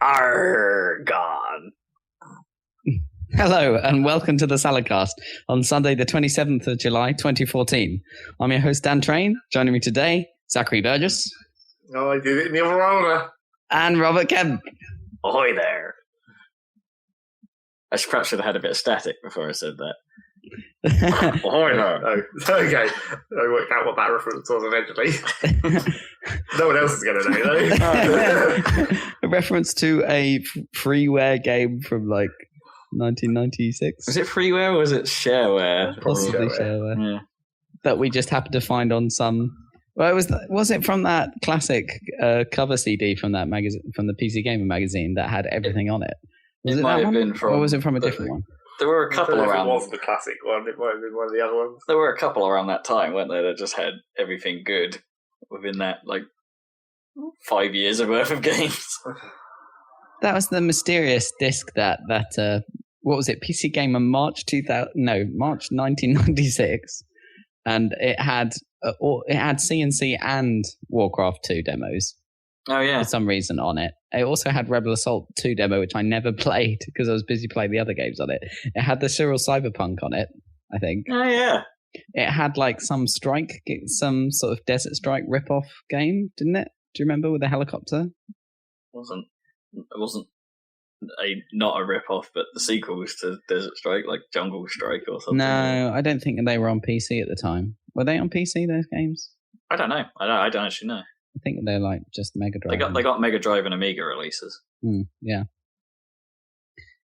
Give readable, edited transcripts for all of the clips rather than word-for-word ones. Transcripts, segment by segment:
Argon. Hello and welcome to the Saladcast on Sunday the 27th of July 2014. I'm your host Dan Train. Joining me today, Zachary Burgess. Oh, I did it in the other order. And Robert Kemp. Ahoy there. I perhaps should have had a bit of static before I said that. Ahoy there. Oh, okay. I worked out what that reference was eventually. No one else is going to know, though. A reference to a freeware game from like 1996. Was it freeware or was it shareware? Possibly shareware. Yeah. That we just happened to find on some. Well, was it from that classic cover CD from that magazine, from the PC Gamer magazine that had everything on it? Was it might that have one? been from, or was it from a different one? There were a couple around. It was the classic one. It might have been one of the other ones. There were a couple around that time, weren't there? That just had everything good within that, like 5 years worth of games. That was the mysterious disc that what was it? PC Gamer March 1996, and it had CNC and Warcraft 2 demos. Oh yeah, for some reason on it. It also had Rebel Assault 2 demo, which I never played because I was busy playing the other games on it. It had the Cyril Cyberpunk on it, I think. Oh yeah. It had like some sort of Desert Strike rip-off game, didn't it? Do you remember with the helicopter? It wasn't not a rip-off, but the sequels to Desert Strike, like Jungle Strike or something. No, I don't think they were on PC at the time. Were they on PC, those games? I don't know. I don't actually know. I think they're like just Mega Drive. They got Mega Drive and Amiga releases. Yeah.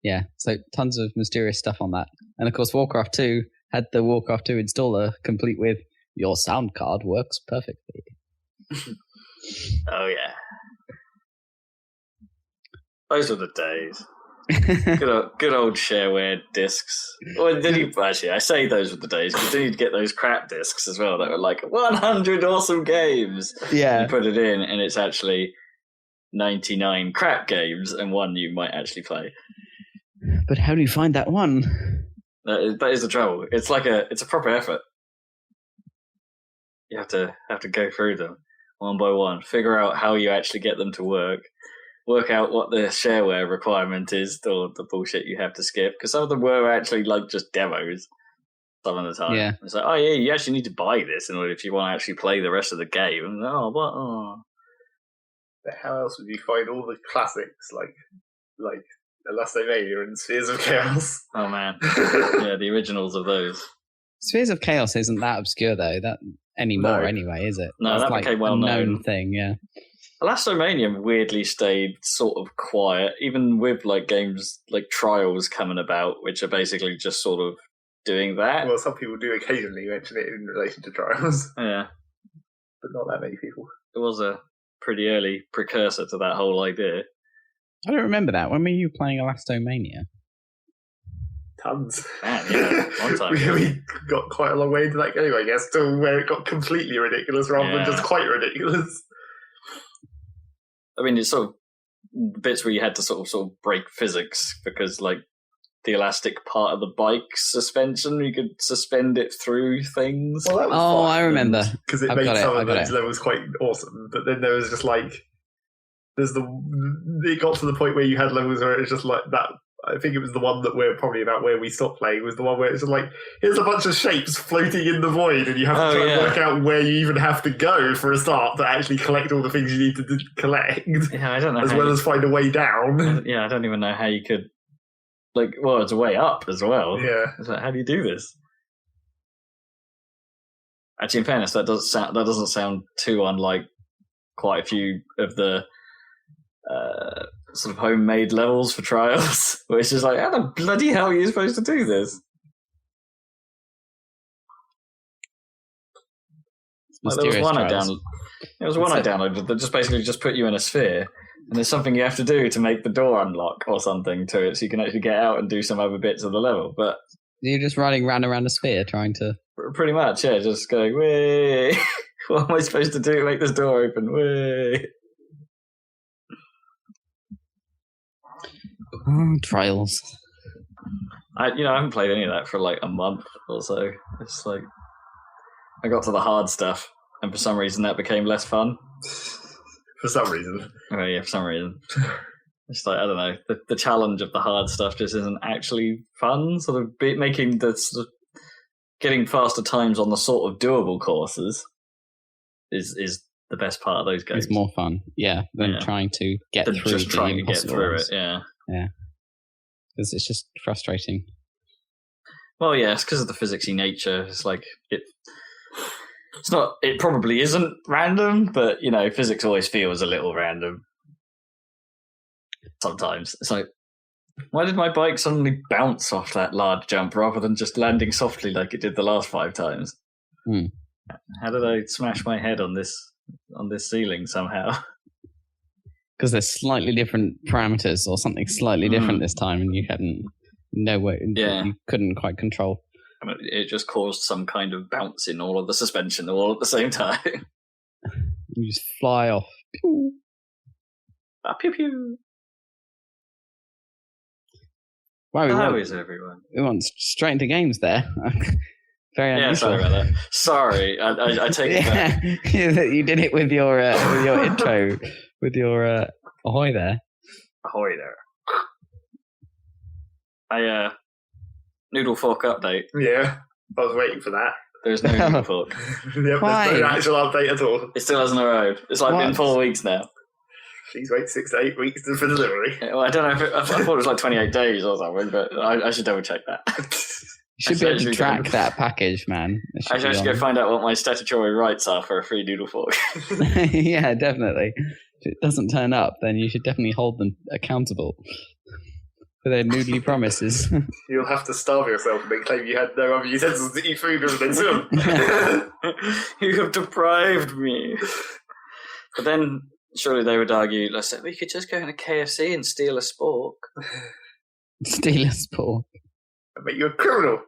Yeah, so tons of mysterious stuff on that. And of course, Warcraft 2 had the Warcraft 2 installer complete with your sound card works perfectly. Oh yeah. Those were the days. Good old shareware discs. Well, actually, I say those were the days because then you'd get those crap discs as well that were like 100 awesome games. Yeah. You put it in and it's actually 99 crap games and one you might actually play. But how do you find that one? That is the trouble. It's a proper effort. You have to go through them one by one, figure out how you actually get them to work out what the shareware requirement is or the bullshit you have to skip, because some of them were actually like just demos some of the time. Yeah. It's like, oh yeah, you actually need to buy this in order if you want to actually play the rest of the game. And oh, what? Oh. How else would you find all the classics like Elastomania and Spheres of Chaos? Oh man, yeah, the originals of those. Spheres of Chaos isn't that obscure though, anymore anyway, is it? No, that's that like became well known thing, yeah. Elastomania weirdly stayed sort of quiet, even with like games like Trials coming about, which are basically just sort of doing that. Well, some people do occasionally mention it in relation to Trials. Yeah. But not that many people. It was a pretty early precursor to that whole idea. I don't remember that. When were you playing Elastomania? Tons. Man, yeah, one time. We got quite a long way into that game, I guess, to where it got completely ridiculous rather than just quite ridiculous. I mean, it's sort of bits where you had to sort of break physics because, like, the elastic part of the bike suspension, you could suspend it through things. Well, that was fun, I remember. Because it made some of those levels quite awesome. But then there was just like, it got to the point where you had levels where it was just like that. I think it was the one that we're probably about where we stopped playing, was the one where it's just like, here's a bunch of shapes floating in the void and you have to try and work out where you even have to go for a start to actually collect all the things you need to collect. Yeah, I don't know. As well as find a way down. Yeah, I don't even know how you could, it's a way up as well. Yeah. It's like, how do you do this? Actually, in fairness, that doesn't sound too unlike quite a few of the sort of homemade levels for Trials, where it's just like, how the bloody hell are you supposed to do this? There was one I downloaded that just basically just put you in a sphere, and there's something you have to do to make the door unlock or something to it, so you can actually get out and do some other bits of the level. But you're just running around a sphere trying to... Pretty much, yeah, just going, way. What am I supposed to do to make this door open? Way. Trials. I haven't played any of that for like a month or so. It's like I got to the hard stuff, and for some reason that became less fun. For some reason. Oh yeah, for some reason. It's like, I don't know, the challenge of the hard stuff just isn't actually fun. Sort of making the sort of getting faster times on the sort of doable courses is the best part of those games. It's more fun, than trying to get through just trying to get through ones. it. Yeah, because it's just frustrating. Well, yeah, it's because of the physicsy nature. It's like it's not. It probably isn't random, but physics always feels a little random. Sometimes it's like, why did my bike suddenly bounce off that large jump rather than just landing softly like it did the last 5 times? How did I smash my head on this ceiling somehow? Because there's slightly different parameters or something slightly different this time, and you hadn't you couldn't quite control. I mean, it just caused some kind of bounce in all of the suspension all at the same time. You just fly off. Pew. Pew pew. Wow, How is everyone? We went straight into games there. Very unusual. Sorry about that. Sorry, I take it back. You did it with your intro, with your ahoy there. Ahoy there. Noodle fork update. Yeah, I was waiting for that. There's no noodle fork. Why? There's no actual update at all. It still hasn't arrived. It's been 4 weeks now. Please wait 6 to 8 weeks for delivery. Well, I don't know. I thought it was like 28 days or something, but I should double check that. You should be able to track that package, man. I should go find out what my statutory rights are for a free noodle fork. Yeah, definitely. If it doesn't turn up, then you should definitely hold them accountable for their noodly promises. You'll have to starve yourself and then claim you had no other utensils to eat food and then swim. You have deprived me. But then, surely they would argue, I said, we could just go into KFC and steal a spork. Steal a spork. I make you a criminal.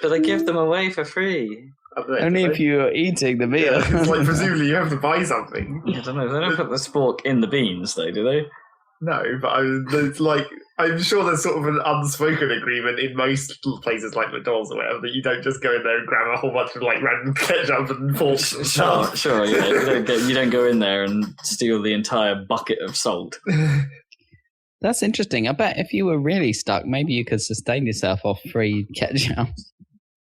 But they give them away for free. Only if you're eating the meal. Yeah, it's like presumably you have to buy something. I don't know. They don't put the spork in the beans, though, do they? No, but I'm sure there's sort of an unspoken agreement in most places like McDonald's or whatever that you don't just go in there and grab a whole bunch of random ketchup and pork. Sure. You don't go in there and steal the entire bucket of salt. That's interesting. I bet if you were really stuck, maybe you could sustain yourself off free ketchup.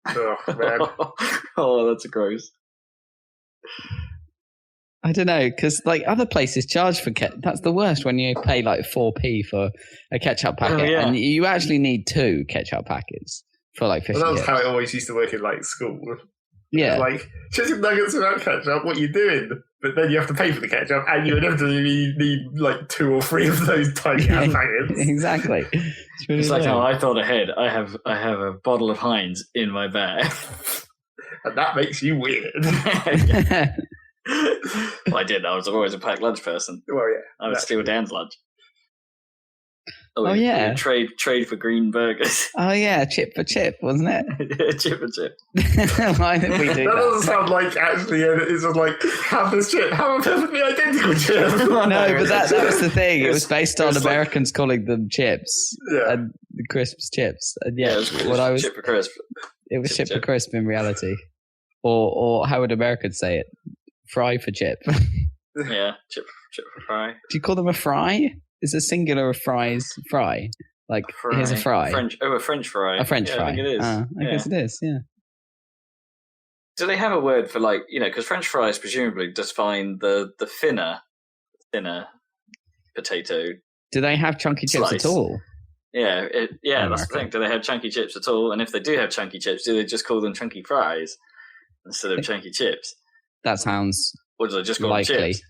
Oh, man. Oh, that's gross. I don't know, because other places charge for ketchup. That's the worst when you pay 4p for a ketchup packet, and you actually need 2 ketchup packets for 50 Well, that was how it always used to work in school. Yeah. Chicken nuggets without ketchup, what are you doing? But then you have to pay for the ketchup, and you inevitably need 2 or 3 of those tiny ass packets. Exactly. It's like how I thought ahead. I have a bottle of Heinz in my bag. And that makes you weird. Well, I did. I was always a packed lunch person. Well, yeah. I would steal Dan's lunch. Oh yeah. Trade for green burgers. Oh yeah, chip for chip, wasn't it? Yeah, chip for chip. Why did we do that? That doesn't sound like actually. It's just have this chip. Have a perfectly identical chip. No, but that was the thing. It was based on Americans calling them chips. Yeah. And the crisps chips. And it was chip for crisp. It was chip for crisp in reality. Or how would Americans say it? Fry for chip. Yeah, chip for fry. Do you call them a fry? Is a singular of fries fry? Here's a fry. A French fry. A French fry. I think it is. I guess it is, yeah. Do they have a word for because French fries presumably define the thinner potato. Do they have chunky chips at all? Yeah, that's the thing. Do they have chunky chips at all? And if they do have chunky chips, do they just call them chunky fries instead of chunky chips? That sounds or do they just call likely. them chips?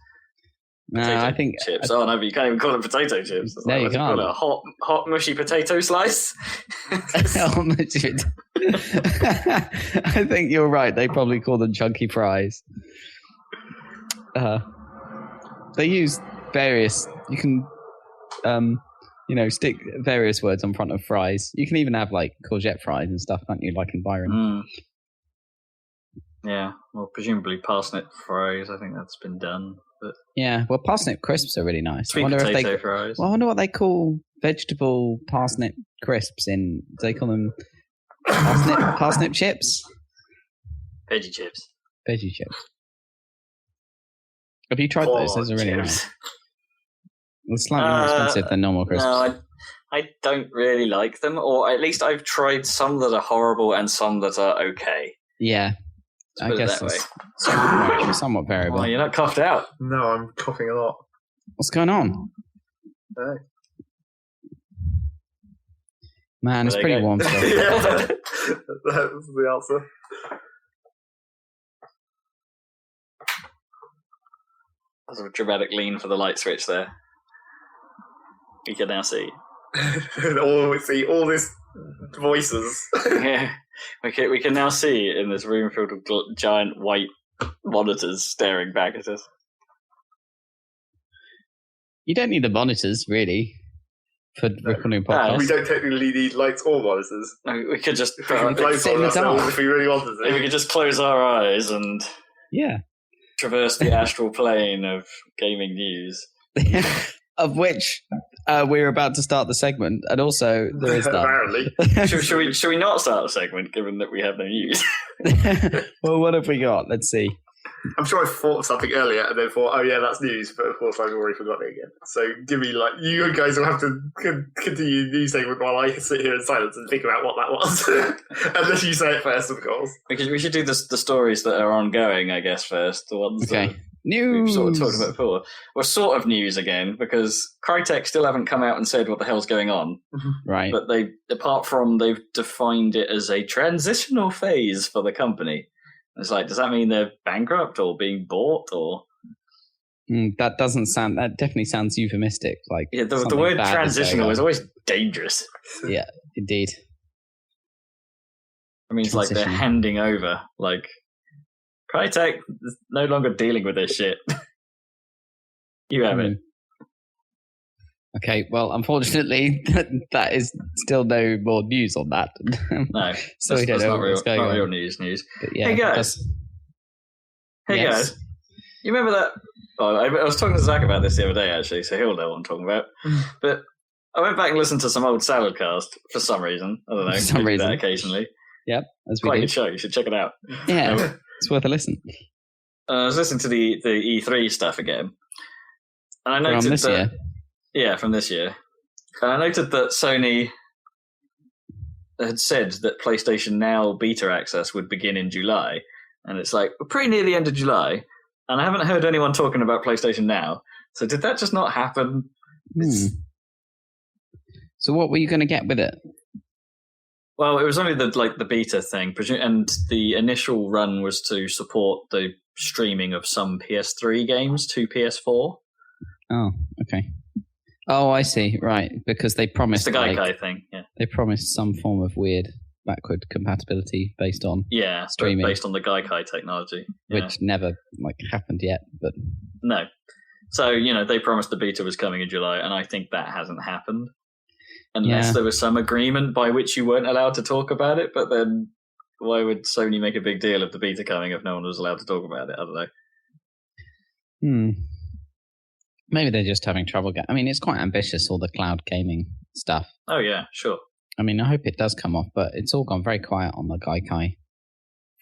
No, I think chips. Oh no, but you can't even call them potato chips. No, you can't. Call it a hot mushy potato slice. I think you're right. They probably call them chunky fries. They use various. You can, stick various words on front of fries. You can even have courgette fries and stuff, can't you? Like in Byron. Mm. Yeah, well, presumably parsnip fries. I think that's been done. But yeah, well, parsnip crisps are really nice. Sweet potato fries. Well, I wonder what they call vegetable parsnip crisps in. Do they call them parsnip chips? Veggie chips. Veggie chips. Have you tried those? Those are really nice. It's slightly more expensive than normal crisps. No, I don't really like them, or at least I've tried some that are horrible and some that are okay. Yeah, I guess it's somewhat variable. Oh, you're not coughed out. No, I'm coughing a lot. What's going on? Hey. Man, it's pretty warm still. Yeah, that's the answer. That's a dramatic lean for the light switch there. You can now see. See all these voices. Yeah, we can now see in this room filled with giant white monitors staring back at us. You don't need the monitors, really, for recording podcasts. We don't technically need lights or monitors. No, we could just We can close ourselves if we really wanted to. we could just close our eyes and traverse the astral plane of gaming news. Of which we're about to start the segment, and also there is that. Apparently. Should we not start the segment, given that we have no news? Well, what have we got? Let's see. I'm sure I thought of something earlier and then thought, oh yeah, that's news, but of course I've already forgotten it again. So give me, you guys will have to continue the news segment while I sit here in silence and think about what that was. Unless you say it first, of course. We should do the stories that are ongoing, I guess, first. The ones that news. we've sort of talked about before. Well, sort of news again, because Crytek still haven't come out and said what the hell's going on. Right. But they've defined it as a transitional phase for the company. It's like, does that mean they're bankrupt or being bought or? That definitely sounds euphemistic. Like, yeah, the word transitional is always dangerous. Yeah, indeed. It means like they're handing over. Like, Crytek is no longer dealing with this shit. You have it. Okay, well, unfortunately, that is still no more news on that. No, so we don't know what's going on. Not real news. But yeah, hey guys, you remember that? Oh, I was talking to Zach about this the other day, actually, so he'll know what I'm talking about. But I went back and listened to some old Saladcast for some reason. I don't know. For some reason, that occasionally. Yep, it's quite a good show. You should check it out. Yeah, it's worth a listen. I was listening to the E3 stuff again, and I noted from this year. Yeah, from this year. And I noted that Sony had said that PlayStation Now beta access would begin in July. And it's like, we're pretty near the end of July, and I haven't heard anyone talking about PlayStation Now. So did that just not happen? So what were you going to get with it? Well, it was only the beta thing, and the initial run was to support the streaming of some PS3 games to PS4. Oh, okay. Oh, I see. Right, because they promised it's the Gaikai thing. Yeah, they promised some form of weird backward compatibility based on streaming, based on the Gaikai technology, which never happened yet. But no, so they promised the beta was coming in July, and I think that hasn't happened unless there was some agreement by which you weren't allowed to talk about it. But then, why would Sony make a big deal of the beta coming if no one was allowed to talk about it? I don't know. Maybe they're just having trouble. I mean, it's quite ambitious, all the cloud gaming stuff. Oh, yeah, sure. I mean, I hope it does come off, but it's all gone very quiet on the Gaikai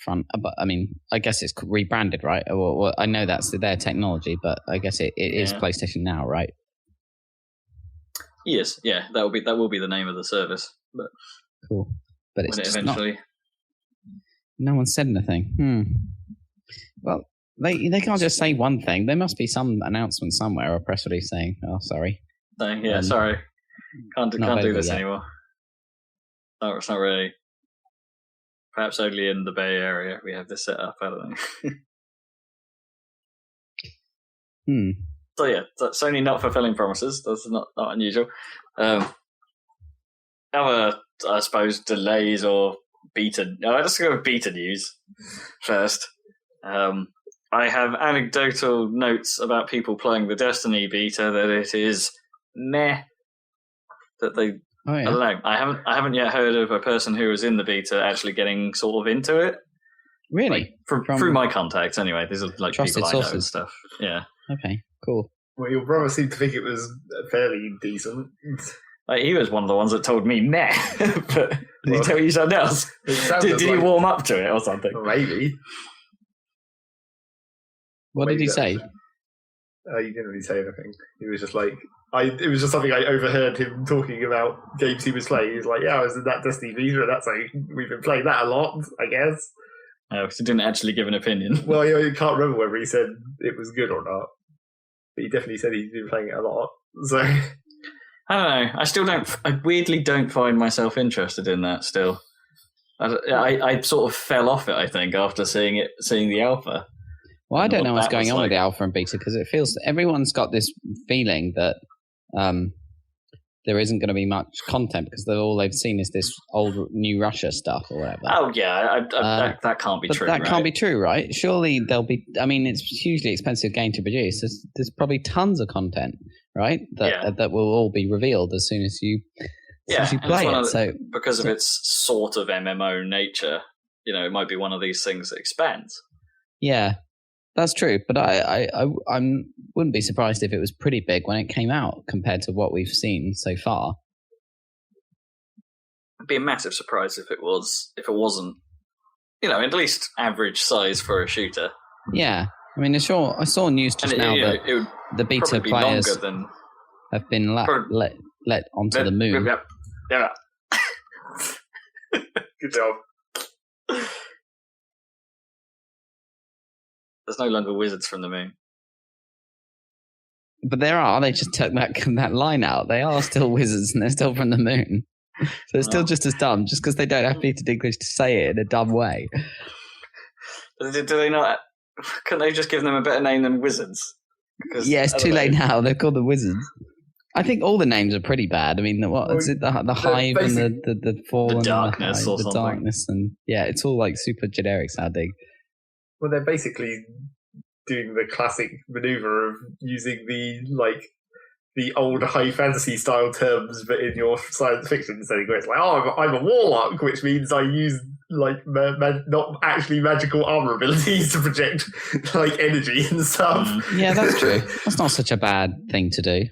front. But, I mean, I guess it's rebranded, right? Well, I know that's their technology, but I guess it is PlayStation Now, right? Yes, yeah, that will be the name of the service. But cool. But it's just eventually... No one said anything. Well... They can't just say one thing. There must be some announcement somewhere or a press release saying, "Oh, sorry." Sorry, can't do this anymore. No, it's not really. Perhaps only in the Bay Area we have this set up. I don't know. So yeah, Sony not fulfilling promises. That's not unusual. Other, I suppose, delays or beta. Let's go with beta news first. I have anecdotal notes about people playing the Destiny beta that it is meh. That they, I don't know. I haven't yet heard of a person who was in the beta actually getting sort of into it. Really? Through my contacts, anyway. These are people I know and stuff. Yeah. Okay. Cool. Well, your brother seemed to think it was fairly decent. He was one of the ones that told me meh. But did he tell you something else? Did he warm up to it or something? Maybe. What did he say? He didn't really say anything. He was just like, it was just something I overheard him talking about games he was playing. He was like, yeah, I was in that Destiny beta, and that's like, we've been playing that a lot, I guess. Oh, because he didn't actually give an opinion. Well, I can't remember whether he said it was good or not. But he definitely said he's been playing it a lot. So I don't know. I weirdly don't find myself interested in that still. I sort of fell off it, I think, after seeing the alpha. Well, I don't know what's going on with the alpha and beta, because it feels everyone's got this feeling that there isn't going to be much content because all they've seen is this old New Russia stuff or whatever. Oh yeah, that can't be true. That can't be true, right? Surely there'll be. I mean, it's a hugely expensive game to produce. There's probably tons of content, right? That will all be revealed as soon as you play it. Because of its sort of MMO nature, it might be one of these things that expands. Yeah. That's true, but I wouldn't be surprised if it was pretty big when it came out compared to what we've seen so far. It'd be a massive surprise if it wasn't, at least average size for a shooter. Yeah, I mean, sure. I saw news just now that the beta players have been let onto the moon. Yeah. Good job. There's no longer wizards from the moon. But there are. They just took that line out. They are still wizards and they're still from the moon. So it's still just as dumb, just because they don't have Peter Dinklage to say it in a dumb way. Do they not? Couldn't they just give them a better name than wizards? Yeah, it's too late now. They're called the wizards. I think all the names are pretty bad. I mean, is it the hive and the fall and darkness or the something. Darkness and it's all like super generic sounding. Well, they're basically doing the classic maneuver of using the old high fantasy style terms, but in your science fiction setting, where it's like, I'm a warlock, which means I use not actually magical armor abilities to project energy and stuff. Yeah, that's true. That's not such a bad thing to do.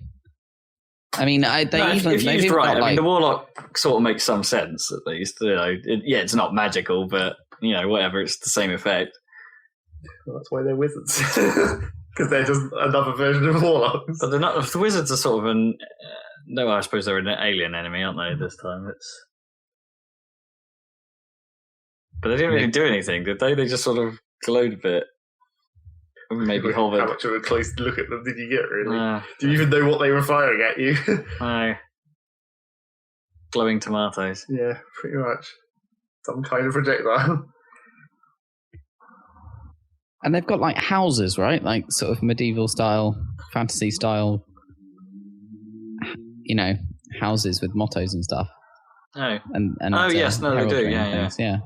I mean, if used right, I mean, the warlock sort of makes some sense at least. It's not magical, but whatever, it's the same effect. Well, that's why they're wizards, because they're just another version of warlocks. But they're not. The wizards are sort of no, I suppose they're an alien enemy, aren't they? This time, but they didn't really do anything, did they? They just sort of glowed a bit. Maybe hovered. How much of a close look at them did you get, really? Do you even know what they were firing at you? No. Glowing tomatoes. Yeah, pretty much. Some kind of projectile. And they've got houses, right? Like sort of medieval style, fantasy style, houses with mottos and stuff. Oh. And yes, no, they do. Yeah.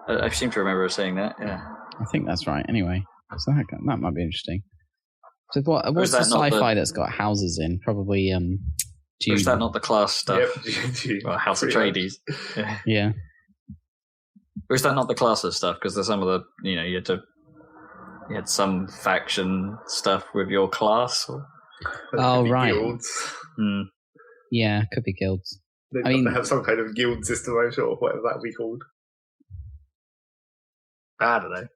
I seem to remember saying that. Yeah. I think that's right. Anyway, so that might be interesting. So what's the sci-fi that's got houses in? Probably Jude. Is that not the class stuff? Yep. Well, House Atreides. Yeah. Or is that not the classes stuff? Because there's some of the you had some faction stuff with your class. Oh, right. Guilds. Yeah, could be guilds. They have some kind of guild system, I'm sure, whatever that would be called. I don't know.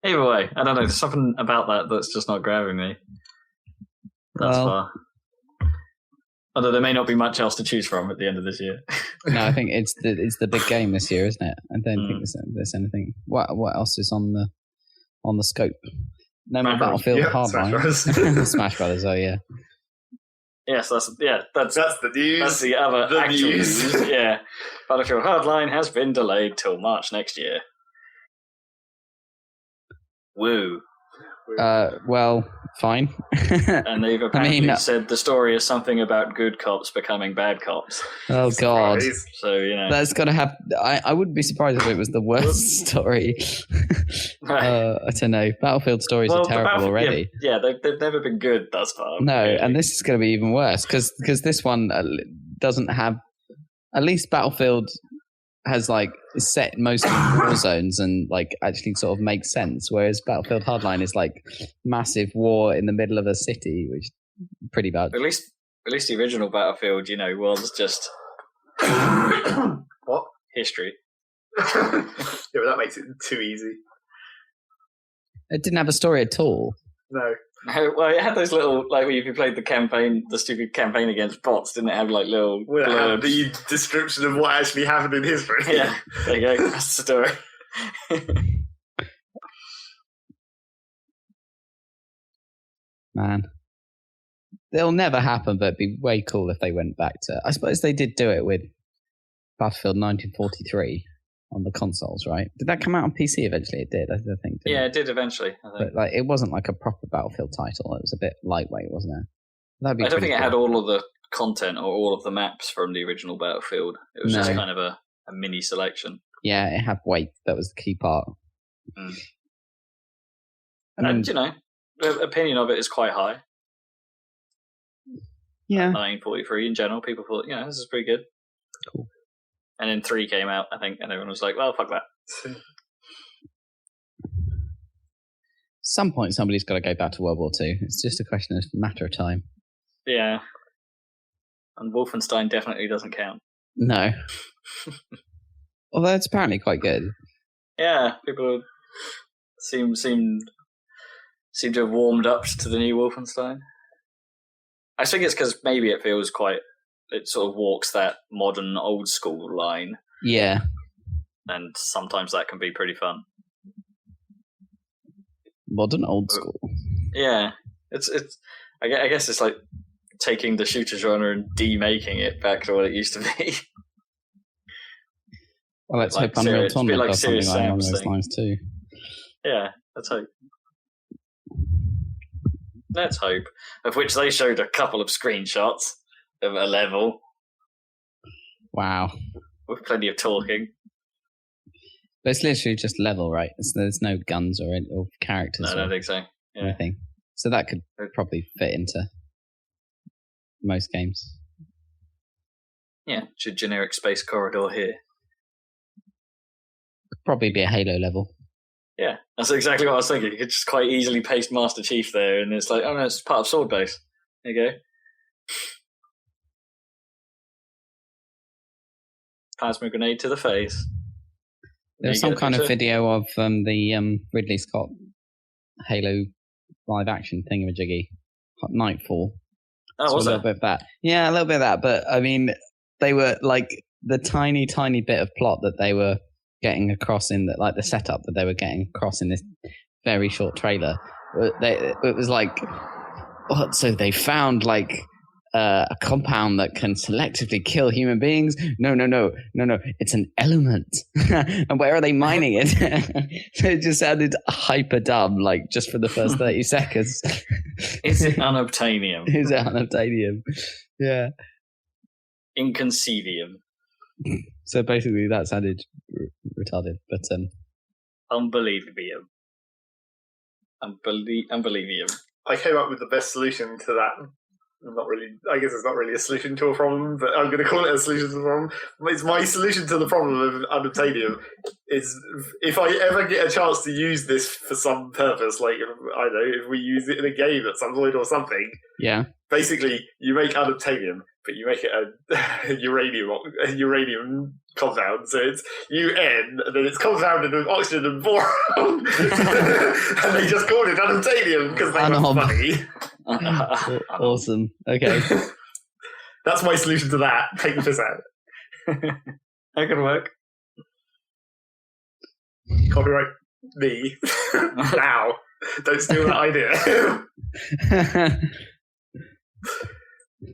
Either way, I don't know. There's something about that that's just not grabbing me. That's far. Although there may not be much else to choose from at the end of this year. No, I think it's the big game this year, isn't it? I don't think there's anything. What else is on the scope? No more Battlefield Hardline. Smash Brothers. Oh yeah. Yes, that's the news. That's the other actual news. Yeah, Battlefield Hardline has been delayed till March next year. Woo. Well, fine. And they've apparently said the story is something about good cops becoming bad cops. Oh God! So that's got to have. I wouldn't be surprised if it was the worst story. I don't know. Battlefield stories are terrible already. Yeah, they've never been good thus far. No, really. And this is going to be even worse because this one doesn't have. At least Battlefield has is set mostly in war zones and actually sort of makes sense, whereas Battlefield Hardline is massive war in the middle of a city, which is pretty bad. At least the original Battlefield, was just what history. Yeah, but that makes it too easy. It didn't have a story at all. No, Well, it had those little, like, if you played the stupid campaign against bots, didn't it have, like, little Well, it had blurbs? the description of what actually happened in history. Yeah, there you go. That's the story. Man. It'll never happen, but it'd be way cool if they went back to... I suppose they did do it with Battlefield 1943 on the consoles, right? Did that come out on PC eventually? It did, I think. Yeah, it did eventually, I think. But like, it wasn't like a proper Battlefield title. It was a bit lightweight, wasn't it? That'd be I don't think cool. it had all of the content or all of the maps from the original Battlefield. It was just kind of a mini selection. Yeah, it had weight. That was the key part. Mm. And, you know, the opinion of it is quite high. Yeah. 1943 in general, people thought, this is pretty good. Cool. And then 3 came out, I think, and everyone was like, well, fuck that. Some point, somebody's got to go back to World War II. It's just a question of matter of time. Yeah. And Wolfenstein definitely doesn't count. No. Although it's apparently quite good. Yeah, people seem to have warmed up to the new Wolfenstein. I think it's because maybe it feels it sort of walks that modern old school line. Yeah. And sometimes that can be pretty fun. Modern old school. Yeah. I guess it's like taking the shooter genre and demaking it back to what it used to be. Well, let's hope Unreal Tournament does something like along those lines too. Yeah, let's hope. Let's hope. Of which they showed a couple of screenshots of a level. Wow. With plenty of talking. But it's literally just level, right? There's no guns or characters. No, I don't think so. Yeah. Anything. So that could probably fit into most games. Yeah, just generic space corridor here. Could probably be a Halo level. Yeah, that's exactly what I was thinking. You could just quite easily paste Master Chief there, and it's like, oh no, it's part of Sword Base. There you go. Plasma grenade to the face. There's some kind of video of the Ridley Scott Halo live action thingamajiggy, Nightfall. Oh, was a little bit of that? Yeah, a little bit of that. But I mean, they were like the tiny bit of plot that they were getting across in that, like the setup that they were getting across in this very short trailer. It was like, what? So they found like a compound that can selectively kill human beings? No. It's an element. And where are they mining it? So it just sounded hyper dumb, like just for the first 30 seconds. Is it unobtainium? Is it unobtainium? Yeah. Inconcevium. So basically that sounded retarded, but Unbelievable. Unbelievable. I came up with the best solution to that. Not really. I guess it's not really a solution to a problem, but I'm going to call it a solution to the problem. It's my solution to the problem of unobtainium. Is if I ever get a chance to use this for some purpose, like I don't know, if we use it in a game at some point or something. Yeah. Basically, you make unobtainium, but you make it a uranium compound. So it's UN, and then it's compounded with oxygen and boron, and they just called it unobtainium because they were funny. Awesome. Okay. That's my solution to that. Take the piss out. That could work. Copyright me. Now. Don't steal that idea.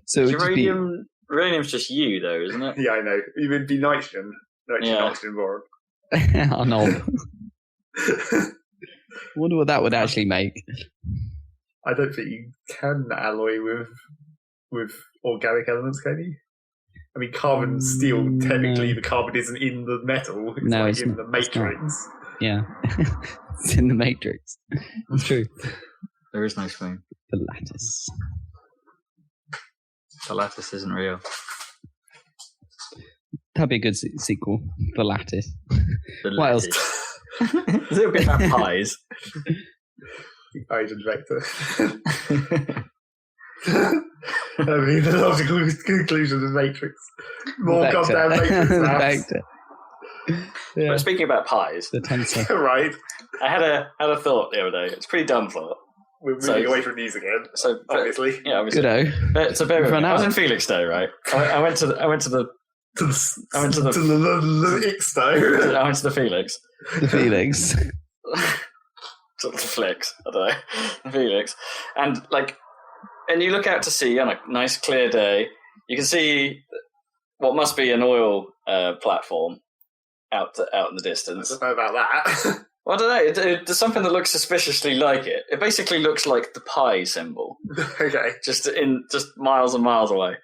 So uranium's just you, though, isn't it? Yeah, I know. It would be nitrogen. Oxygen, boron. Oh, no. Wonder what that would actually make. I don't think you can alloy with organic elements, can you? I mean, carbon and steel, technically the carbon isn't in the metal. It's in the matrix. Yeah. It's in the matrix. It's true. There is no spoon. The lattice. The lattice isn't real. That'd be a good sequel. The lattice. What else? Is it a bit about pies? Agent Vector. I mean, the logical conclusion of Matrix. More goddamn Matrix Vector. Yeah. But speaking about pies, the tensor. Right. I had a thought the other day. It's a pretty dumb thought. We're moving away from these again. So obviously, yeah, obviously. Goodo. So bear with me. I was in Felixstowe, right? I went to the Ixto. I went to the Felix. The Felix. To the Flex, I don't know. The Felix. And you look out to sea on a nice clear day, you can see what must be an oil platform out in the distance. I don't know about that. Well, I don't know. There's something that looks suspiciously like it. It basically looks like the pi symbol. Okay. Just miles and miles away.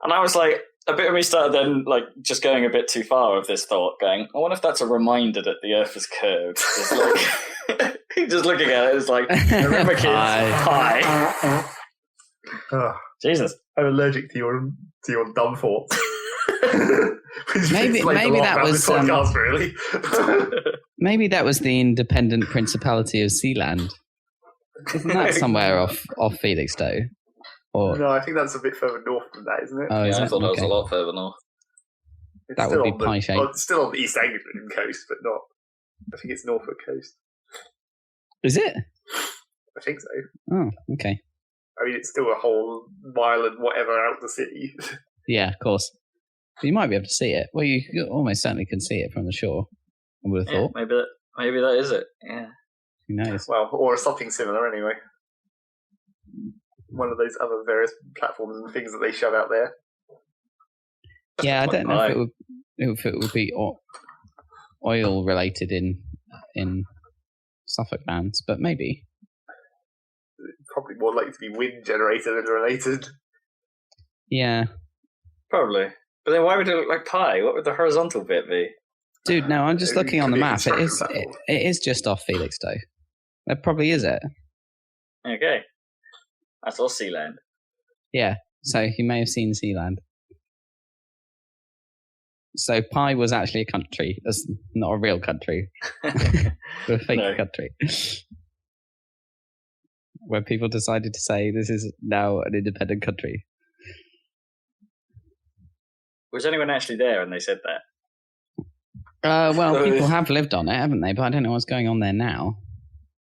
And I was like, a bit of me started then just going a bit too far with this thought, going, I wonder if that's a reminder that the Earth is curved. It's like just looking at it, it's like, remember kids, pi. Oh, Jesus. I'm allergic to your dumb thoughts. maybe that was podcast, really. Maybe that was the independent principality of Sealand. Isn't that somewhere off Felixstowe? Or no, I think that's a bit further north than that, isn't it? Oh, I thought that was a lot further north. It's that would be pie shape. It's still on the East Anglian coast, but not. I think it's Norfolk coast. Is it? I think so. Oh, okay. I mean, it's still a whole mile and whatever out the city. Yeah, of course. But you might be able to see it. Well, you almost certainly can see it from the shore. I would have thought. Maybe that is it. Yeah. Who knows? Well, or something similar anyway. One of those other various platforms and things that they shove out there. Yeah, I don't know if it would be oil related in Suffolk lands, but maybe. Probably more likely to be wind generated and related. Yeah. Probably. But then why would it look like pi? What would the horizontal bit be? Dude, no, I'm just looking on the map. It is just off Felixstowe. That probably is it. Okay. That's all Sealand. Yeah, so you may have seen Sealand. So Pi was actually a country. That's not a real country. A fake country. Where people decided to say this is now an independent country. Was anyone actually there when they said that? Well, people have lived on it, haven't they? But I don't know what's going on there now.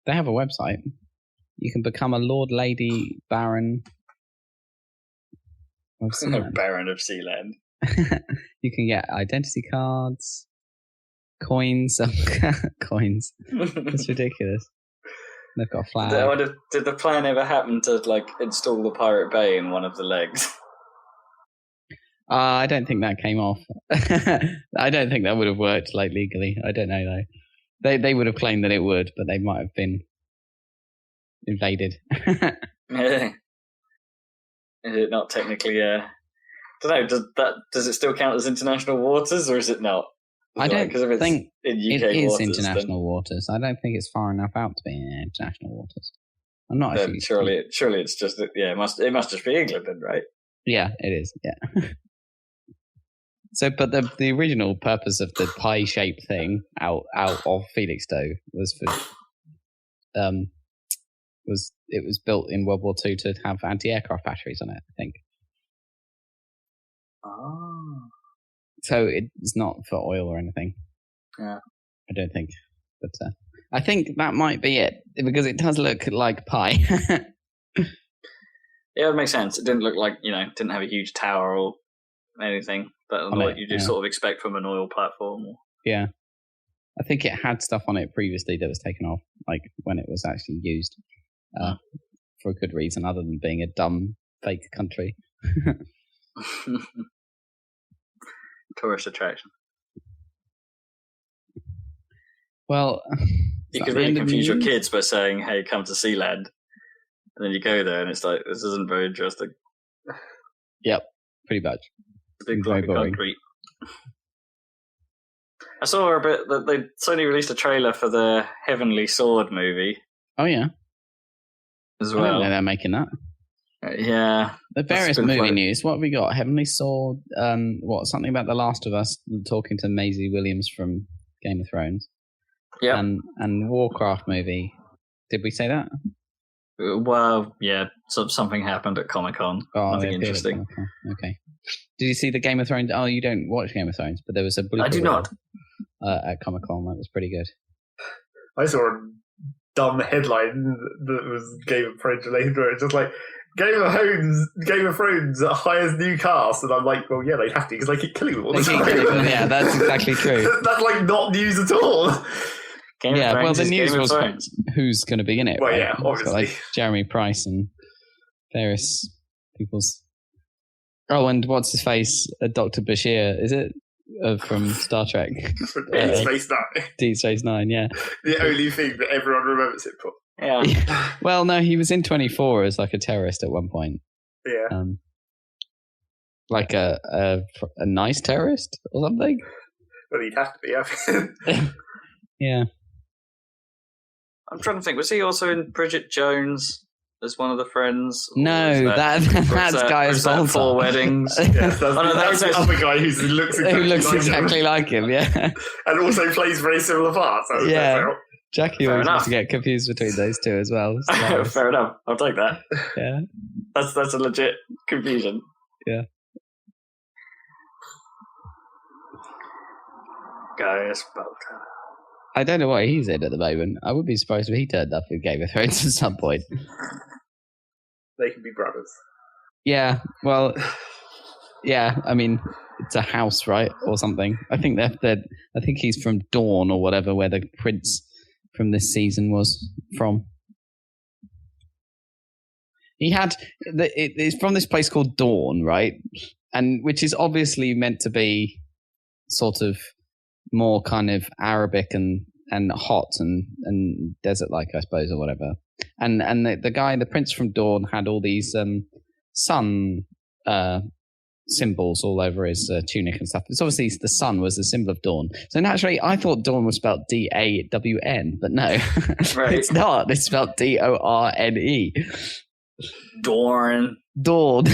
They have a website. You can become a Lord, Lady, Baron of Sealand. Baron of Sealand. You can get identity cards, coins. Coins. It's ridiculous. They've got a flag. Did the plan ever happen to install the Pirate Bay in one of the legs? I don't think that came off. I don't think that would have worked legally. I don't know though. They would have claimed that it would, but they might have been invaded. Is it not technically? I don't know. Does it still count as international waters, or is it not? I don't think in UK it is waters, international waters. I don't think it's far enough out to be in international waters. I'm not actually. Surely it's just it must just be England, then, right? Yeah, it is. Yeah. So, but the original purpose of the pie-shaped thing out of Felixstowe was for it was built in World War II to have anti-aircraft batteries on it, I think. Oh. So it's not for oil or anything. Yeah. I don't think. But I think that might be it, because it does look like pie. Yeah, it makes sense. It didn't look like, didn't have a huge tower or anything, but what you just sort of expect from an oil platform. Yeah. I think it had stuff on it previously that was taken off, when it was actually used for a good reason, other than being a dumb, fake country. Tourist attraction. Well, you could really confuse your kids by saying, hey, come to Sealand. And then you go there and it's like, this isn't very interesting. Yep, pretty much. It's a big block of concrete. I saw a bit that Sony released a trailer for the Heavenly Sword movie. Oh, yeah. As well. I didn't know they're making that. Yeah. The various movie news. What have we got? Heavenly Sword. Something about The Last of Us, talking to Maisie Williams from Game of Thrones. Yeah. And Warcraft movie. Did we say that? Well, yeah. Something happened at Comic-Con. Nothing interesting. Okay. Did you see the Game of Thrones? Oh, you don't watch Game of Thrones, but there was a blooper. I do not. At Comic-Con. That was pretty good. I saw a dumb headline that was Game of Thrones related, where it's just like Game of Thrones hires new cast, and I'm like, well, yeah, they have to because they keep killing them all the time. Yeah, that's exactly true. That's like not news at all. Well, the news was who's going to be in it. Well, right? yeah, obviously, like Jeremy Price and various people's. Oh, and what's his face? Dr. Bashir, is it? From Star Trek. Deep Space Nine. Deep Space Nine, yeah. The only thing that everyone remembers it for. Yeah. Well, no, he was in 24 as like a terrorist at one point. Yeah. Like a nice terrorist or something. Well, he'd have to be. I think. Yeah. I'm trying to think. Was he also in Bridget Jones as one of the friends? No, that's Guy Salter. 4 Weddings. Yes, that's the other guy who looks exactly like him. Yeah. And also plays very similar parts. Yeah. Jackie always used to get confused between those two as well. So fair enough. I'll take that. Yeah. That's a legit confusion. Yeah. Guy Salter. I don't know what he's in at the moment. I would be surprised if he turned up in Game of Thrones at some point. They can be brothers. Yeah, well, yeah. I mean, it's a house, right, or something. I think I think he's from Dawn or whatever, where the prince from this season was from. He had it's from this place called Dawn, right, and which is obviously meant to be sort of more kind of Arabic and hot and desert-like, I suppose, or whatever. And the guy, the prince from Dawn, had all these sun symbols all over his tunic and stuff. It's obviously the sun was the symbol of Dawn. So naturally, I thought Dawn was spelled D-A-W-N, but no, right. It's not. It's spelled D-O-R-N-E. Dawn. Dawn.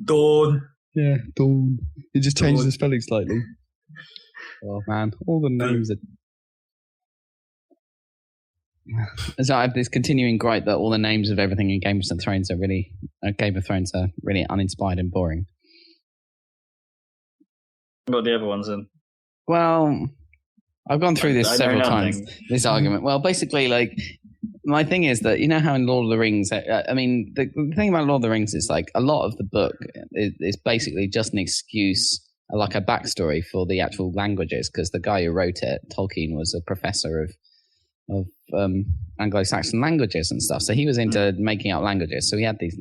Dawn. Yeah, Dawn. You just changed the spelling slightly. Oh man, all the names are. So I have this continuing gripe that all the names of everything in Game of Thrones are really uninspired and boring. What are the other ones in? Well, I've gone through this several times. This argument. Well, basically, like my thing is that you know how in Lord of the Rings, I mean, the thing about Lord of the Rings is like a lot of the book is basically just an excuse. Like a backstory for the actual languages, because the guy who wrote it, Tolkien, was a professor of Anglo-Saxon languages and stuff. So he was into making up languages. So he had these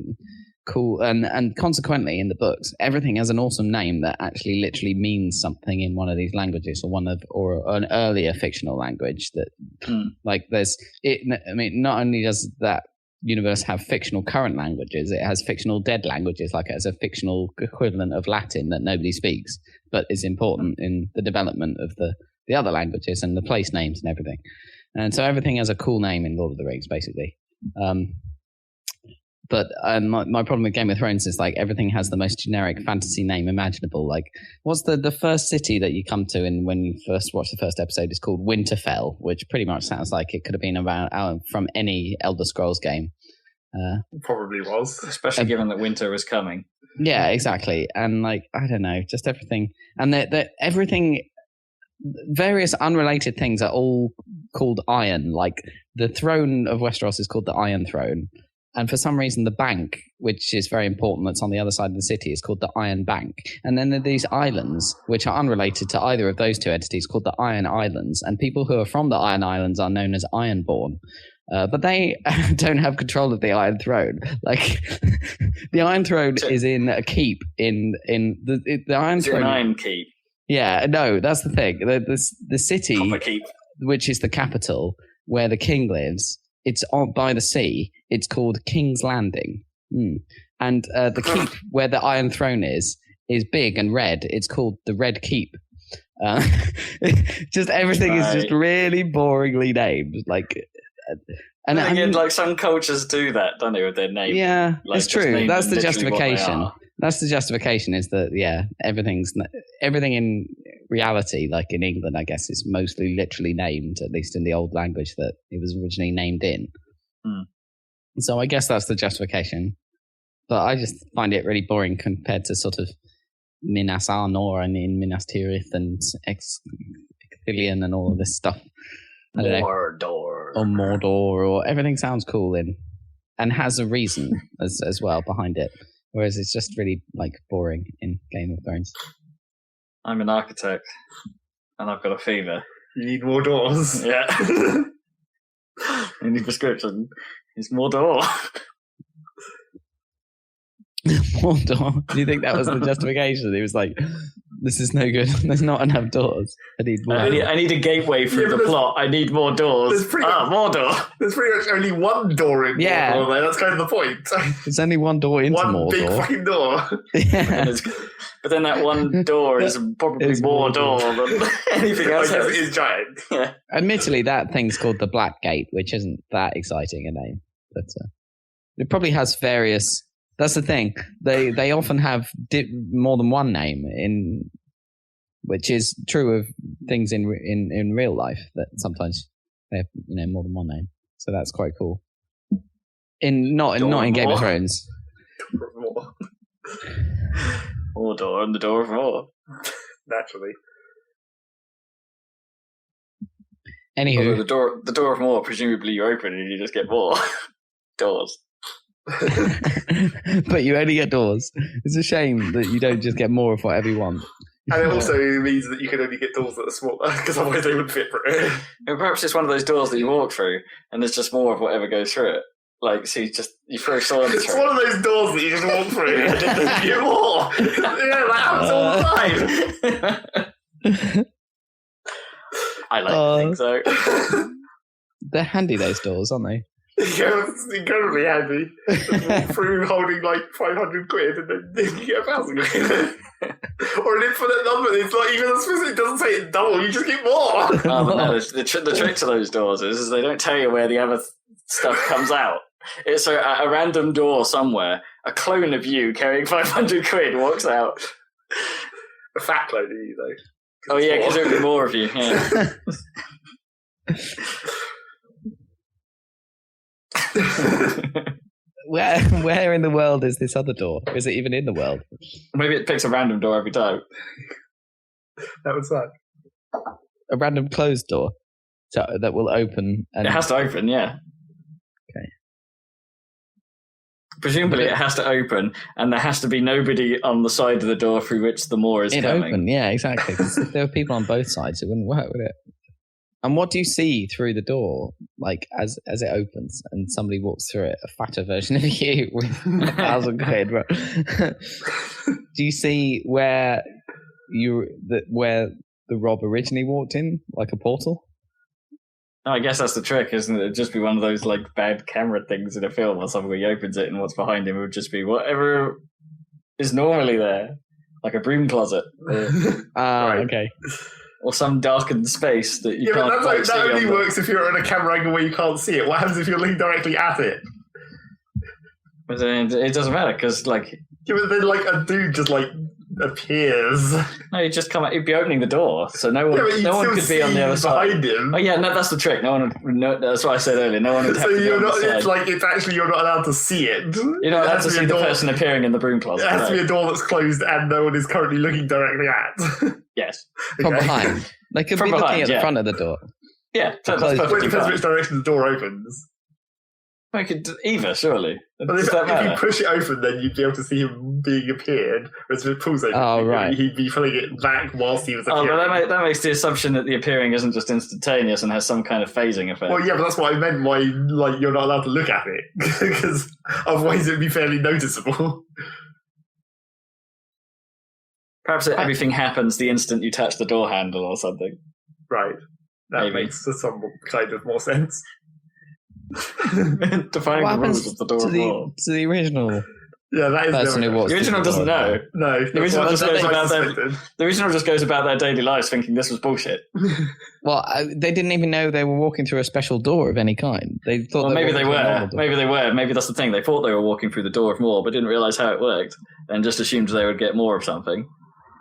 cool, and consequently in the books, everything has an awesome name that actually literally means something in one of these languages, or an earlier fictional language that, like there's it. I mean, not only does that universe have fictional current languages, it has fictional dead languages, like it has a fictional equivalent of Latin that nobody speaks, but is important in the development of the other languages and the place names and everything. And so everything has a cool name in Lord of the Rings, basically. But my problem with Game of Thrones is like everything has the most generic fantasy name imaginable. Like, what's the first city that you come to and when you first watch the first episode is called Winterfell, which pretty much sounds like it could have been out from any Elder Scrolls game. Probably was, especially given that winter was coming. Yeah, exactly. And like I don't know, just everything, and everything. Various unrelated things are all called Iron. Like the throne of Westeros is called the Iron Throne. And for some reason, the bank, which is very important, that's on the other side of the city, is called the Iron Bank. And then there are these islands, which are unrelated to either of those two entities, called the Iron Islands. And people who are from the Iron Islands are known as Ironborn. But they don't have control of the Iron Throne. Like, the Iron Throne is in a keep in the Iron Throne. An Iron Keep. Yeah, no, that's the thing. The city, which is the capital, where the king lives, it's by the sea. It's called King's Landing. And the keep where the Iron Throne is big and red. It's called the Red Keep. Just everything is just really boringly named. Like, and again, like some cultures do that, don't they, with their name? Yeah, like, it's true. That's the justification. That's the justification. Is that everything in reality, like in England, I guess, is mostly literally named, at least in the old language that it was originally named in. So I guess that's the justification. But I just find it really boring compared to sort of Minas Anor and in Minas Tirith and Ixtilian and all of this stuff. Mordor. or Mordor, or everything sounds cool and has a reason as well behind it. Whereas it's just really like boring in Game of Thrones. I'm an architect, and I've got a fever. You need more doors. Yeah. Any prescription is more door. More door. Do you think that was the justification? He was like, "This is no good. There's not enough doors. I need more. I need a gateway through the plot. I need more doors. More door. There's pretty much only one door in Mordor there. That's kind of the point. There's only one door into Mordor. One big fucking door. Yeah. But then that one door is probably more door than anything else. It is giant. Yeah. Admittedly, that thing's called the Black Gate, which isn't that exciting a name. But it probably has various... That's the thing. They often have more than one name, which is true of things in real life, that sometimes they have more than one name. So that's quite cool. Not in Game of Thrones. More door and the door of more. Naturally. Anywho, although the door of more, presumably you open and you just get more doors. But you only get doors. It's a shame that you don't just get more of whatever you want. And it also means that you can only get doors that are smaller, because otherwise they wouldn't fit for it. And perhaps it's one of those doors that you walk through and there's just more of whatever goes through it. Like, so you throw soil through it. It's one of those doors that you just walk through and you get more. Yeah, that happens all the time. I like to think so. They're handy, those doors, aren't they? Yeah, it's incredibly handy. Just walk through holding like 500 quid and then you get 1,000 quid. Or an infinite number. It's like, even as it doesn't say it's double, you just get more. But no, the trick to those doors is they don't tell you where the other stuff comes out. It's a random door somewhere. A clone of you carrying 500 quid walks out. A fat clone of you, though. Oh, yeah, because there'll be more of you. Yeah. Where in the world is this other door? Is it even in the world? Maybe it picks a random door every time. That would suck. A random closed door that will open. And... It has to open, yeah. Okay. Presumably it has to open, and there has to be nobody on the side of the door through which the more is coming. Open, yeah, exactly. If there were people on both sides, it wouldn't work, would it? And what do you see through the door, like as it opens and somebody walks through it? A fatter version of you with 1,000 quid. Do you see where the Rob originally walked in, like a portal? Oh, I guess that's the trick, isn't it? It'd just be one of those like bad camera things in a film or something where he opens it and what's behind him would just be whatever is normally there, like a broom closet. Right. Okay. Or some darkened space that you can't but that only under. works if you're in a camera angle where you can't see it. What happens if you're looking directly at it? But it doesn't matter, because like... Yeah, but then like a dude just like appears. No, you just come out, you'd be opening the door, so no one could be on the other side. Him. Oh yeah, no, that's the trick. That's what I said earlier. No one would have to be on the side. It's actually you're not allowed to see it. You're not allowed to see the person appearing in the broom closet. It has to be a door that's closed and no one is currently looking directly at. Yes. From behind. They could be looking at the front of the door. Yeah, that's perfectly fine. It depends which direction the door opens. I could either, surely. But if you push it open, then you'd be able to see him being appeared. Whereas if it pulls open, right. He'd be pulling it back whilst he was appearing. Oh, but that makes the assumption that the appearing isn't just instantaneous and has some kind of phasing effect. Well, yeah, but that's what I meant by like you're not allowed to look at it because otherwise it'd be fairly noticeable. Perhaps everything happens the instant you touch the door handle or something. Right. That makes some kind of more sense. Defining the rules of the door of war. To the original. Yeah, that is person who walks. The original doesn't know. No, the original just goes about their daily lives thinking this was bullshit. Well, they didn't even know they were walking through a special door of any kind. They thought. Well, maybe they were. Maybe that's the thing. They thought they were walking through the door of more, but didn't realize how it worked, and just assumed they would get more of something.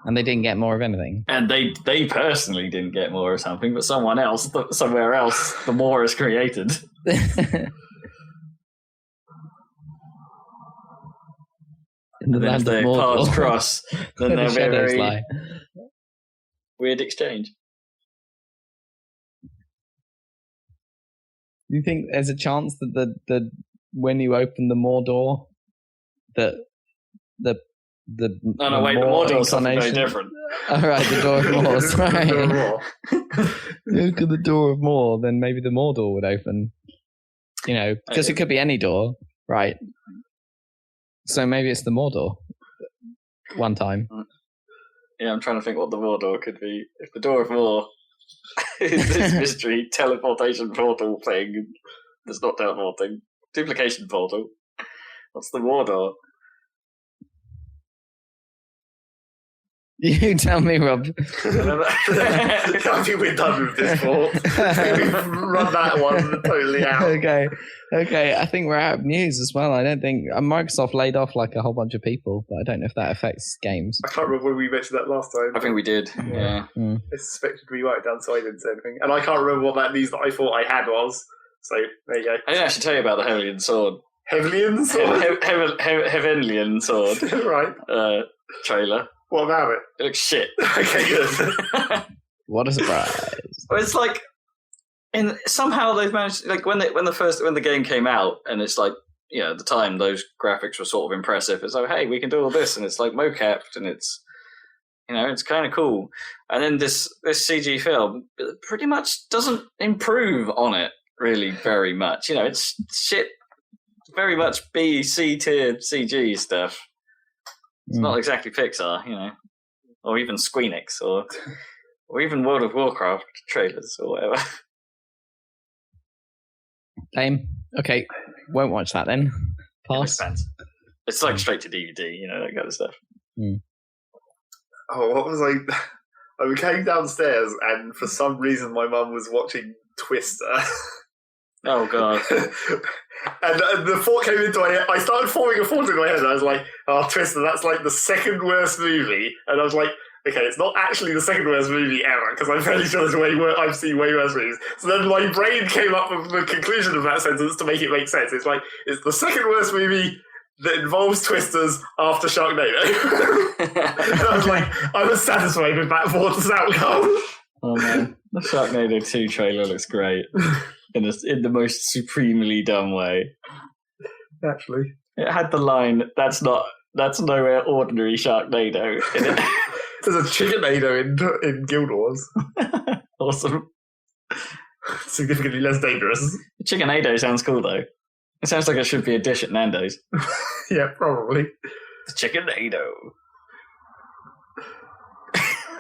And they didn't get more of anything. And they personally didn't get more of something, but someone else, somewhere else, the more is created. And then if their paths cross, then there'll be a very weird exchange. Do you think there's a chance that the when you open the Mordor, that the No, wait, the Mordor's something very different. All right, the Door of Mor, right? Look at the Door of Mor, then maybe the Mordor would open. Because it could be any door, right? So maybe it's the Mordor. One time. Yeah, I'm trying to think what the Mordor could be. If the Door of Mor is this mystery teleportation portal thing, that's not teleporting. Duplication portal. What's the Mordor? You tell me, Rob. I think we're done with this thought. We've run that one totally out. Okay. I think we're out of news as well. I don't think Microsoft laid off like a whole bunch of people, but I don't know if that affects games. I can't remember when we mentioned that last time. I think we did. Yeah. I suspected we wrote it down, so I didn't say anything. And I can't remember what that news that I thought I had was. So there you go. I didn't actually tell you about the Hevelian sword. Hevelian sword? Hevelian sword. Right. Trailer. What about it? It looks shit. Okay, good. What a surprise! Well, it's like, and somehow they've managed. Like when the game came out, and it's like, at the time those graphics were sort of impressive. It's like, hey, we can do all this, and it's like mocapped, and it's, it's kind of cool. And then this CG film pretty much doesn't improve on it really very much. It's shit, very much B, C tier CG stuff. It's not exactly Pixar, or even Squeenix, or even World of Warcraft trailers or whatever. Lame. Okay, won't watch that then. Pass. It's like straight to DVD, that kind of stuff. Oh, what was I came downstairs and for some reason my mum was watching Twister. Oh, God. And the thought came into my head. I started forming a thought in my head. And I was like, oh, Twister, that's like the second worst movie. And I was like, okay, it's not actually the second worst movie ever, because I'm fairly sure I've seen way worse movies. So then my brain came up with the conclusion of that sentence to make it make sense. It's like, it's the second worst movie that involves twisters after Sharknado. And I was like, I was satisfied with that thoughts outcome. Oh, man. The Sharknado 2 trailer looks great. In the most supremely dumb way. Actually. It had the line, that's nowhere ordinary Sharknado in it. There's a Chickenado in Guild Wars. Awesome. Significantly less dangerous. Chickenado sounds cool, though. It sounds like it should be a dish at Nando's. Yeah, probably. The Chickenado.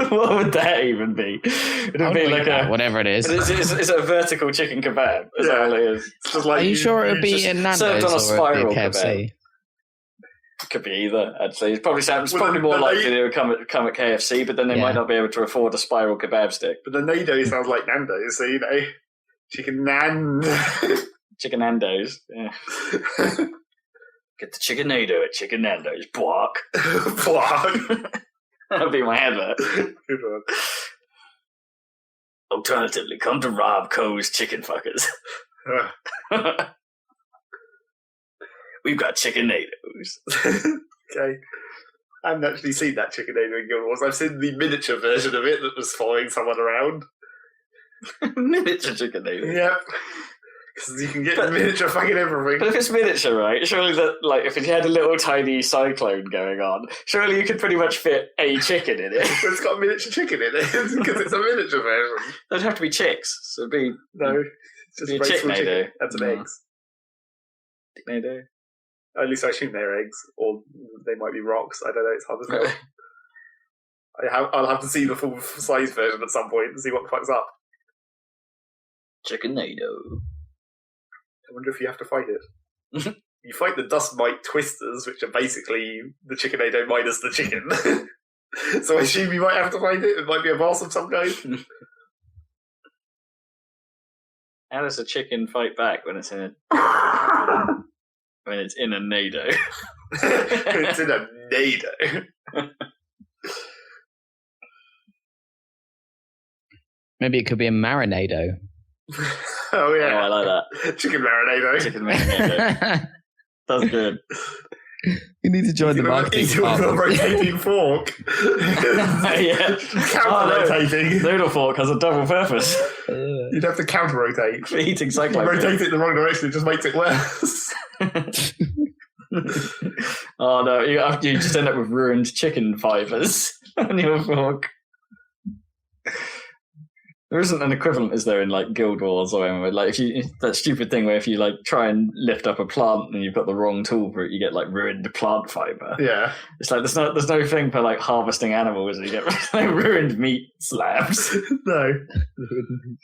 What would that even be? It'd be like whatever it is. It's a vertical chicken kebab. Is that all it is? It's just like Are you sure it would be in Nando's served on a spiral KFC? Kebab. It could be either. Actually, it's probably more likely they would come at KFC, but then they might not be able to afford a spiral kebab stick. But the Nado sounds like Nando's, so chicken Chicken Nando's. Yeah. Get the Chickenado at Chicken Nando's. Block. That'd be my advert. Good one. Alternatively, come to Rob Coe's Chicken Fuckers. We've got Chickenados. Okay. I haven't actually seen that Chickenado in Guild Wars. I've seen the miniature version of it that was following someone around. Miniature Chickenado? Yep. Because you can get miniature fucking everything. But if it's miniature, right, surely if it had a little tiny cyclone going on, surely you could pretty much fit a chicken in it. It's got a miniature chicken in it, because it's a miniature version. They'd have to be chicks, so it'd be... No, it's just a chicken. Add some eggs. Chicknado. At least I assume they're eggs, or they might be rocks. I don't know, it's hard to tell. I'll have to see the full-size version at some point and see what the fuck's up. Chickenado. I wonder if you have to fight it. You fight the dust mite twisters, which are basically the Chickenado minus the chicken. So I assume you might have to fight it. It might be a boss of some kind. How does a chicken fight back when it's in a nado? It's in a nado. Maybe it could be a marinado. Oh, yeah. Oh, I like that. Chicken marinado. Chicken marinado. That's good. You need to join the marketing Eat it with a rotating fork. Yeah. Counter-rotating. Noodle fork has a double purpose. You'd have to counter-rotate. For eating If you rotate it in the wrong direction, it just makes it worse. Oh no, you just end up with ruined chicken fibres on your fork. There isn't an equivalent, is there, in like Guild Wars or anything? Like that stupid thing where if you like try and lift up a plant and you've got the wrong tool for it, you get like ruined plant fibre. Yeah. It's like there's no thing for like harvesting animals and you get like ruined meat slabs. No. Ruined meat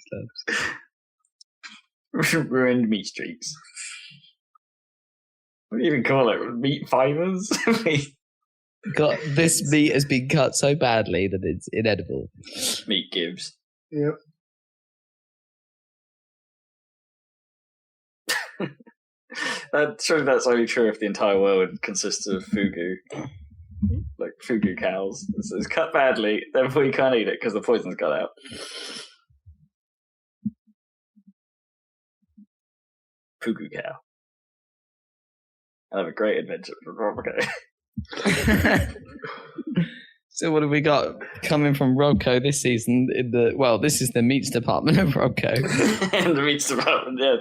slabs. Ruined meat streaks. What do you even call it? Meat fibres? God, this meat has been cut so badly that it's inedible. Meat gives. Yep. Surely that's only true if the entire world consists of fugu. Like fugu cows. It's cut badly, therefore you can't eat it because the poison's got out. Fugu cow. I'll have a great adventure for Robco. So what have we got coming from Robco this season? This is the meats department of Robco. In the meats department, yeah.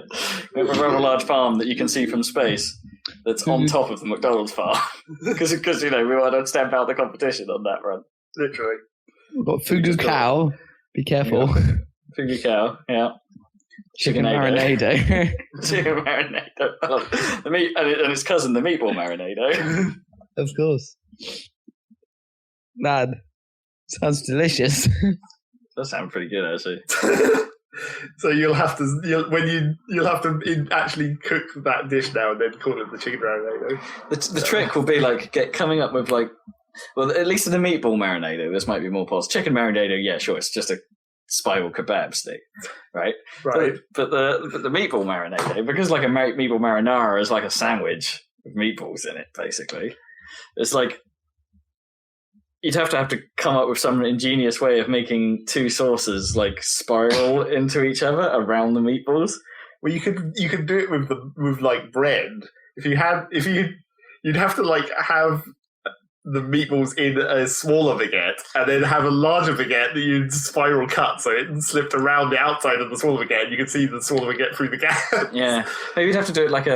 We have a rather large farm that you can see from space that's on top of the McDonald's farm. Because we want to stamp out the competition on that front. Literally. We've got fugu cow. Be careful. Yeah. Fugu cow, yeah. Chicken marinado. Chicken marinado. The meat, and its cousin, the meatball marinado. Of course. Man, sounds delicious. That sounds pretty good, actually. So you'll have to actually cook that dish now and then call it the chicken marinado. The trick will be coming up with at least in the meatball marinado, this might be more possible. Chicken marinado, yeah, sure, it's just a spiral kebab stick, right? Right. But the meatball marinado, because like a meatball marinara is like a sandwich with meatballs in it, basically. It's like you'd have to come up with some ingenious way of making two sauces like spiral into each other around the meatballs. Well, you could do it with like bread. You'd have to like have the meatballs in a smaller baguette and then have a larger baguette that you'd spiral cut so it slipped around the outside of the smaller baguette and you could see the smaller baguette through the gap. Yeah, maybe you'd have to do it like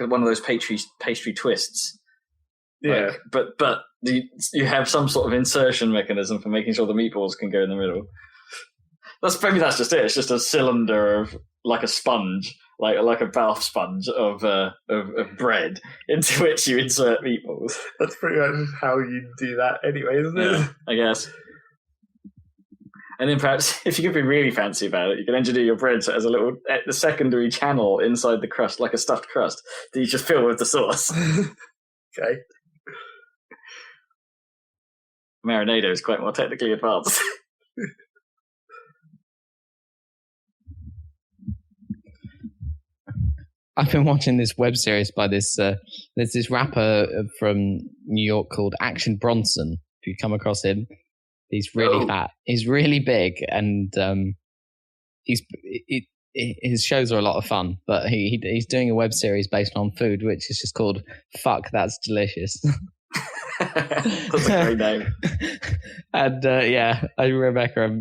one of those pastry twists. Yeah, but you have some sort of insertion mechanism for making sure the meatballs can go in the middle. That's just it. It's just a cylinder of like a sponge, like a bath sponge of bread into which you insert meatballs. That's pretty much how you do that anyway, isn't it? Yeah, I guess. And then perhaps, if you could be really fancy about it, you can engineer your bread so it has the secondary channel inside the crust, like a stuffed crust, that you just fill with the sauce. Okay. Marinado is quite more technically advanced. I've been watching this web series by there's this rapper from New York called Action Bronson. If you come across him, he's really fat. He's really big, and his shows are a lot of fun. But he's doing a web series based on food, which is just called "Fuck, That's Delicious." That's a great name. And I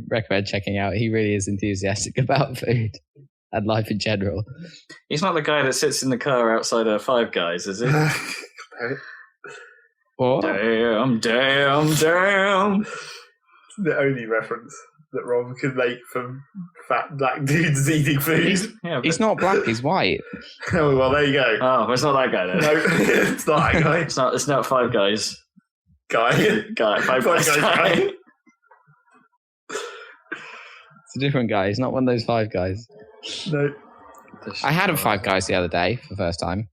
recommend checking out. He really is enthusiastic about food and life in general. He's not the guy that sits in the car outside of Five Guys, is he? What? Damn. It's the only reference that Rob can make from fat black dudes eating food. He's not black, he's white. Oh, well, there you go. Oh, it's not that guy then. No, it's not that guy. It's not Five Guys. Guy. Five Guys guy. It's a different guy. He's not one of those Five Guys. No. I had a Five Guys the other day for the first time.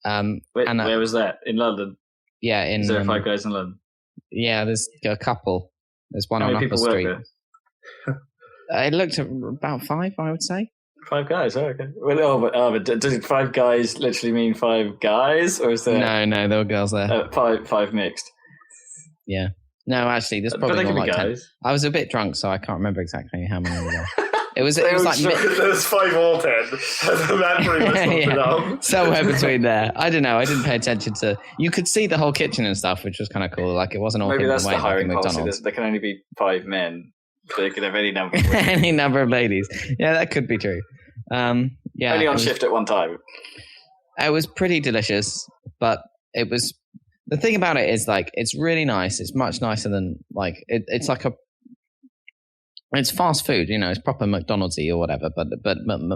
Where was that? In London? Yeah, Is there Five Guys in London? Yeah, there's a couple. There's one on Upper Street. It looked at about 5, I would say. Five Guys, okay. But does Five Guys literally mean 5 guys, or is there? No, there were girls there. Five mixed. Yeah. No, actually, there's probably more like guys. 10. I was a bit drunk, so I can't remember exactly how many there were. It was like there's 5 or 10. That pretty much sums it up. Somewhere between there. I don't know. I didn't pay attention to. You could see the whole kitchen and stuff, which was kind of cool. Like it wasn't all maybe hidden that's away the hiring like policy. McDonald's. There can only be 5 men. So they could have any number of women. Any number of ladies. Yeah, that could be true. Yeah, only on shift at one time. It was pretty delicious, but it was. The thing about it is, like, it's really nice. It's much nicer than, like, it's like it's fast food, you know, it's proper McDonald's-y or whatever, but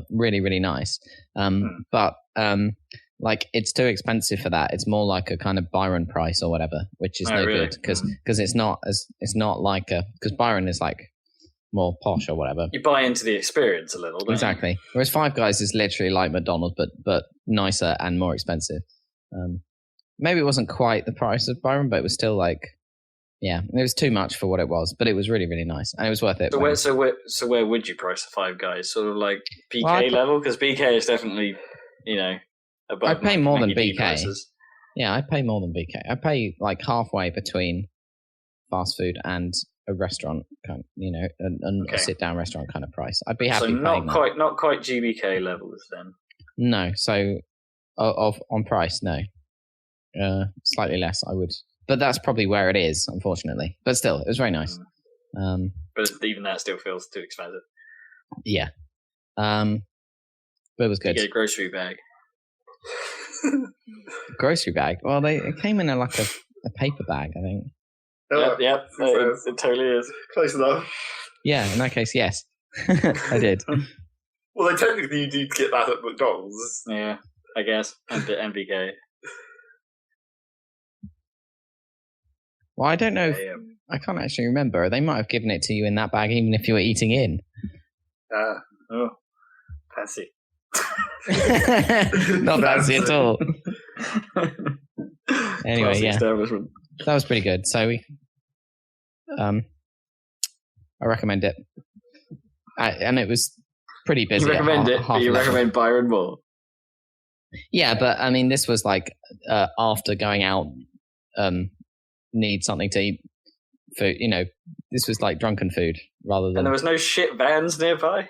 really, really nice. But, like, it's too expensive for that. It's more like a kind of Byron price or whatever, which is good because it's not like because Byron is, like, more posh or whatever. You buy into the experience a little, don't exactly. you? Whereas Five Guys is literally like McDonald's, but nicer and more expensive. Maybe it wasn't quite the price of Byron, but it was still like, yeah, it was too much for what it was. But it was really, really nice, and it was worth it. So where would you price the Five Guys? Sort of like BK level, because BK is definitely, you know, above. I pay more than BK. Prices. Yeah, I pay more than BK. I pay like halfway between fast food and a restaurant, kind of, you know, a sit down restaurant kind of price. I'd be happy. So not quite GBK levels then. No, so on price, no. Slightly less, I would, but that's probably where it is, unfortunately. But still, it was very nice. But even that still feels too expensive. Yeah, but it was good. You get a grocery bag. Grocery bag? Well, it came in a paper bag, I think. Yep, it totally is. Close enough. Yeah, in that case, yes, I did. Well, technically, you do get that at McDonald's. Yeah, I guess, and MBK. Well, I don't know. I can't actually remember. They might have given it to you in that bag, even if you were eating in. Fancy. Not fancy at all. Anyway, yeah, that was pretty good. So I recommend it. And it was pretty busy. You recommend it, but you recommend Byron more. Yeah, but I mean, this was like after going out. Need something to eat, food. You know, this was like drunken food rather than. And there was no shit vans nearby.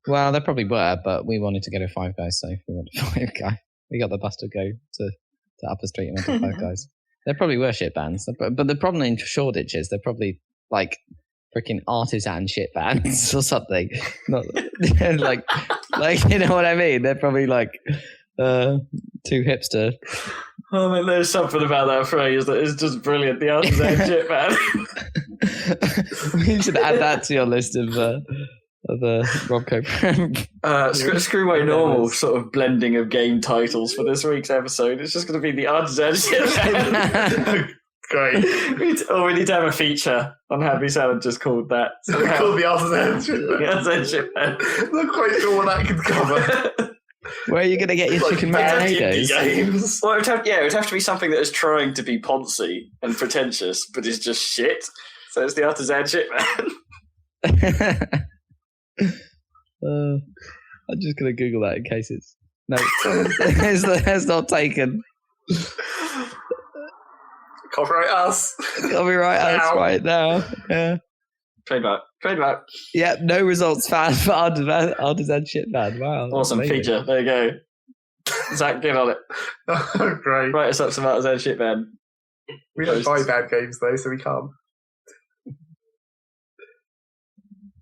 Well, there probably were, but we wanted to go to Five Guys, so we went to Five Guys. We got the bus to go to Upper Street and went to Five Guys. There probably were shit vans, but the problem in Shoreditch is they're probably like freaking artisan shit vans or something. Not like you know what I mean? They're probably like too hipster. Oh man, there's something about that phrase that is just brilliant. The artisan shit, man. You should add that to your list of Robco. Screwway Normal sort of blending of game titles for this week's episode. It's just going to be the artisan shit, man. Great. We need to have a feature on Happy Salad just called that. Called the artisan shit, man. The artisan shit, man. I'm not quite sure what that could cover. Where are you going to get your chicken marinados? Well, it would have to be something that is trying to be poncy and pretentious, but is just shit. So it's the artisan shit, man. I'm just going to Google that in case it's... No, it's not taken. Copyright us. Copyright us right now. Yeah. Trademark. Yeah, no results found for artisan shit man. Wow. Awesome feature. There you go. Zach, get on it. Oh, great. Write us up some artisan shit, man. We don't buy bad games, though, so we can't.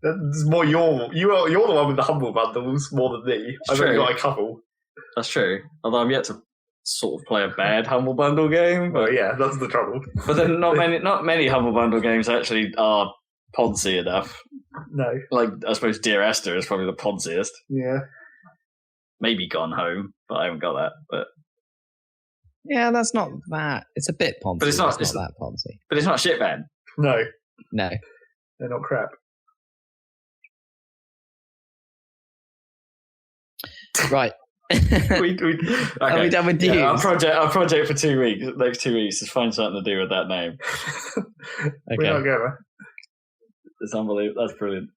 That's more you're the one with the humble bundles more than me. I've only got a couple. That's true. Although I'm yet to sort of play a bad humble bundle game. But yeah, that's the trouble. But then not many humble bundle games actually are poncy enough. No. Like, I suppose Dear Esther is probably the ponciest. Yeah. Maybe Gone Home, but I haven't got that. But yeah, that's not that. It's a bit poncy. But it's not that poncy. But it's not shit, man. No. They're not crap. Right. Okay. Are we done with news? Yeah, our project for 2 weeks, next 2 weeks, is find something to do with that name. Okay. We're not going. It's unbelievable. That's brilliant.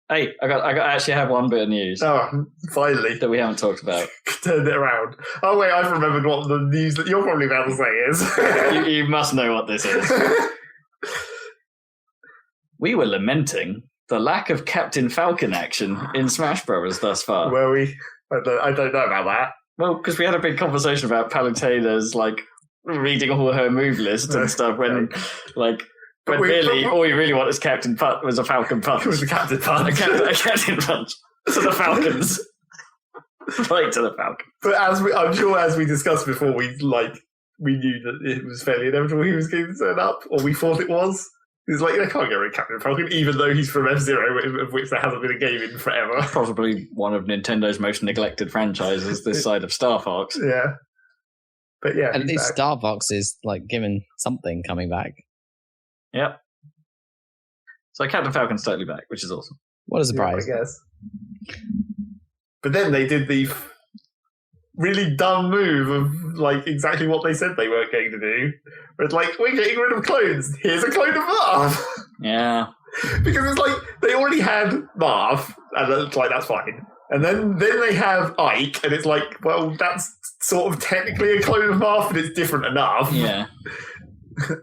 Hey, I actually have one bit of news. Oh, finally. That we haven't talked about. Turned it around. Oh, wait, I've remembered what the news that you're probably about to say is. you must know what this is. we were lamenting the lack of Captain Falcon action in Smash Bros. Thus far. Were we? I don't know about that. Well, because we had a big conversation about Palutena's like reading all her move list and stuff when really all you really want is Captain Punch was a Falcon Punch. It was a Captain Punch. a Captain Punch to the Falcons. Right to the Falcon. But I'm sure as we discussed before, we knew that it was fairly inevitable he was going to turn up, or we thought it was. He's like, I can't get rid of Captain Falcon, even though he's from F-Zero, of which there hasn't been a game in forever. Probably one of Nintendo's most neglected franchises this side of Star Fox. Yeah. But yeah. At least Star Fox is like given something coming back. Yep. So Captain Falcon's totally back, which is awesome. What a surprise. I guess. But then they did the really dumb move of like exactly what they said they weren't going to do. Where it's like, we're getting rid of clones. Here's a clone of Marth. Yeah. Because it's like they already had Marth, and it's like that's fine. And then they have Ike, and it's like, well, that's sort of technically a clone of Marth, but it's different enough. Yeah.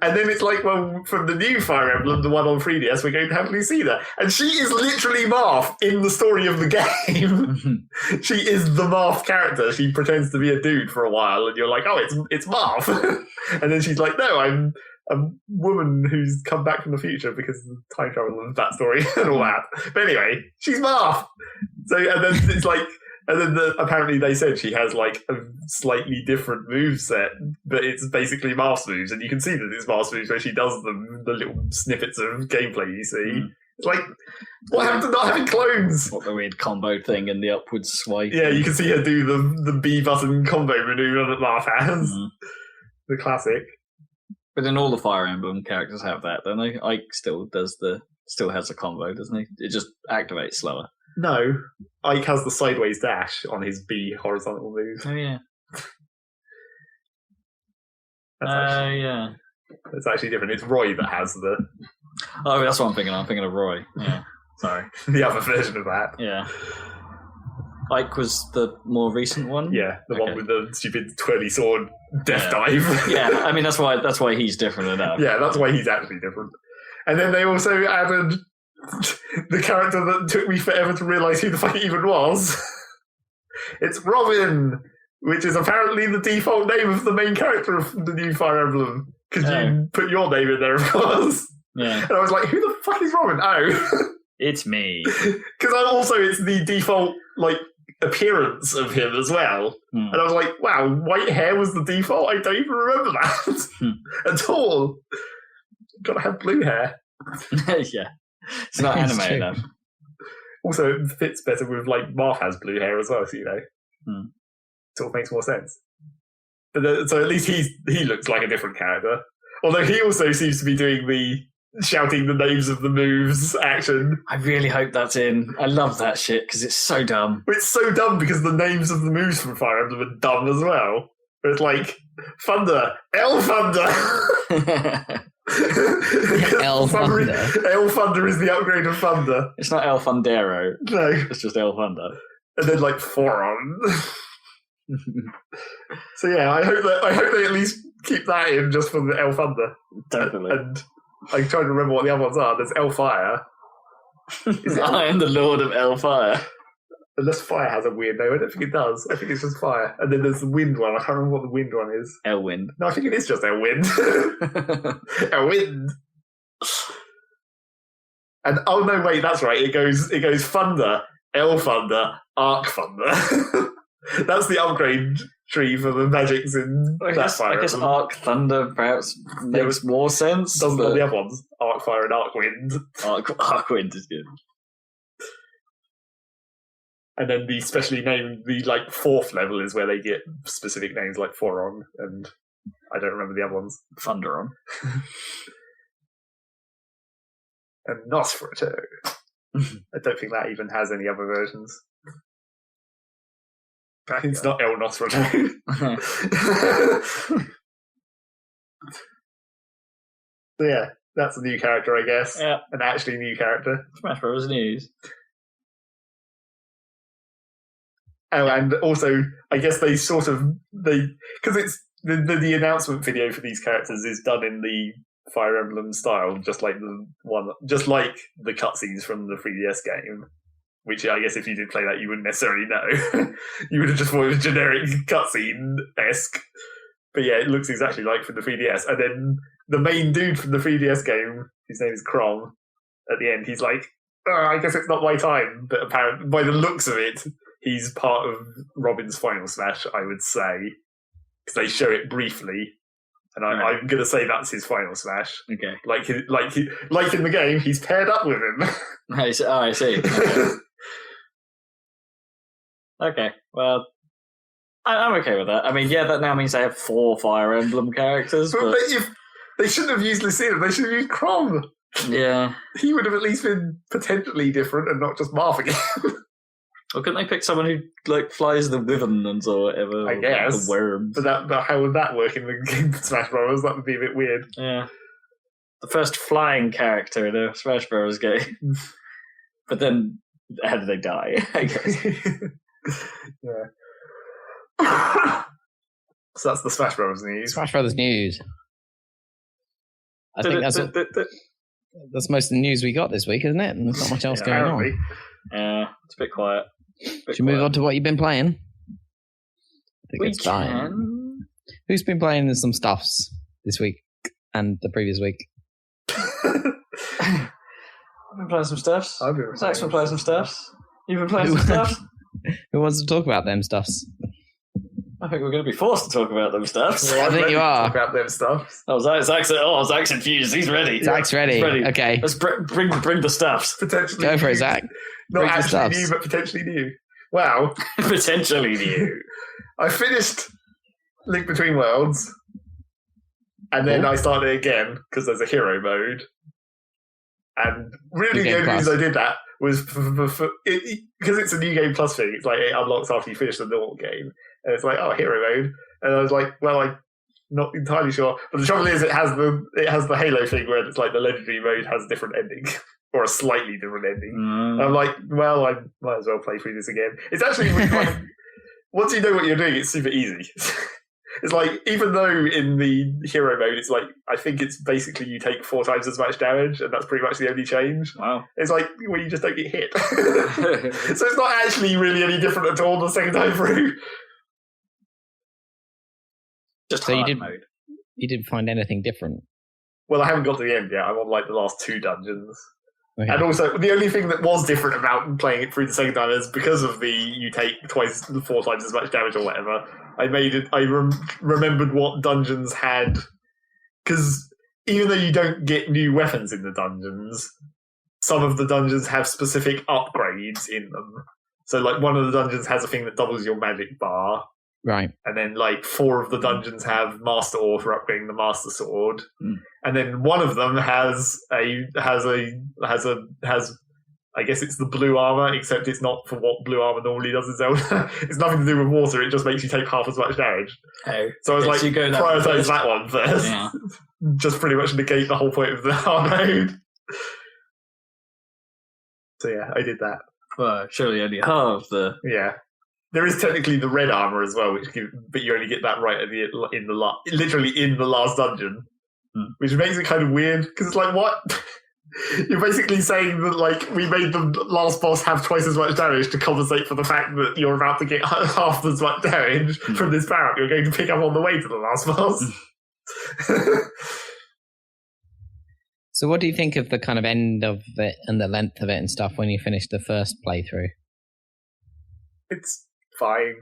And then it's like, well, from the new Fire Emblem, the one on 3DS, we're going to have Lucina. And she is literally Marth in the story of the game. She is the Marth character. She pretends to be a dude for a while, and you're like, oh, it's Marth. And then she's like, no, I'm a woman who's come back from the future because of time travel and that story and all that. But anyway, she's Marth. So, and then it's like, and then apparently they said she has like a slightly different move set, but it's basically Marth's moves, and you can see that it's Marth's moves where she does the little snippets of gameplay you see. It's like, what happened to not having clones? What the weird combo thing and the upwards swipe. Yeah, you can see her do the B button combo maneuver that Marth has. The classic. But then all the Fire Emblem characters have that, don't they? Ike still has a combo, doesn't he? It just activates slower. No, Ike has the sideways dash on his B horizontal move. Oh, yeah. Yeah. It's actually different. It's Roy that has the... Oh, that's what I'm thinking. I'm thinking of Roy. Yeah. Sorry. The other version of that. Yeah. Ike was the more recent one? Yeah, the one with the stupid twirly sword death dive. Yeah, I mean, that's why he's different enough. Yeah, that's why he's actually different. And then they also added... the character that took me forever to realise who the fuck it even was. It's Robin, which is apparently the default name of the main character of the new Fire Emblem. Because you put your name in there, of course. Yeah. And I was like, who the fuck is Robin? Oh. It's me. Because also it's the default, like, appearance of him as well. And I was like, wow, white hair was the default? I don't even remember that at all. Gotta have blue hair. Yeah. It's not anime enough. Also, it fits better with, like, Marth has blue hair as well, so, you know. Sort of makes more sense. But so at least he looks like a different character. Although he also seems to be doing the shouting the names of the moves action. I really hope that's in. I love that shit, because it's so dumb. It's so dumb because the names of the moves from Fire Emblem are dumb as well. It's like, Thunder, El Thunder! El Thunder. El Thunder is the upgrade of Thunder. It's not El Fundero. No. It's just El Thunder. And then like Foron. So yeah, I hope they at least keep that in just for the El Thunder. Definitely. And I'm trying to remember what the other ones are. There's El Fire. I am the Lord of El Fire. Unless Fire has a weird name. I don't think it does. I think it's just Fire. And then there's the Wind one. I can't remember what the Wind one is. El Wind. No, I think it is just El Wind. El Wind. And oh no, wait, that's right. It goes Thunder, El Thunder, Arc Thunder. That's the upgrade tree for the magics in I guess Arc Thunder perhaps makes more sense. Doesn't all the other ones. Arc Fire and Arc Wind. Arc Wind is good. And then the specially named, the like fourth level is where they get specific names like Foron, and I don't remember the other ones. Thunderon. And Nosferatu. I don't think that even has any other versions. It's not El Nosferatu. So yeah, that's a new character, I guess. Yeah. An actually new character. Smash Bros. News. Oh, and also, I guess because it's the announcement video for these characters is done in the Fire Emblem style, just like the cutscenes from the 3DS game. Which I guess if you did play that, you wouldn't necessarily know. You would have just thought it was generic cutscene-esque. But yeah, it looks exactly like from the 3DS. And then the main dude from the 3DS game, his name is Crom, at the end, he's like, I guess it's not my time. But apparently, by the looks of it, he's part of Robin's Final Smash, I would say. Because they show it briefly. And I'm going to say that's his Final Smash. Okay. Like in the game, he's paired up with him. I see. Okay. Okay, well, I'm okay with that. I mean, yeah, that now means they have 4 Fire Emblem characters. But they shouldn't have used Lucina. They should have used Crom. Yeah. He would have at least been potentially different and not just Marth again. Or couldn't they pick someone who like flies the wyverns or whatever? I guess. Like the worms. But how would that work in the game Smash Bros? That would be a bit weird. Yeah. The first flying character in a Smash Bros game. But then, how did they die? I guess. Yeah. So that's the Smash Bros. News. Smash Brothers news. I think that's most of the news we got this week, isn't it? And there's not much else going on. Yeah, it's a bit quiet. Should we move on to what you've been playing? I think it's time. Who's been playing some stuffs this week and the previous week? I've been playing some stuffs. Zach's been playing some stuffs. You've been playing some stuffs. Who wants to talk about them stuffs? I think we're going to be forced to talk about them stuffs. Well, I think you are. Talk about them stuffs. Zach's infused. He's ready. Zach's ready. He's ready. Okay. Let's bring the stuffs. Potentially. Go for it, Zach. Not bring actually new, but potentially new. Wow. Potentially new. I finished Link Between Worlds, and then I started it again because there's a hero mode. And really, the only reason I did that was because it's a new game plus thing. It's like it unlocks after you finish the normal game, and it's like, oh, hero mode. And I was like, well, I'm not entirely sure. But the trouble is, it has the Halo thing where it's like the legendary mode has a different ending. Or a slightly different ending. I'm like, well, I might as well play through this again. It's actually really like, once you know what you're doing, it's super easy. It's like, even though in the hero mode, it's like, I think it's basically you take 4 times as much damage, and that's pretty much the only change. Wow. It's like, well, you just don't get hit. So it's not actually really any different at all the second time through. Just so hard mode. You didn't find anything different? Well, I haven't got to the end yet. I'm on like the last 2 dungeons. Okay. And also, the only thing that was different about playing it through the second time is because of you take 4 times as much damage or whatever. I remembered what dungeons had, because even though you don't get new weapons in the dungeons, some of the dungeons have specific upgrades in them. So, like, one of the dungeons has a thing that doubles your magic bar. Right. And then, like, 4 of the dungeons have Master Ore for upgrading the Master Sword. And then one of them has I guess it's the blue armor, except it's not for what blue armor normally does in Zelda. It's nothing to do with water, it just makes you take half as much damage. Oh. So I was like, prioritize that one first. Yeah. Just pretty much negate the whole point of the hard mode. So yeah, I did that. Well, surely only half the... Yeah. There is technically the red armor as well, but you only get that right at literally in the last dungeon, which makes it kind of weird because it's like, what? You're basically saying that like we made the last boss have twice as much damage to compensate for the fact that you're about to get half as much damage from this power you're going to pick up on the way to the last boss. So, what do you think of the kind of end of it and the length of it and stuff when you finish the first playthrough? It's fine,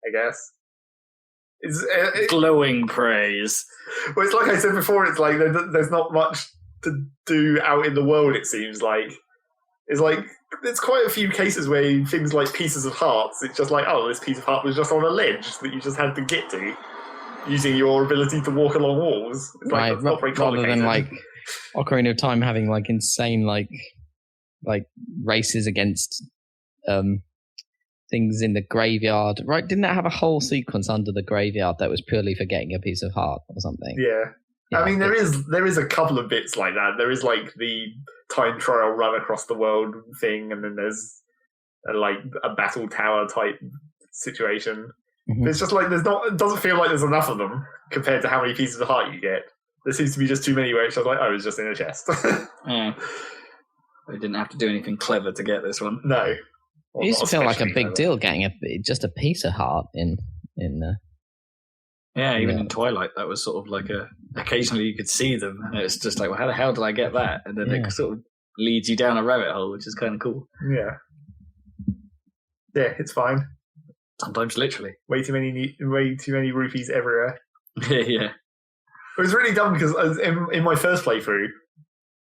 I guess. It's glowing praise. Well, it's like I said before. It's like there's not much to do out in the world. It seems like there's quite a few cases where things like pieces of hearts. It's just like, oh, this piece of heart was just on a ledge that you just had to get to using your ability to walk along walls. It's like, right, rather than like Ocarina of Time having like insane like races against things in the graveyard, right? Didn't that have a whole sequence under the graveyard that was purely for getting a piece of heart or something? Yeah. I mean, there is a couple of bits like that. There is like the time trial run across the world thing, and then there's a battle tower type situation. Mm-hmm. It's just like it doesn't feel like there's enough of them compared to how many pieces of heart you get. There seems to be just too many where it's just like, oh, it's just in a chest. Yeah. They didn't have to do anything clever to get this one. No. It used to feel like a big deal getting just a piece of heart in. Yeah, even in Twilight, that was sort of like occasionally you could see them, and it was just like, well, how the hell did I get that? And then it sort of leads you down a rabbit hole, which is kind of cool. Yeah. Yeah, it's fine. Sometimes literally. Way too many rupees everywhere. Yeah. It was really dumb because in my first playthrough,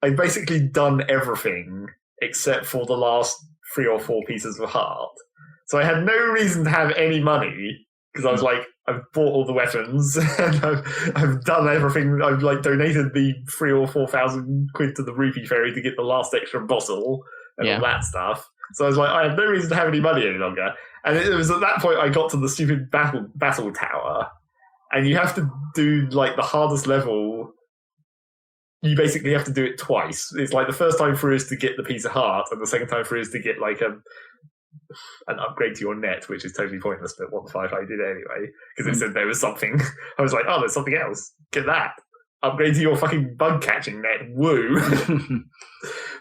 I'd basically done everything except for the last 3 or 4 pieces of heart. So I had no reason to have any money because I was like, I've bought all the weapons and I've done everything. I've like donated the 3,000 or 4,000 quid to the rupee fairy to get the last extra bottle and all that stuff. So I was like, I have no reason to have any money any longer. And it was at that point I got to the stupid battle tower, and you have to do like the hardest level. You basically have to do it twice. It's like the first time through is to get the piece of heart, and the second time through is to get like an upgrade to your net, which is totally pointless. But what the fuck, I did it anyway because it said there was something. I was like, oh, there's something else. Get that. Upgrade to your fucking bug catching net. Woo.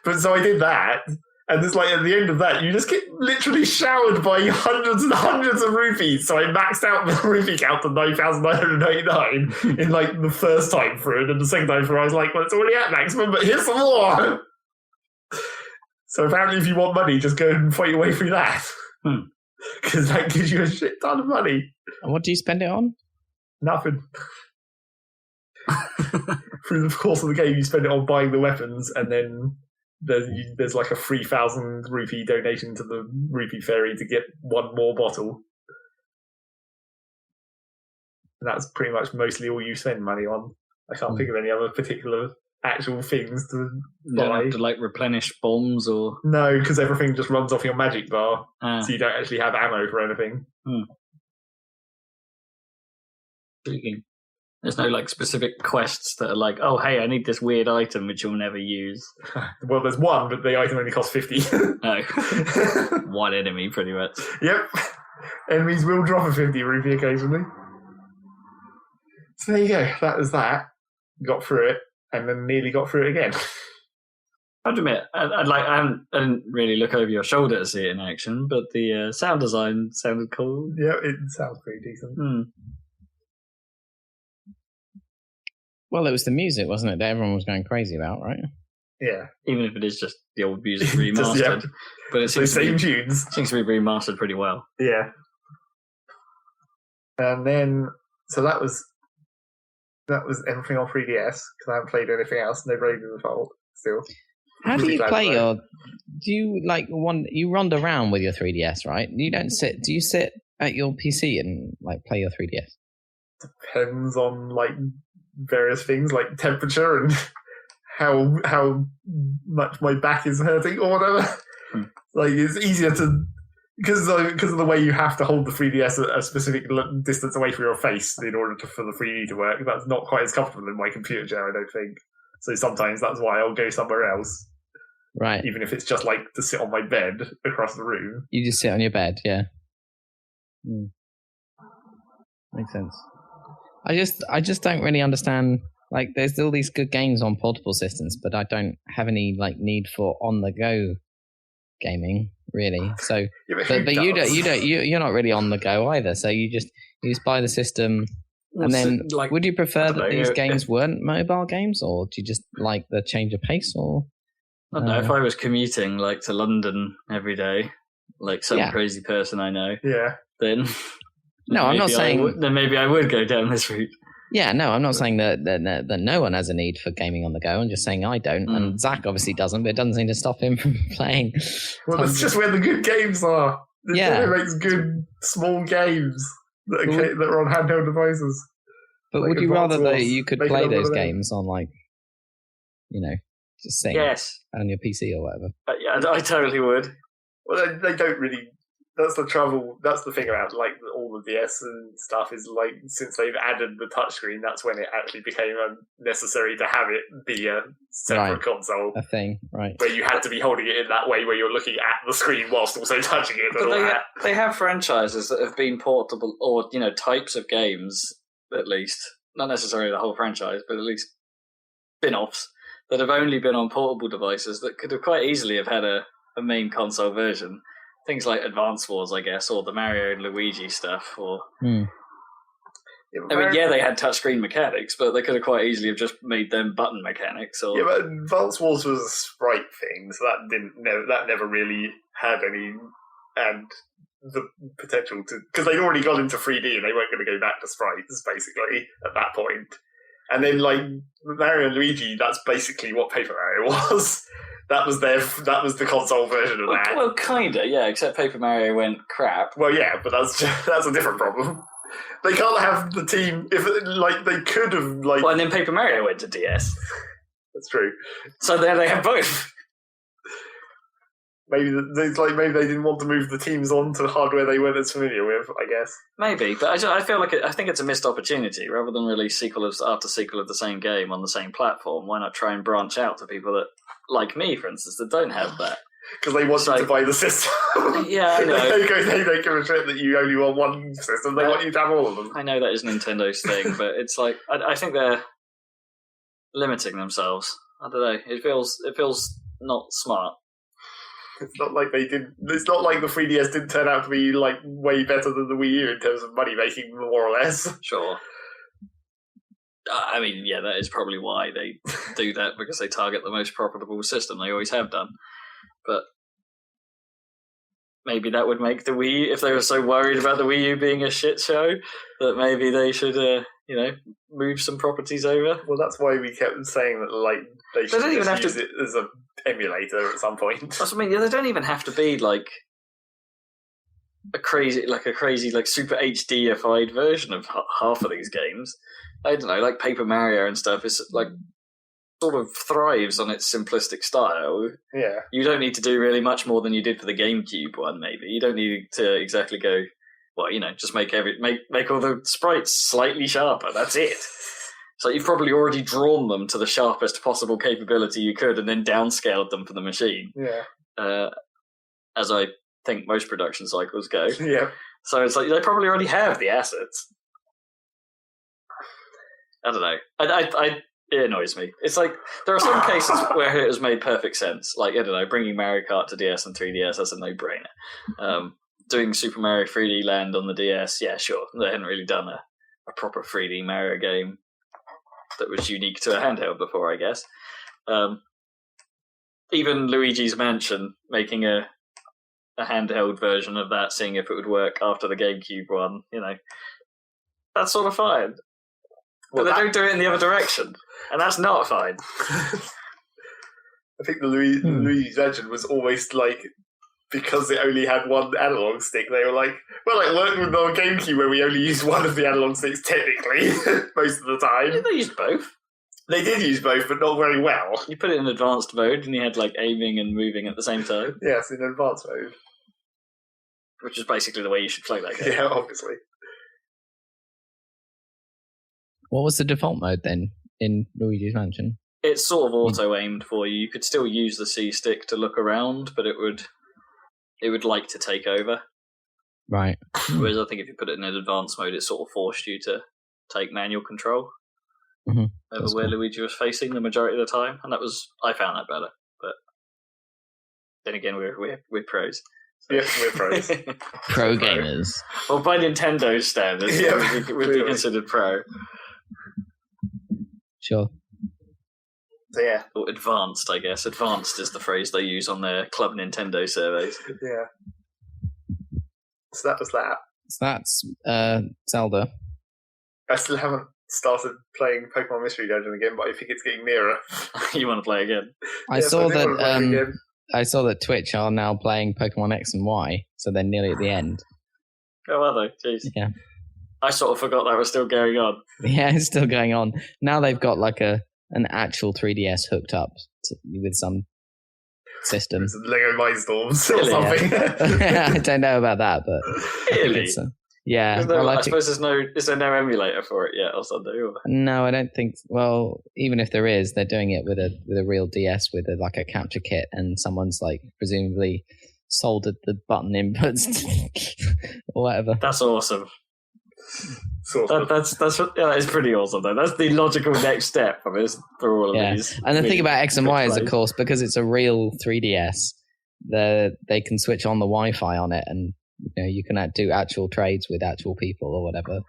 But so I did that. And it's like at the end of that, you just get literally showered by hundreds and hundreds of rupees. So I maxed out the rupee count to 9,999 in like the first time through, and then the second time through, I was like, well, it's already at maximum, but here's some more. So apparently, if you want money, just go and fight your way through that, because that gives you a shit ton of money. And what do you spend it on? Nothing. Through the course of the game, you spend it on buying the weapons, and then there's like a 3,000 rupee donation to the rupee fairy to get one more bottle. And that's pretty much mostly all you spend money on. I can't think of any other particular actual things to buy. You don't have to like replenish bombs or... No, because everything just runs off your magic bar. So you don't actually have ammo for anything. There's no like specific quests that are like, oh, hey, I need this weird item which you'll never use. Well, there's one, but the item only costs 50. No. One enemy, pretty much. Yep. Enemies will drop a 50 rupee occasionally. So there you go. That was that. Got through it, and then nearly got through it again. I'd admit, I didn't really look over your shoulder to see it in action, but the sound design sounded cool. Yeah, it sounds pretty decent. Well, it was the music, wasn't it, that everyone was going crazy about, right? Yeah. Even if it is just the old music remastered. But it seems same tunes. Seems to be remastered pretty well. Yeah. And then, so that was everything on 3DS, because I haven't played anything else. No Brave Default still. How do you play your... Do you, like, you wander around with your 3DS, right? You don't sit... Do you sit at your PC and, like, play your 3DS? Depends on, like... various things like temperature and how much my back is hurting or whatever. Like it's easier to because of the way you have to hold the 3DS a specific distance away from your face in order for the 3D to work. That's not quite as comfortable in my computer chair, I don't think. So sometimes that's why I'll go somewhere else. Right. Even if it's just like to sit on my bed across the room. You just sit on your bed, yeah. Makes sense. I just don't really understand. Like, there's all these good games on portable systems, but I don't have any like need for on the go gaming really. So, but you're not really on the go either. So you just buy the system, and then like, would you prefer that these games weren't mobile games, or do you just like the change of pace? Or I don't know. If I was commuting like to London every day, like some crazy person I know, then. No, I'm not saying... Then maybe I would go down this route. Yeah, no, I'm not saying that no one has a need for gaming on the go. I'm just saying I don't. And Zach obviously doesn't, but it doesn't seem to stop him from playing. Well, that's just where the good games are. It makes good, small games that are on handheld devices. But would you rather that you could play those games on, like, you know, just sitting on your PC or whatever? Yeah, I totally would. Well, they don't really... That's the trouble. That's the thing about like all the DS and stuff is like since they've added the touchscreen, that's when it actually became necessary to have it be a separate console. A thing, right? Where you had to be holding it in that way, where you're looking at the screen whilst also touching it. But they have franchises that have been portable, or types of games at least not necessarily the whole franchise, but at least spin-offs that have only been on portable devices that could have quite easily have had a main console version. Things like Advance Wars, I guess, or the Mario and Luigi stuff, or... I mean, yeah, they had touchscreen mechanics, but they could have quite easily have just made them button mechanics. Or... Yeah, but Advance Wars was a sprite thing, so that never really had any, and the potential to, because they'd already gone into 3D and they weren't going to go back to sprites basically at that point. And then like Mario and Luigi, that's basically what Paper Mario was. That was the console version of that. Well, kinda, yeah. Except Paper Mario went crap. Well, yeah, but that's a different problem. They can't have the team if like they could have like. Well, and then Paper Mario went to DS. That's true. So there they have both. Maybe they didn't want to move the teams onto hardware they weren't as familiar with, I guess. Maybe, but I feel like I think it's a missed opportunity. Rather than release sequel after sequel of the same game on the same platform, why not try and branch out to people that, like me, for instance, that don't have that? Because they want you to buy the system. Yeah, I know. They don't give a shit that you only want one system. They want you to have all of them. I know that is Nintendo's thing, but it's like I think they're limiting themselves. I don't know. It feels not smart. It's not like they did. It's not like the 3DS didn't turn out to be like way better than the Wii U in terms of money making, more or less. Sure. I mean, yeah, that is probably why they do that, because they target the most profitable system. They always have done. But maybe that would make the Wii U, if they were so worried about the Wii U being a shit show, that maybe they should, move some properties over. Well, that's why we kept saying that, like, they should use it as an emulator at some point. That's what I mean. Yeah, they don't even have to be like a crazy super HDified version of half of these games. I don't know, like Paper Mario and stuff is like sort of thrives on its simplistic style. Yeah. You don't need to do really much more than you did for the GameCube one, maybe. You don't need to exactly go, well, just make all the sprites slightly sharper. That's it. So you've probably already drawn them to the sharpest possible capability you could and then downscaled them for the machine. Yeah. As I think most production cycles go. Yeah. So it's like they probably already have the assets. I don't know. It annoys me. It's like there are some cases where it has made perfect sense. Like, I don't know, bringing Mario Kart to DS and 3DS, that's a no-brainer. Doing Super Mario 3D Land on the DS, yeah, sure. They hadn't really done a proper 3D Mario game that was unique to a handheld before, I guess. Even Luigi's Mansion, making a handheld version of that, seeing if it would work after the GameCube one, that's sort of fine. But they don't do it in the other direction, and that's not fine. I think the Luigi's Mansion was almost like, because it only had one analog stick, they were like, well, like working with our GameCube where we only used one of the analog sticks technically most of the time. Did they use both? They did use both, but not very well. You put it in advanced mode, and you had like aiming and moving at the same time. Yes, in advanced mode. Which is basically the way you should play that game. Yeah, obviously. What was the default mode then in Luigi's Mansion? It's sort of auto-aimed for you. You could still use the C stick to look around, but it would like to take over. Right. Whereas I think if you put it in advanced mode, it sort of forced you to take manual control over where Luigi was facing the majority of the time, and I found that better. But then again, we're pros. So. Yeah, we're pros. Pro gamers. Well, by Nintendo's standards, we'd be considered pro. Sure. So yeah. Or advanced, I guess. Advanced is the phrase they use on their Club Nintendo surveys. Yeah. So that was that. So that's Zelda. I still haven't started playing Pokemon Mystery Dungeon again, but I think it's getting nearer. You want to play again? I saw that Twitch are now playing Pokemon X and Y, so they're nearly at the end. Oh, are they? Jeez. Yeah. I sort of forgot that was still going on. Yeah, it's still going on. Now they've got like an actual 3DS hooked up with some system. Some Lego Mindstorms or something. Yeah. I don't know about that, but really? Yeah. I suppose is there no emulator for it yet or something? Or? No, I don't think. Well, even if there is, they're doing it with a real DS with a capture kit, and someone's like presumably soldered the button inputs or whatever. That's awesome. Sort of. That is pretty awesome, though. That's the logical next step for all of these. And the thing about X and Y is, of course, because it's a real 3DS, they can switch on the Wi-Fi on it, and you can do actual trades with actual people or whatever.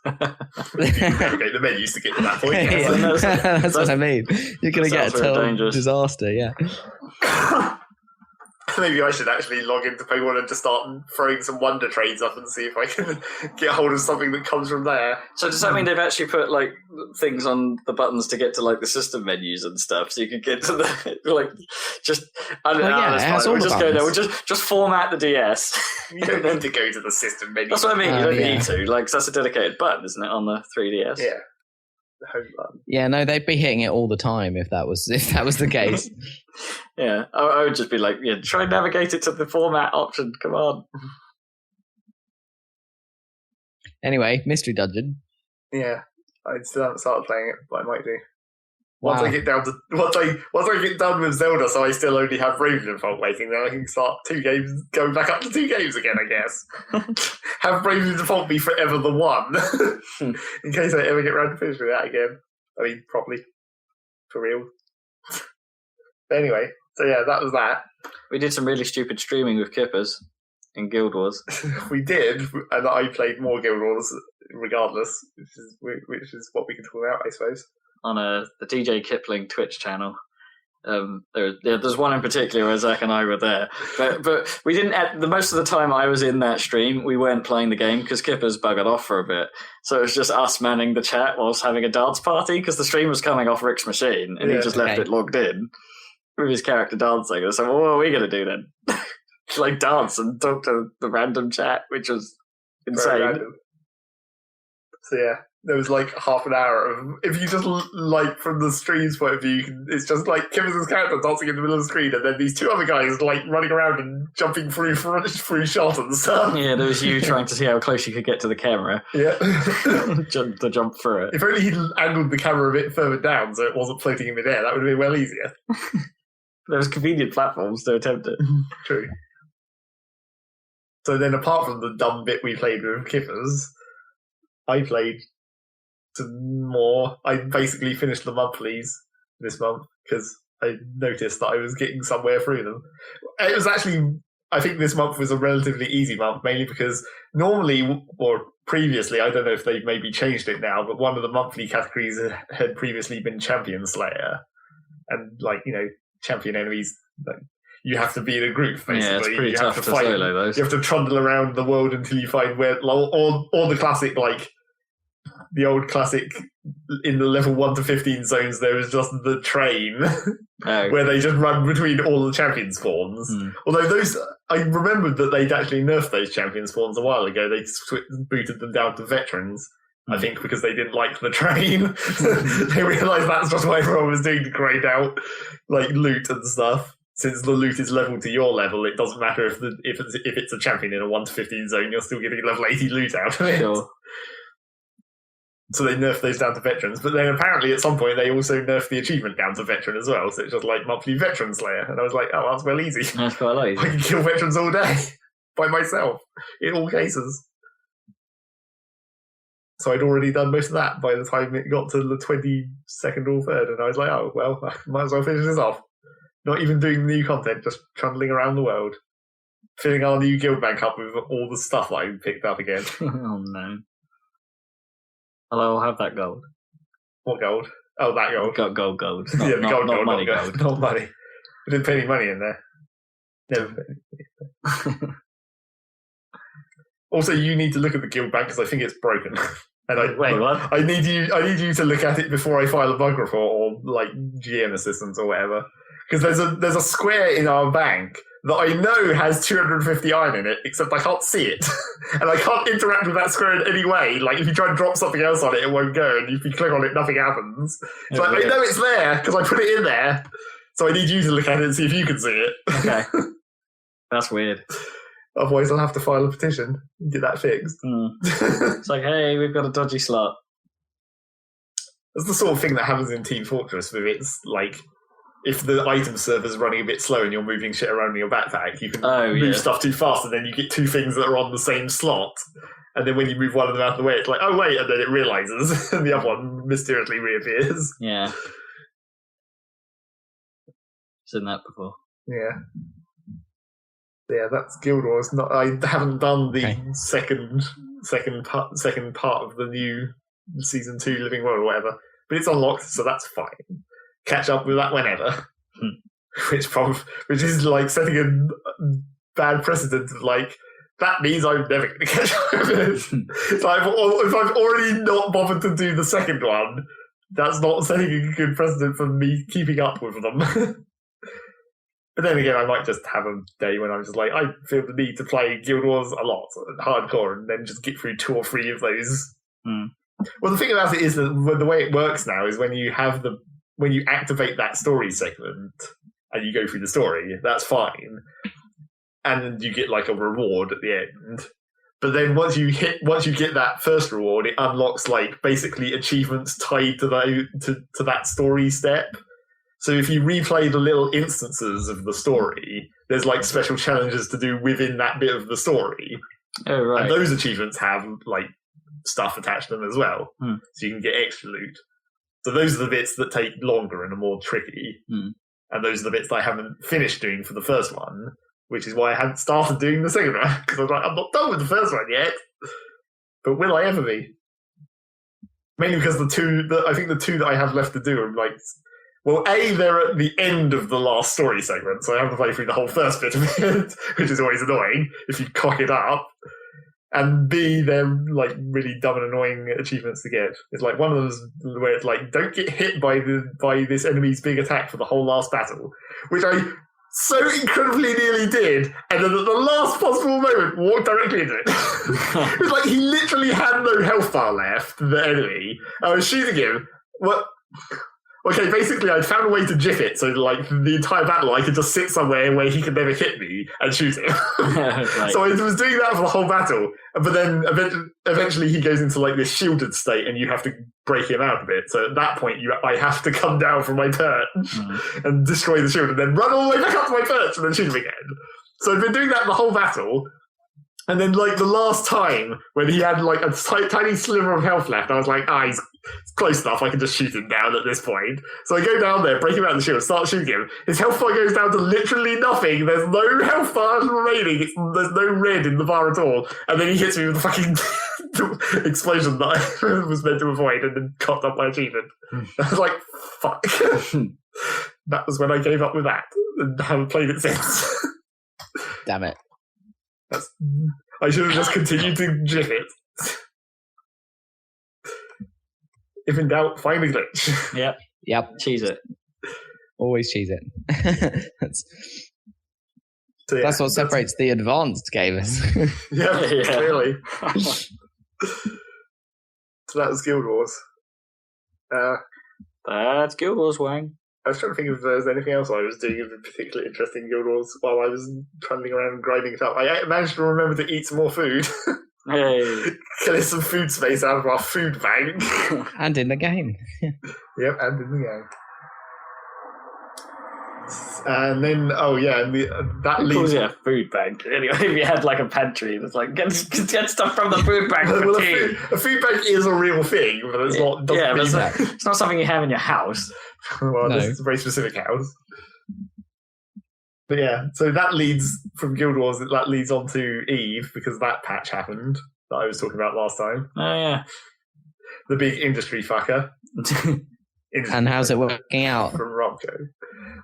Okay, the menus to get to that point. Yeah. That's what I mean. You're going to get a total disaster, yeah. Maybe I should actually log into Pokemon and just start throwing some Wonder Trades up and see if I can get hold of something that comes from there. So does that mean they've actually put like things on the buttons to get to like the system menus and stuff, so you could get to the like just? I don't know. Yeah, we'll just go there. We'll just format the DS. You don't need to go to the system menu. That's what I mean. You don't need to. Like, 'cause that's a dedicated button, isn't it, on the 3DS? Yeah. The home button. Yeah, no, they'd be hitting it all the time if that was the case. Yeah, I would just be like, try and navigate it to the format option. Come on. Anyway, Mystery Dungeon. Yeah, I still haven't started playing it, but I might do. Once Wow. I get down to once I get done with Zelda, so I still only have Ravenfall waiting. Then I can start 2 games, going back up to 2 games again. I guess have Bravely Default be forever the one, in case I ever get around to finishing that again. I mean, properly, for real. But anyway, so yeah, that was that. We did some really stupid streaming with Kippers in Guild Wars. We did, and I played more Guild Wars regardless, which is what we can talk about, I suppose. On the DJ Kipling Twitch channel. There's one in particular where Zach and I were there, but we didn't. The most of the time I was in that stream, we weren't playing the game because Kippers buggered off for a bit. So it was just us manning the chat whilst having a dance party because the stream was coming off Rick's machine, and he just left it logged in with his character dancing. And so, well, what are we going to do then? Like dance and talk to the random chat, which was insane. So yeah. There was like half an hour of, if you just like from the stream's point of view, it's just like Kimmers' character dancing in the middle of the screen, and then these 2 other guys like running around and jumping through shot and stuff. Yeah, there was you trying to see how close you could get to the camera. Yeah, to jump through it. If only he'd angled the camera a bit further down so it wasn't floating in midair, that would have been well easier. There was convenient platforms to attempt it. True. So then, apart from the dumb bit we played with Kippers, I played some more. I basically finished the monthlies this month because I noticed that I was getting somewhere through them. It was actually, I think this month was a relatively easy month, mainly because normally, or previously, I don't know if they've maybe changed it now, but one of the monthly categories had previously been Champion Slayer. And, champion enemies, you have to be in a group, basically. Yeah, it's pretty you tough have to fight, solo those. You have to trundle around the world until you find where, or the classic, the old classic in the level 1 to 15 zones, there is just the train where they just run between all the champion spawns. Although those, I remembered that they'd actually nerfed those champion spawns a while ago. They booted them down to veterans, I think, because they didn't like the train. They realised that's just what everyone was doing to grade out loot and stuff. Since the loot is level to your level, it doesn't matter if it's a champion in a 1 to 15 zone, you're still getting level 80 loot out of it. Sure. So they nerfed those down to veterans, but then apparently at some point they also nerfed the achievement down to veteran as well, so it's just like monthly veteran slayer, and I was like, oh, that's well easy. That's quite easy. I can kill veterans all day by myself in all cases. So I'd already done most of that by the time it got to the 22nd or 3rd, and I was like, oh, well, I might as well finish this off. Not even doing the new content, just trundling around the world, filling our new guild bank up with all the stuff that I picked up again. Oh no. Hello, I'll have that gold. What gold? Oh, that gold. Got gold. Not money gold. Not money. I didn't put any money in there. Never put any money in there. Also, you need to look at the guild bank because I think it's broken. And Wait, what? I need you to look at it before I file a bug report or GM assistance or whatever. Because there's a square in our bank that I know has 250 iron in it, except I can't see it. And I can't interact with that square in any way. If you try and drop something else on it, it won't go. And if you click on it, nothing happens. So I know it's there, because I put it in there. So I need you to look at it and see if you can see it. Okay. That's weird. Otherwise, I'll have to file a petition and get that fixed. It's like, hey, we've got a dodgy slot. That's the sort of thing that happens in Team Fortress with it's if the item server's running a bit slow and you're moving shit around in your backpack, you can move stuff too fast and then you get 2 things that are on the same slot And then when you move one of them out of the way, it's like, oh wait, and then it realizes, and the other one mysteriously reappears. Yeah. Seen that before. Yeah. Yeah, that's Guild Wars. I haven't done the second part of the new season 2 Living World or whatever, but it's unlocked, so that's fine. Catch up with that whenever. Which is like setting a bad precedent of like, that means I'm never going to catch up with it. So if I've already not bothered to do the second one, that's not setting a good precedent for me keeping up with them. But then again, I might just have a day when I'm just like, I feel the need to play Guild Wars a lot, hardcore, and then just get through 2 or 3 of those. Well, the thing about it is that the way it works now is when you activate that story segment and you go through the story, that's fine. And you get like a reward at the end. But then once you get that first reward, it unlocks like basically achievements tied to that story step. So if you replay the little instances of the story, there's like special challenges to do within that bit of the story. Oh, right. And those achievements have like stuff attached to them as well. So you can get extra loot. So those are the bits that take longer and are more tricky. And those are the bits that I haven't finished doing for the first one, which is why I haven't started doing the second one. Because I was like, I'm not done with the first one yet. But will I ever be? Mainly because I think the 2 that I have left to do are like, well, A, they're at the end of the last story segment, so I have to play through the whole first bit of it, which is always annoying if you cock it up. And B, they're like really dumb and annoying achievements to get. It's like one of those where it's like, don't get hit by this enemy's big attack for the whole last battle, which I so incredibly nearly did, and then at the last possible moment, walked directly into it. It was like he literally had no health bar left, the enemy. I was shooting him. What? Okay, basically I found a way to jiff it, so like the entire battle I could just sit somewhere where he could never hit me and shoot him. Right. So I was doing that for the whole battle, but then eventually he goes into like this shielded state and you have to break him out of it. So at that point I have to come down from my perch and destroy the shield and then run all the way back up to my perch and then shoot him again. So I've been doing that the whole battle. And then, like, the last time, when he had, like, a tiny sliver of health left, I was like, he's close enough, I can just shoot him down at this point. So I go down there, break him out of the shield, start shooting him. His health bar goes down to literally nothing. There's no health bars remaining. There's no red in the bar at all. And then he hits me with the fucking explosion that I was meant to avoid and then cocked up my achievement. I was like, fuck. That was when I gave up with that and haven't played it since. Damn it. I should have just continued to jiff it. If in doubt, find a glitch. Yep. Cheese it. Always cheese it. So, yeah, that's what separates the advanced gamers. Yeah, clearly. So that was Guild Wars. That's Guild Wars, Wang. I was trying to think if there was anything else I was doing in particularly interesting Guild Wars while I was trundling around and grinding it up. I managed to remember to eat some more food. Hey. Clear some food space out of our food bank. And in the game. Yep, and in the game. And then, that leaves... a food bank. Anyway, if you had like a pantry, it's like, get stuff from the food bank for well, tea. A food bank is a real thing, but it's not... It's not something you have in your house. Well, no. This is a very specific house. But yeah, so that leads from Guild Wars, that leads on to Eve, because that patch happened that I was talking about last time. Oh, yeah. The big industry fucker. And how's it working out? From Romco.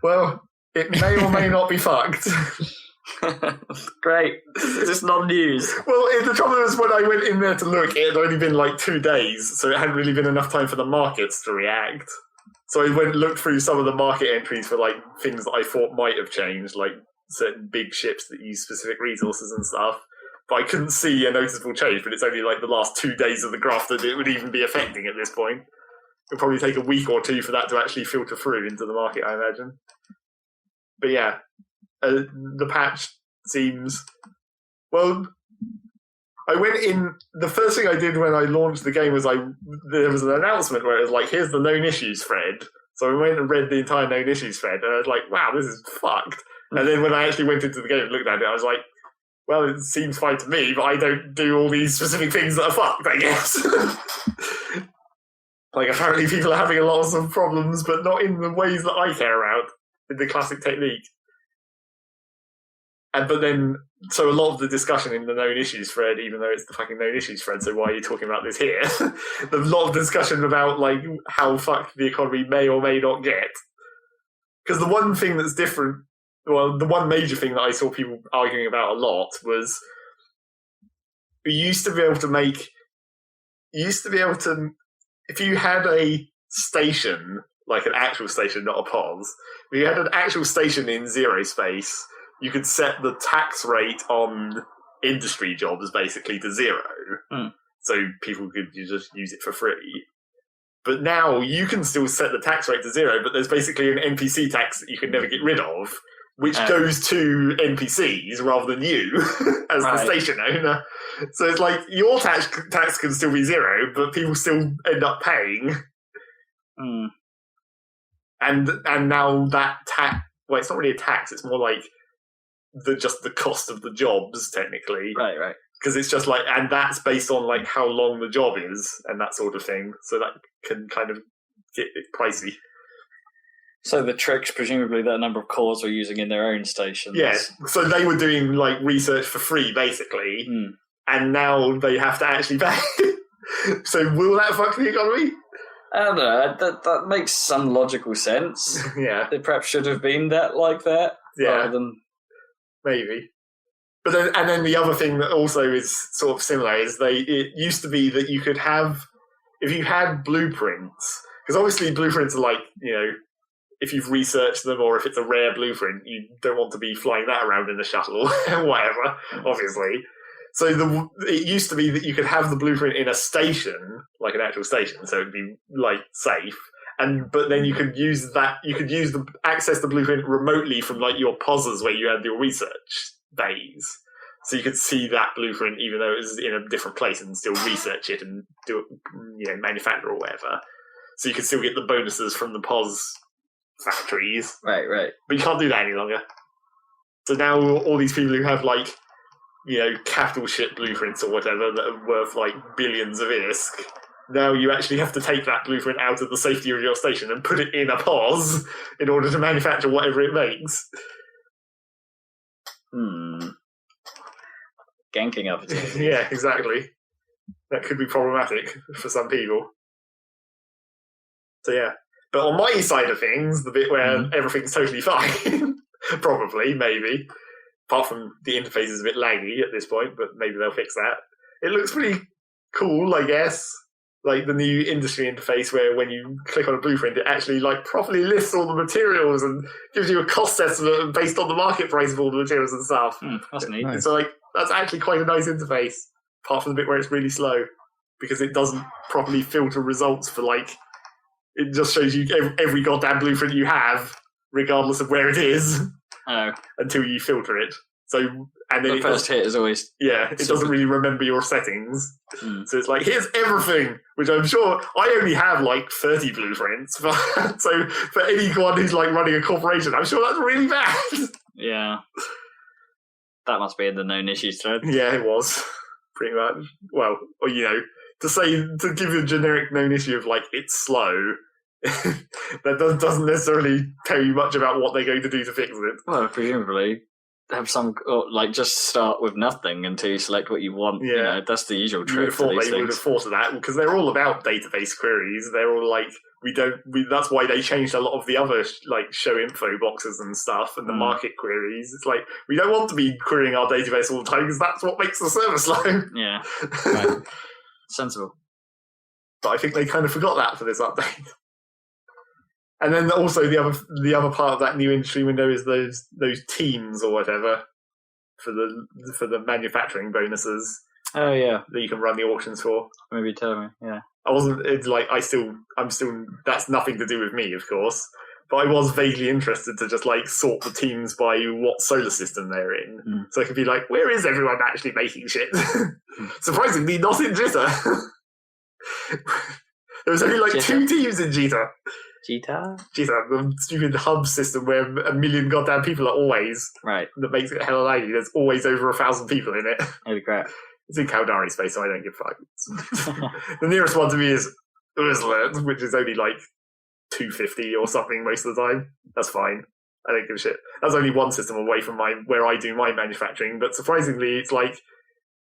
Well, it may or may not be fucked. Great. It's just non-news. Well, the trouble is when I went in there to look, it had only been like 2 days, so it hadn't really been enough time for the markets to react. So I went and looked through some of the market entries for like things that I thought might have changed, like certain big ships that use specific resources and stuff. But I couldn't see a noticeable change, but it's only like the last 2 days of the graph that it would even be affecting at this point. It'll probably take a week or 2 for that to actually filter through into the market, I imagine. But yeah, the patch seems... Well, I went in... The first thing I did when I launched the game was there was an announcement where it was like, here's the known issues thread. So I went and read the entire known issues thread, and I was like, wow, this is fucked. And then when I actually went into the game and looked at it, I was like, well, it seems fine to me, but I don't do all these specific things that are fucked, I guess. Like, apparently people are having a lot of problems, but not in the ways that I care about, in the classic technique. But then, so a lot of the discussion in the known issues thread, even though it's the fucking known issues thread, so why are you talking about this here? There's a lot of discussion about, like, how fucked the economy may or may not get. Because the one thing that's different, well, the one major thing that I saw people arguing about a lot was you used to be able to, if you had a station, like an actual station, not a pause, if you had an actual station in Zero Space, you could set the tax rate on industry jobs basically to 0. So people could just use it for free. But now you can still set the tax rate to 0, but there's basically an NPC tax that you can never get rid of, which goes to NPCs rather than you as the station owner. So it's like your tax can still be 0, but people still end up paying. And now that tax, well, it's not really a tax, it's more like just the cost of the jobs, technically. Right. Because it's just like, and that's based on like how long the job is and that sort of thing. So that can kind of get pricey. So the tricks, presumably, that a number of cores were using in their own stations. Yeah, so they were doing like research for free, basically, and now they have to actually pay. So will that fuck the economy? I don't know. That makes some logical sense. Yeah, they perhaps should have been like that. Yeah, rather than... maybe. But then the other thing that also is sort of similar is it used to be that you could have, if you had blueprints, because obviously blueprints are like, you know, if you've researched them or if it's a rare blueprint, you don't want to be flying that around in a shuttle or whatever, obviously. So it used to be that you could have the blueprint in a station, like an actual station, so it'd be like safe. But then you could access the blueprint remotely from like your POSs where you had your research bays. So you could see that blueprint even though it was in a different place and still research it and do it, you know, manufacture or whatever. So you could still get the bonuses from the POS factories. Right. But you can't do that any longer. So now all these people who have like, you know, capital ship blueprints or whatever that are worth like billions of ISK, now you actually have to take that blueprint out of the safety of your station and put it in a POS in order to manufacture whatever it makes. Ganking opportunity. Yeah, exactly. That could be problematic for some people. So yeah. But on my side of things, the bit where everything's totally fine, probably, maybe, apart from the interface is a bit laggy at this point, but maybe they'll fix that. It looks pretty cool, I guess. Like the new industry interface where when you click on a blueprint, it actually like properly lists all the materials and gives you a cost estimate based on the market price of all the materials and stuff. That's neat. Nice. So like that's actually quite a nice interface, apart from the bit where it's really slow because it doesn't properly filter results for like, it just shows you every goddamn blueprint you have, regardless of where it is, until you filter it. So, and then the first hit is always... Yeah, it doesn't really remember your settings. So it's like, here's everything, which I'm sure I only have like 30 blueprints. So for anyone who's like running a corporation, I'm sure that's really bad. Yeah. That must be in the known issues thread. Yeah, it was. Pretty much. Well, or, you know, to give you a generic known issue of like, it's slow, that doesn't necessarily tell you much about what they're going to do to fix it. Well, presumably... have some, like, just start with nothing until you select what you want. Yeah. You know, that's the usual trick. They would have thought of that because they're all about database queries. They're all like, that's why they changed a lot of the other, like, show info boxes and stuff and the market queries. It's like, we don't want to be querying our database all the time because that's what makes the server slow. Yeah. Right. Sensible. But I think they kind of forgot that for this update. And then also the other part of that new industry window is those teams or whatever for the manufacturing bonuses. Oh yeah, that you can run the auctions for. Maybe tell me. Yeah, I wasn't. It's like I'm still. That's nothing to do with me, of course. But I was vaguely interested to just like sort the teams by what solar system they're in, so I could be like, where is everyone actually making shit? Surprisingly, not in Jitter. There was only like 2 teams in Jitter. Cheetah? The stupid hub system where a million goddamn people are always. Right. That makes it hella laggy. There's always over 1,000 people in it. Holy crap. It's in Caldari space, so I don't give a fuck. The nearest one to me is Ursula, which is only like 250 or something most of the time. That's fine. I don't give a shit. That's only one system away from where I do my manufacturing, but surprisingly, it's like,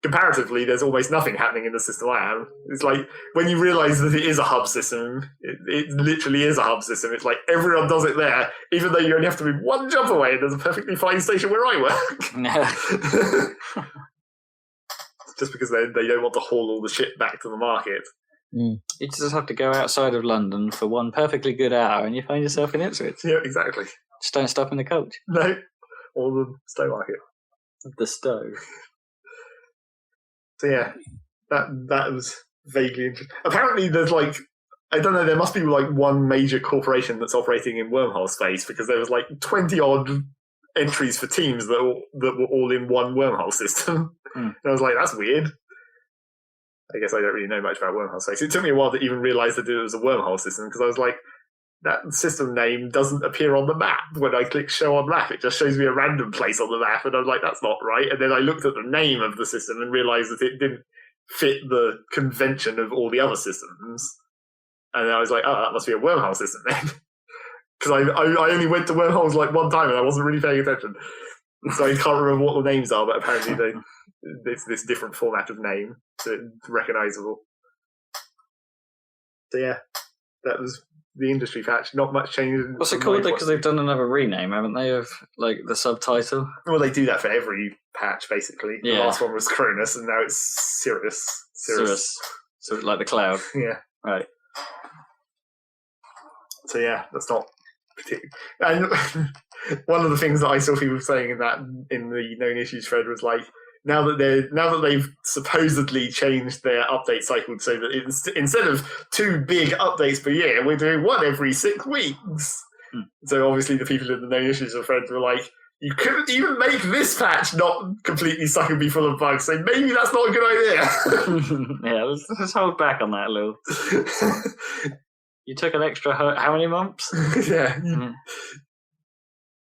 comparatively, there's almost nothing happening in the system I am. It's like, when you realise that it is a hub system, it literally is a hub system. It's like, everyone does it there, even though you only have to be one jump away, and there's a perfectly fine station where I work. Just because they don't want to haul all the shit back to the market. You just have to go outside of London for one perfectly good hour, and you find yourself in Ipswich. Yeah, exactly. Just don't stop in the coach. No. Or the Stowe market. The Stowe. So yeah, that was vaguely interesting. Apparently there's like, I don't know, there must be like one major corporation that's operating in wormhole space, because there was like 20 odd entries for teams that were all in one wormhole system. And I was like, that's weird. I guess I don't really know much about wormhole space. It took me a while to even realise that it was a wormhole system, because I was like, that system name doesn't appear on the map. When I click show on map, it just shows me a random place on the map, and I was like, that's not right. And then I looked at the name of the system and realised that it didn't fit the convention of all the other systems. And I was like, oh, that must be a wormhole system then. Because I only went to wormholes like one time and I wasn't really paying attention. So I can't remember what the names are, but apparently it's this different format of name, so it's recognisable. So yeah, that was the industry patch. Not much change. What's it called? Because they've done another rename, haven't they, of like the subtitle? Well, they do that for every patch, basically. Yeah. The last one was Cronus, and now it's Cirrus. So like the cloud. Yeah. Right. So yeah, that's not particular. And one of the things that I saw people saying in the known issues thread was like, now that they've supposedly changed their update cycle so that instead of 2 big updates per year, we're doing one every 6 weeks. So obviously the people in the known issues of threads were like, you couldn't even make this patch not completely suck and be full of bugs, so maybe that's not a good idea. Yeah, let's hold back on that a little. You took an extra how many months? Yeah.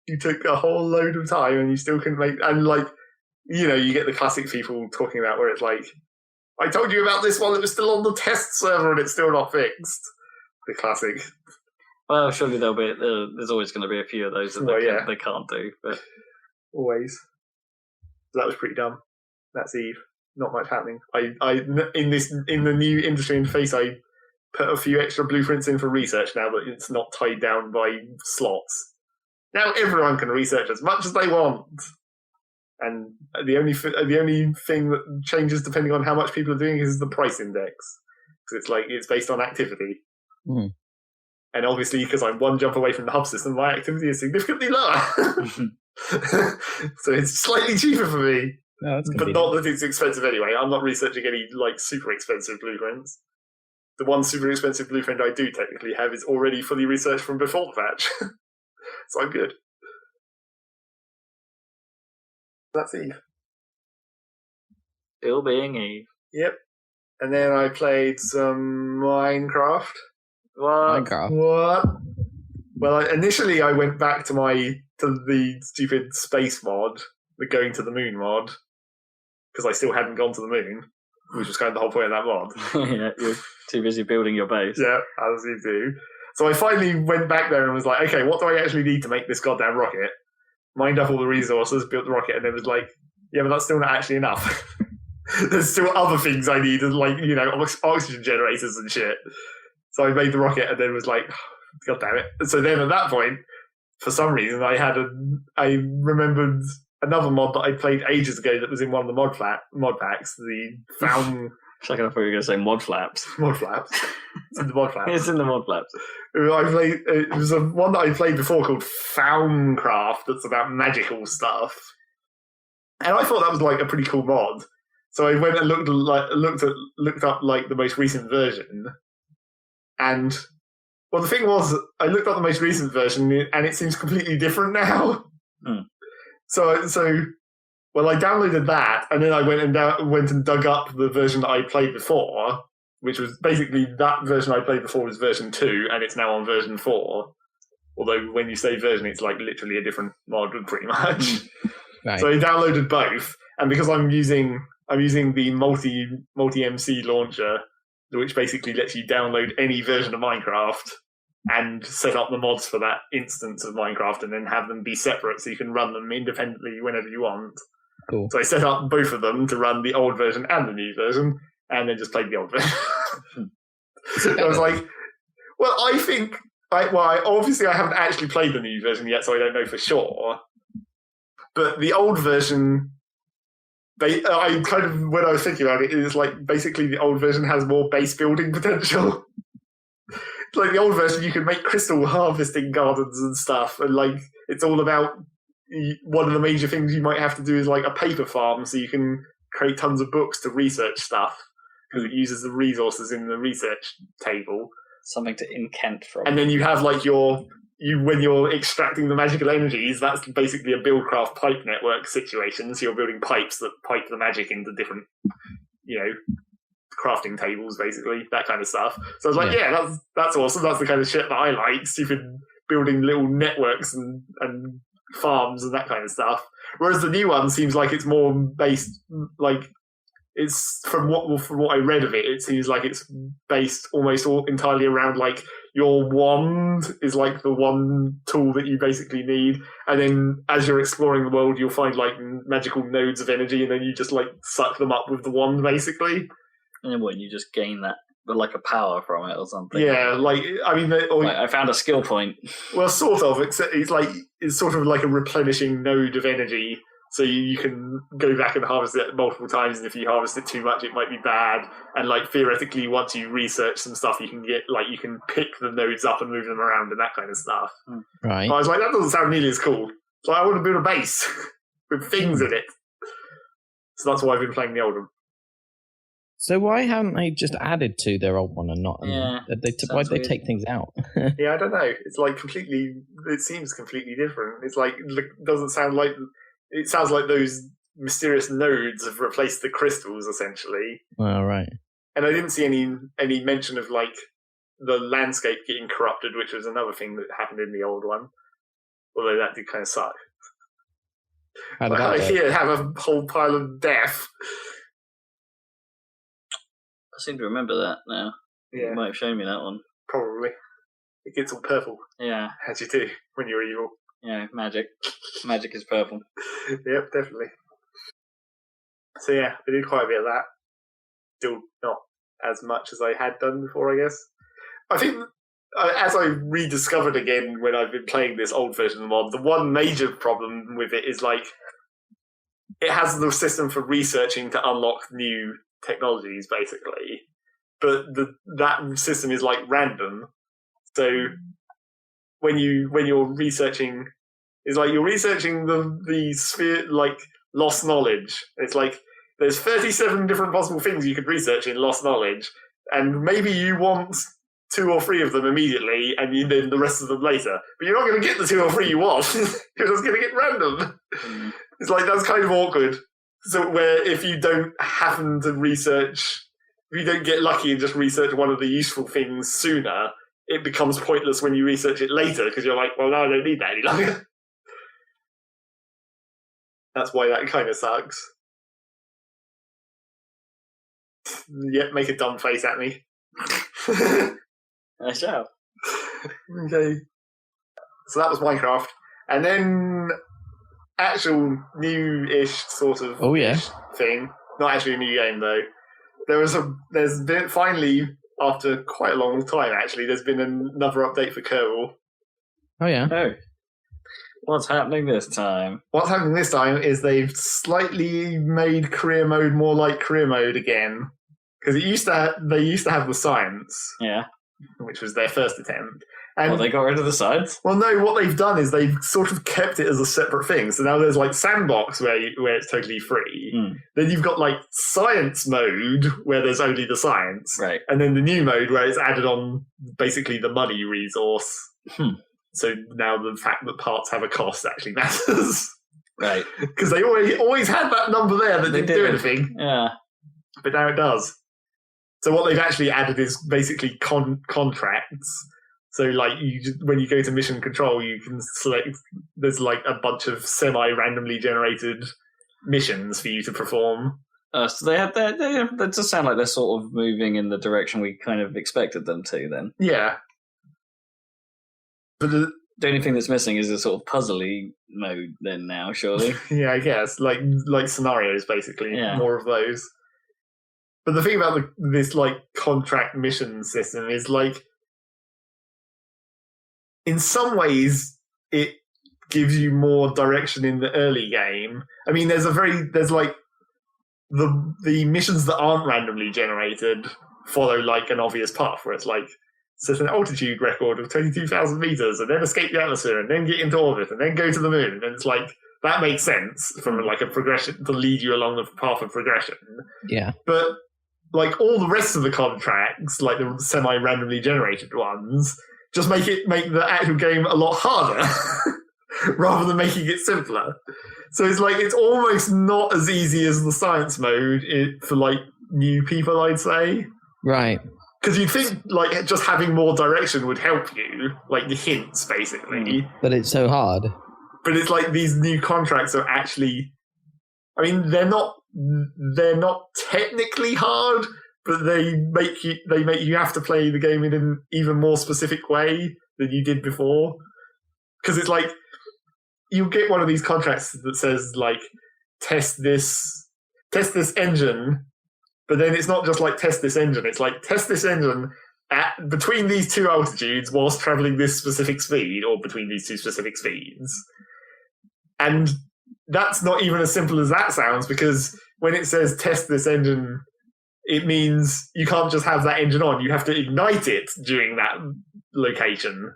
You took a whole load of time and you still couldn't make... And, like, you know, you get the classic people talking about where it's like, I told you about this one that was still on the test server and it's still not fixed. The classic. Well, surely there's always going to be a few of those that they can't do. But always. So that was pretty dumb. That's Eve. Not much happening. In the new industry interface, I put a few extra blueprints in for research now that it's not tied down by slots. Now everyone can research as much as they want. And the only thing that changes depending on how much people are doing is the price index. Because it's based on activity. Mm. And obviously, because I'm one jump away from the hub system, my activity is significantly lower. So it's slightly cheaper for me. No, but not that it's expensive anyway. I'm not researching any super expensive blueprints. The one super expensive blueprint I do technically have is already fully researched from before the patch. So I'm good. That's Eve. Still being Eve. Yep. And then I played some Minecraft. What? Well, initially I went back to the stupid space mod, the going to the moon mod, because I still hadn't gone to the moon, which was kind of the whole point of that mod. Yeah, you're too busy building your base. Yeah, as you do. So I finally went back there and was like, okay, what do I actually need to make this goddamn rocket? Mined up all the resources, built the rocket, and then was like, yeah, but that's still not actually enough. There's still other things I need, oxygen generators and shit. So I made the rocket and then was like, God damn it. So then at that point, for some reason, I remembered another mod that I played ages ago that was in one of the mod packs, the Found... Second, I thought you were going to say mod flaps. Mod flaps. It's in the mod flaps. It's in the mod flaps. It was one that I played before called Foundcraft that's about magical stuff. And I thought that was a pretty cool mod. So I went and looked up the most recent version. And well, the thing was, I looked up the most recent version and it seems completely different now. Mm. Well, I downloaded that, and then I went and dug up the version that I played before, which was basically that version I played before was version 2, and it's now on version 4. Although when you say version, it's like literally a different mod, pretty much. Right. So I downloaded both, and because I'm using the multi MC launcher, which basically lets you download any version of Minecraft and set up the mods for that instance of Minecraft, and then have them be separate so you can run them independently whenever you want. Cool. So I set up both of them to run the old version and the new version, and then just played the old version. I was like, well, obviously I haven't actually played the new version yet, so I don't know for sure. But the old version, when I was thinking about it, is like basically the old version has more base building potential. Like the old version, you can make crystal harvesting gardens and stuff, and like it's all about one of the major things you might have to do is like a paper farm, so you can create tons of books to research stuff because it uses the resources in the research table. Something to incant from. And then you have like when you're extracting the magical energies, that's basically a buildcraft pipe network situation. So you're building pipes that pipe the magic into different, crafting tables, basically, that kind of stuff. So I was like, yeah, that's awesome. That's the kind of shit that I like. Stupid building little networks and farms and that kind of stuff. Whereas the new one seems like it's more based, like, it's from what I read of it, it seems like it's based almost entirely around like your wand is like the one tool that you basically need, and then as you're exploring the world, you'll find like magical nodes of energy, and then you just like suck them up with the wand, basically. And then you just gain that, but like a power from it or something. Yeah, like I mean, I found a skill point. Well, sort of. Except it's sort of like a replenishing node of energy. So you can go back and harvest it multiple times, and if you harvest it too much, it might be bad. And like theoretically, once you research some stuff, you can you can pick the nodes up and move them around and that kind of stuff. Right. But I was like, that doesn't sound nearly as cool. So I want to build a base with things in it. So that's why I've been playing the old one. So why haven't they just added to their old one and not? Yeah, why did they take things out? Yeah, I don't know. It's like completely. It seems completely different. It's like doesn't sound like. It sounds like those mysterious nodes have replaced the crystals, essentially. Oh, right. And I didn't see any mention of like the landscape getting corrupted, which was another thing that happened in the old one. Although that did kind of suck. How did that I work? here have a whole pile of death. I seem to remember that now. Yeah, You might have shown me that one. probably. It gets all purple, Yeah, as you do when you're evil. magic. Magic is purple. Yep, definitely. So yeah, I did quite a bit of that. Still not as much as I had done before, I guess. I think as I rediscovered again when I've been playing this old version of the mod, the one major problem with it is like it has the system for researching to unlock new technologies, basically. But that system is like random. So when you're researching, it's like you're researching the sphere, like lost knowledge. It's like there's 37 different possible things you could research in lost knowledge, and maybe you want 2 or 3 of them immediately, and then the rest of them later. But you're not going to get the 2 or 3 you want. You're just going to get random. It's like that's kind of awkward. So where if you don't happen to research, if you don't get lucky and just research one of the useful things sooner, it becomes pointless when you research it later because you're like, well, no, I don't need that any longer. That's why that kind of sucks. Yep, make a dumb face at me. I shall. Okay. So that was Minecraft. And then actual new-ish sort of thing. Not actually a new game, though. There's been, finally, after quite a long time, actually, there's been another update for Kerbal. Oh, yeah. Oh. What's happening this time? What's happening this time is they've slightly made career mode more like career mode again. Because they used to have the science. Yeah. Which was their first attempt. And they got rid of the science? Well, no, what they've done is they've sort of kept it as a separate thing. So now there's like sandbox where it's totally free. Then you've got like science mode where there's only the science. Right. And then the new mode where it's added on basically the money resource. So now the fact that parts have a cost actually matters. Right. Because they always had that number there that didn't do anything. Yeah. But now it does. So what they've actually added is basically contracts. So like when you go to mission control, you can select. There's like a bunch of semi-randomly generated missions for you to perform. So they just sound like they're sort of moving in the direction we kind of expected them to. Then, yeah. But the only thing that's missing is a sort of puzzly mode. Then now, surely. Yeah, I guess like scenarios, basically. Yeah. More of those. But the thing about this like contract mission system is like, in some ways, it gives you more direction in the early game. I mean, there's like the missions that aren't randomly generated follow like an obvious path where it's like set an altitude record of 22,000 meters and then escape the atmosphere and then get into orbit and then go to the moon. And it's like, that makes sense from like a progression to lead you along the path of progression. Yeah. But like all the rest of the contracts, like the semi-randomly generated ones, just make the actual game a lot harder rather than making it simpler. So it's like, it's almost not as easy as the science mode for like new people, I'd say. Right. Because you'd think like just having more direction would help you, like the hints basically. But it's so hard. But it's like these new contracts are actually, I mean, they're not technically hard, but they make you have to play the game in an even more specific way than you did before. Because it's like, you get one of these contracts that says like, test this engine, but then it's not just like test this engine, it's like test this engine at between these two altitudes whilst traveling this specific speed, or between these two specific speeds. And that's not even as simple as that sounds, because when it says test this engine, it means you can't just have that engine on, you have to ignite it during that location.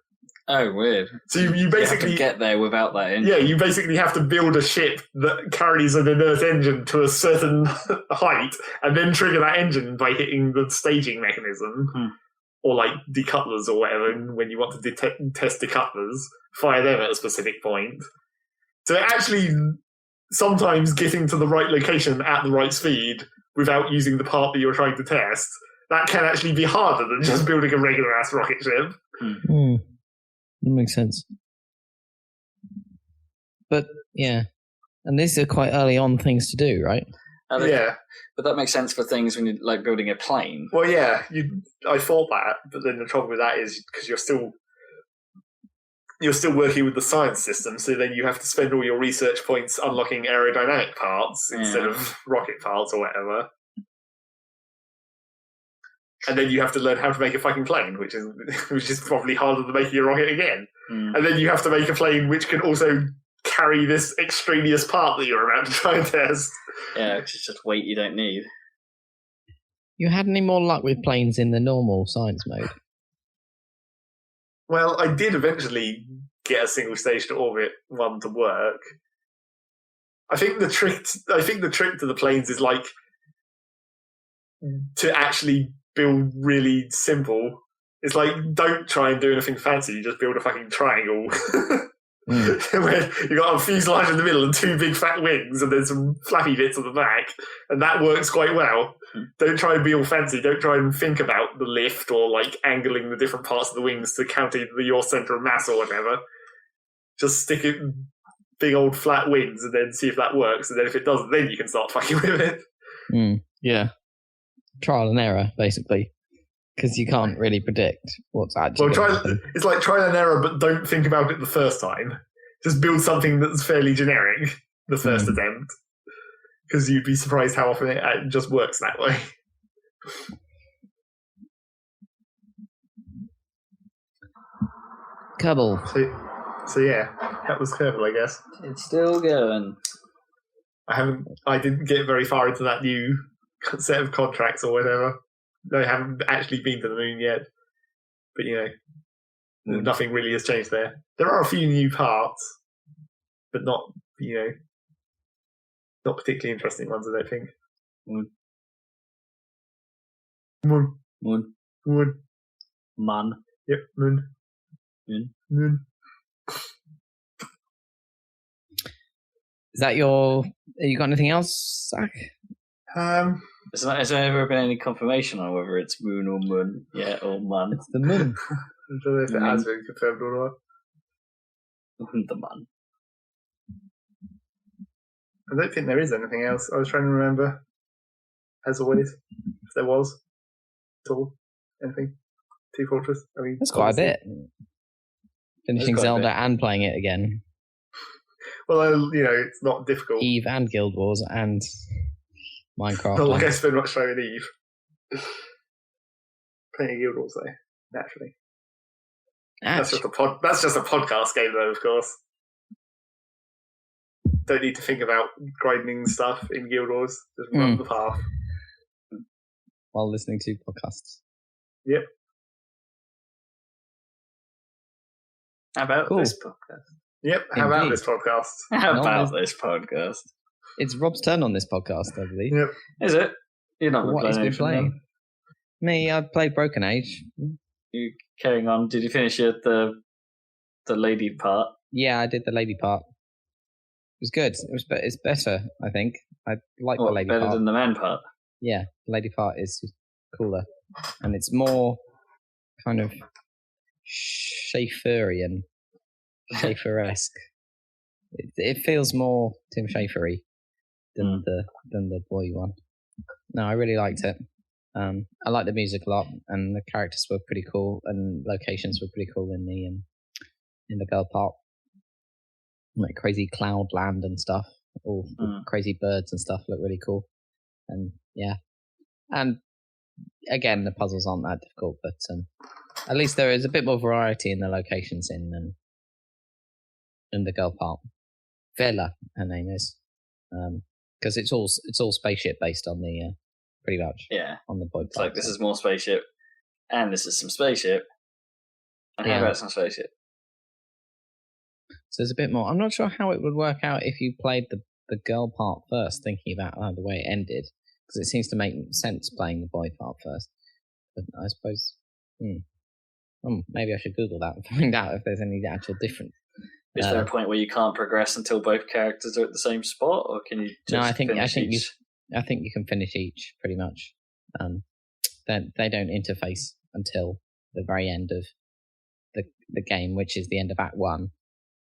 Oh, weird. So you basically have to get there without that engine. Yeah, you basically have to build a ship that carries an inert engine to a certain height and then trigger that engine by hitting the staging mechanism. Or like decouplers or whatever, and when you want to test decouplers, fire them at a specific point. So actually, sometimes getting to the right location at the right speed without using the part that you're trying to test, that can actually be harder than just building a regular-ass rocket ship. That makes sense. But, yeah. And these are quite early on things to do, right? Yeah. But that makes sense for things when you're like building a plane. Well, yeah, I thought that, but then the trouble with that is because you're still working with the science system, so then you have to spend all your research points unlocking aerodynamic parts instead of rocket parts or whatever. And then you have to learn how to make a fucking plane, which is probably harder than making a rocket again. And then you have to make a plane which can also carry this extraneous part that you're about to try and test. Yeah, which is just weight you don't need. You had any more luck with planes in the normal science mode? Well, I did eventually get a single stage to orbit one to work. I think the trick to the planes is like to actually build really simple. It's like, don't try and do anything fancy, you just build a fucking triangle. Where you got a fuselage in the middle and two big fat wings and then some flappy bits at the back, and that works quite well. Don't try and be all fancy, don't try and think about the lift or like angling the different parts of the wings to counter your centre of mass or whatever. Just stick it in big old flat wings and then see if that works, and then if it doesn't, then you can start fucking with it. Yeah. Trial and error, basically. Because you can't really predict what's actually going to happen. It's like trial and error, but don't think about it the first time. Just build something that's fairly generic the first attempt. Because you'd be surprised how often it just works that way. Kerbal. So yeah, that was Kerbal, I guess. It's still going. I didn't get very far into that new set of contracts or whatever. I haven't actually been to the moon yet, but nothing really has changed there. There are a few new parts, but not particularly interesting ones, I don't think. Moon. Man. Yep, moon. Is that you got anything else, Zach? Has there ever been any confirmation on whether it's moon or moon yet, or mun? It's the moon. I don't know if it has been confirmed or not. The mun. I don't think there is anything else. I was trying to remember, as always, if there was at all anything. Team Fortress. I mean, that's quite a bit. Finishing Zelda and playing it again. Well, it's not difficult. Eve and Guild Wars and Minecraft. Not like I spend much time in Eve. Playing Guild Wars, though, naturally. That's just a podcast game, though, of course. Don't need to think about grinding stuff in Guild Wars. Just run the path. While listening to podcasts. Yep. How about this podcast? Yep. How about this podcast? How about this podcast? It's Rob's turn on this podcast, I believe. Yep. Is it? You're not what has been playing? Me, I played Broken Age. You carrying on? Did you finish the lady part? Yeah, I did the lady part. It was good. It's better, I think. I like the lady part. Better than the man part? Yeah, the lady part is cooler. And it's more kind of Schaeferian, Schaefer-esque. It feels more Tim Schafer-y than the boy one. No, I really liked it. I liked the music a lot, and the characters were pretty cool, and locations were pretty cool in the girl part. Like crazy cloud land and stuff, all crazy birds and stuff look really cool. And yeah, and again, the puzzles aren't that difficult, but at least there is a bit more variety in the locations in the girl part. Vela, her name is, because it's all spaceship based on the pretty much on the boy part. It's like this is more spaceship, and this is some spaceship, and how about some spaceship? So there's a bit more. I'm not sure how it would work out if you played the girl part first, thinking about the way it ended, because it seems to make sense playing the boy part first. But I suppose, maybe I should Google that and find out if there's any actual difference. Is there a point where you can't progress until both characters are at the same spot, or can you just finish each? I think you can finish each pretty much. They don't interface until the very end of the game, which is the end of Act 1.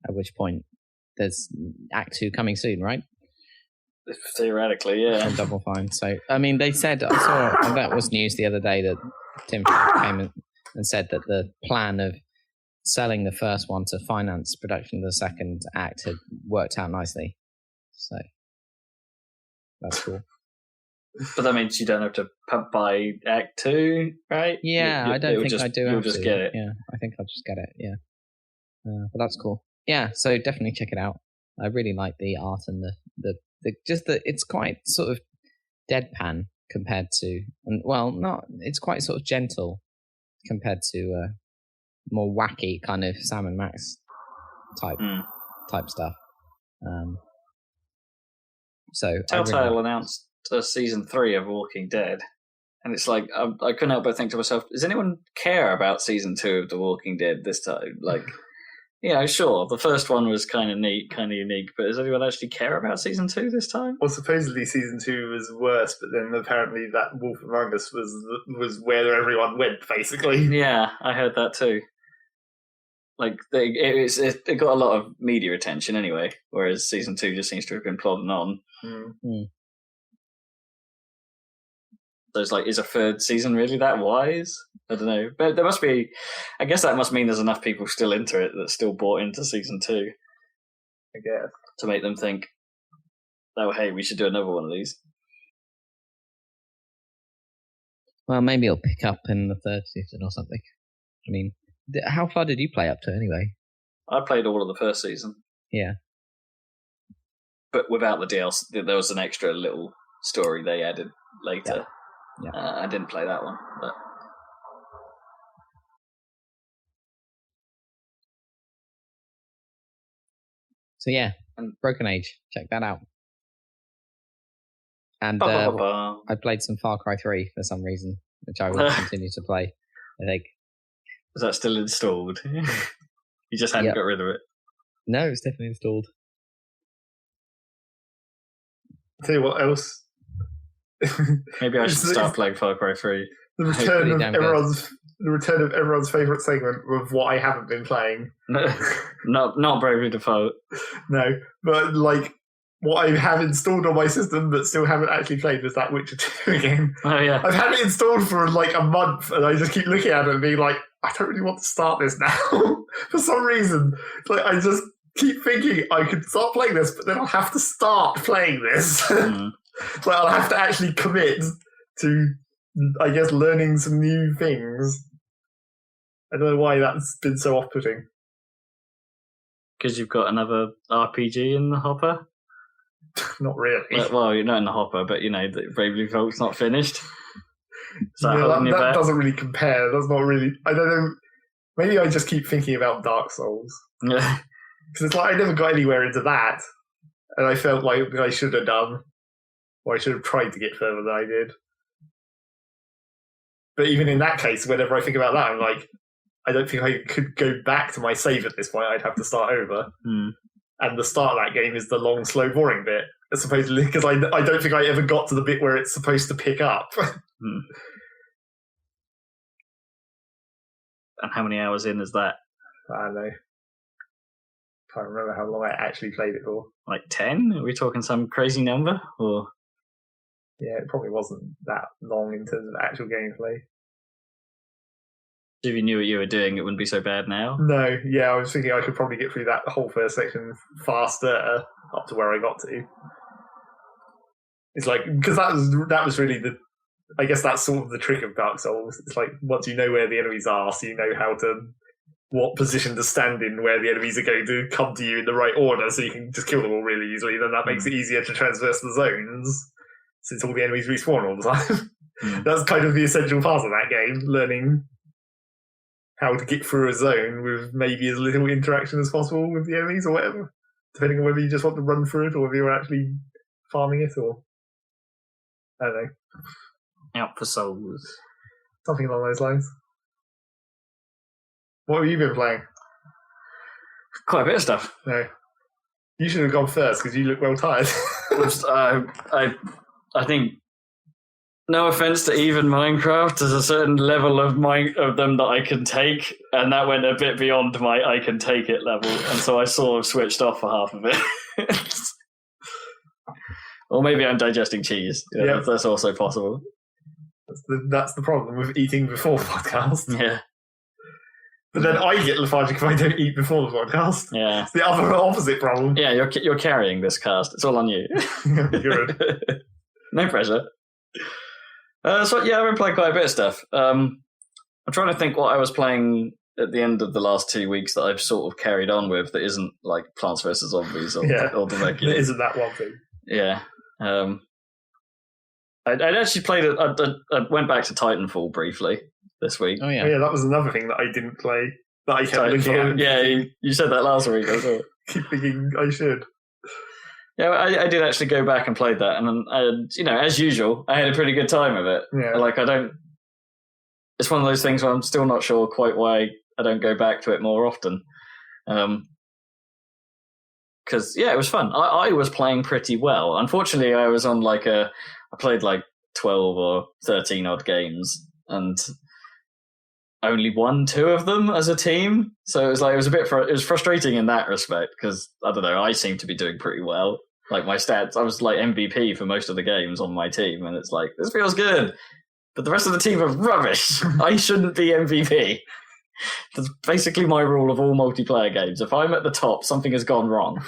At which point, there's Act 2 coming soon, right? Theoretically, yeah. Double Fine. So, I mean, they said, I saw that was news the other day that Tim came and said that the plan of selling the first one to finance production of the second act had worked out nicely. So, that's cool. But that means you don't have to buy Act 2, right? Yeah, I don't think I do. You'll just get it. Yeah, I think I'll just get it, yeah. But that's cool. Yeah, so definitely check it out. I really like the art and it's quite sort of deadpan compared to, it's quite sort of gentle compared to more wacky kind of Sam and Max type stuff. So Telltale announced season 3 of Walking Dead, and it's like I couldn't help but think to myself, does anyone care about season 2 of The Walking Dead this time? Like, sure, the first one was kind of neat, kind of unique, but does anyone actually care about season 2 this time? Well, supposedly season 2 was worse, but then apparently that Wolf Among Us was where everyone went, basically. Yeah, I heard that too. Like, it got a lot of media attention anyway, whereas season 2 just seems to have been plodding on. So it's like, is a third season really that wise? I don't know. But there must be, I guess that must mean there's enough people still into it that still bought into season 2. I guess. To make them think, oh, hey, we should do another one of these. Well, maybe it'll pick up in the third season or something. I mean, how far did you play up to anyway? I played all of the first season. Yeah. But without the DLC, there was an extra little story they added later. Yeah. I didn't play that one, but. So yeah, Broken Age, check that out. And I played some Far Cry 3 for some reason, which I will continue to play, I think. Is that still installed? You just hadn't got rid of it? No, it's definitely installed. I'll tell you what else Maybe I should start playing Far Cry 3. The return of everyone's favourite segment of what I haven't been playing. Not Bravely Default. No, but like what I have installed on my system but still haven't actually played was that Witcher 2 again. Oh yeah. I've had it installed for like a month and I just keep looking at it and being like, I don't really want to start this now. For some reason. Like I just keep thinking I could start playing this, but then I'll have to start playing this. Like I'll have to actually commit to, I guess, learning some new things. I don't know why that's been so off-putting. Because you've got another RPG in the hopper? Not really. Well, you're not in the hopper, but Bravely Default's not finished. That doesn't really compare. That's not really... I don't know. Maybe I just keep thinking about Dark Souls. Yeah. Because it's like I never got anywhere into that. And I felt like I should have done. Or I should have tried to get further than I did. But even in that case, whenever I think about that, I'm like, I don't think I could go back to my save at this point. I'd have to start over. And the start of that game is the long, slow, boring bit, supposedly, because I don't think I ever got to the bit where it's supposed to pick up. And how many hours in is that? I don't know. Can't remember how long I actually played it for. Like 10? Are we talking some crazy number? Or yeah, it probably wasn't that long in terms of actual gameplay. If you knew what you were doing, it wouldn't be so bad now. No, yeah, I was thinking I could probably get through that whole first section faster up to where I got to. It's like, because that was really I guess that's sort of the trick of Dark Souls. It's like, once you know where the enemies are, so you know what position to stand in where the enemies are going to come to you in the right order, so you can just kill them all really easily, then that makes it easier to traverse the zones, since all the enemies respawn all the time. That's kind of the essential part of that game, learning how to get through a zone with maybe as little interaction as possible with the enemies or whatever, depending on whether you just want to run through it or whether you're actually farming it or... I don't know. Out for souls. Something along those lines. What have you been playing? Quite a bit of stuff. No. You should have gone first because you look well tired. I think, no offense to even Minecraft, there's a certain level of them that I can take, and that went a bit beyond my I can take it level, and so I sort of switched off for half of it. Or maybe I'm digesting cheese. Yeah, that's also possible. That's the problem with eating before podcast. Yeah. But then I get lethargic if I don't eat before the podcast. Yeah. It's the other opposite problem. Yeah, you're carrying this cast. It's all on you. Good. No pressure. So yeah, I've been playing quite a bit of stuff. I'm trying to think what I was playing at the end of the last 2 weeks that I've sort of carried on with that isn't like Plants vs. Zombies or the regular. It isn't that one thing. Yeah. I'd actually played it. I went back to Titanfall briefly this week. Oh yeah, that was another thing that I didn't play. That I kept looking at. Yeah, you said that last week. I thought. Keep thinking I should. Yeah, I did actually go back and played that, and as usual, I had a pretty good time of it. Yeah. Like it's one of those things where I'm still not sure quite why I don't go back to it more often. Because it was fun. I was playing pretty well. Unfortunately, I was on I played 12 or 13 odd games and only won 2 of them as a team. So it was it was frustrating in that respect because I don't know, I seem to be doing pretty well. Like my stats, I was MVP for most of the games on my team, and it's like, this feels good. But the rest of the team are rubbish. I shouldn't be MVP. That's basically my rule of all multiplayer games. If I'm at the top, something has gone wrong.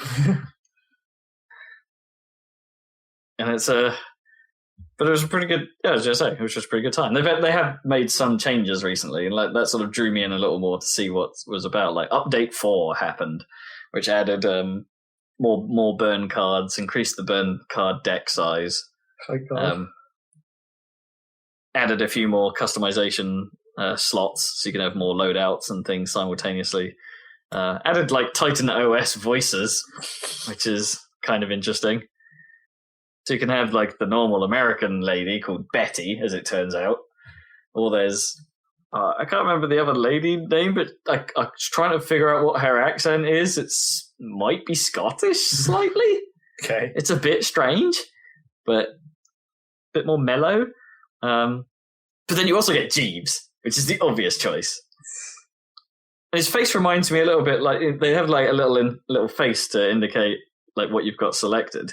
And it's but it was a pretty good. Yeah, as I say, it was just a pretty good time. They have made some changes recently, and that sort of drew me in a little more to see what was about. Like Update 4 happened, which added more burn cards, increased the burn card deck size, added a few more customization slots, so you can have more loadouts and things simultaneously. Added Titan OS voices, which is kind of interesting. So you can have the normal American lady called Betty, as it turns out. Or there's I can't remember the other lady name, but I was trying to figure out what her accent is. It's might be Scottish slightly. Okay, it's a bit strange, but bit more mellow. But then you also get Jeeves, which is the obvious choice. And his face reminds me a little bit like they have like a little face to indicate like what you've got selected.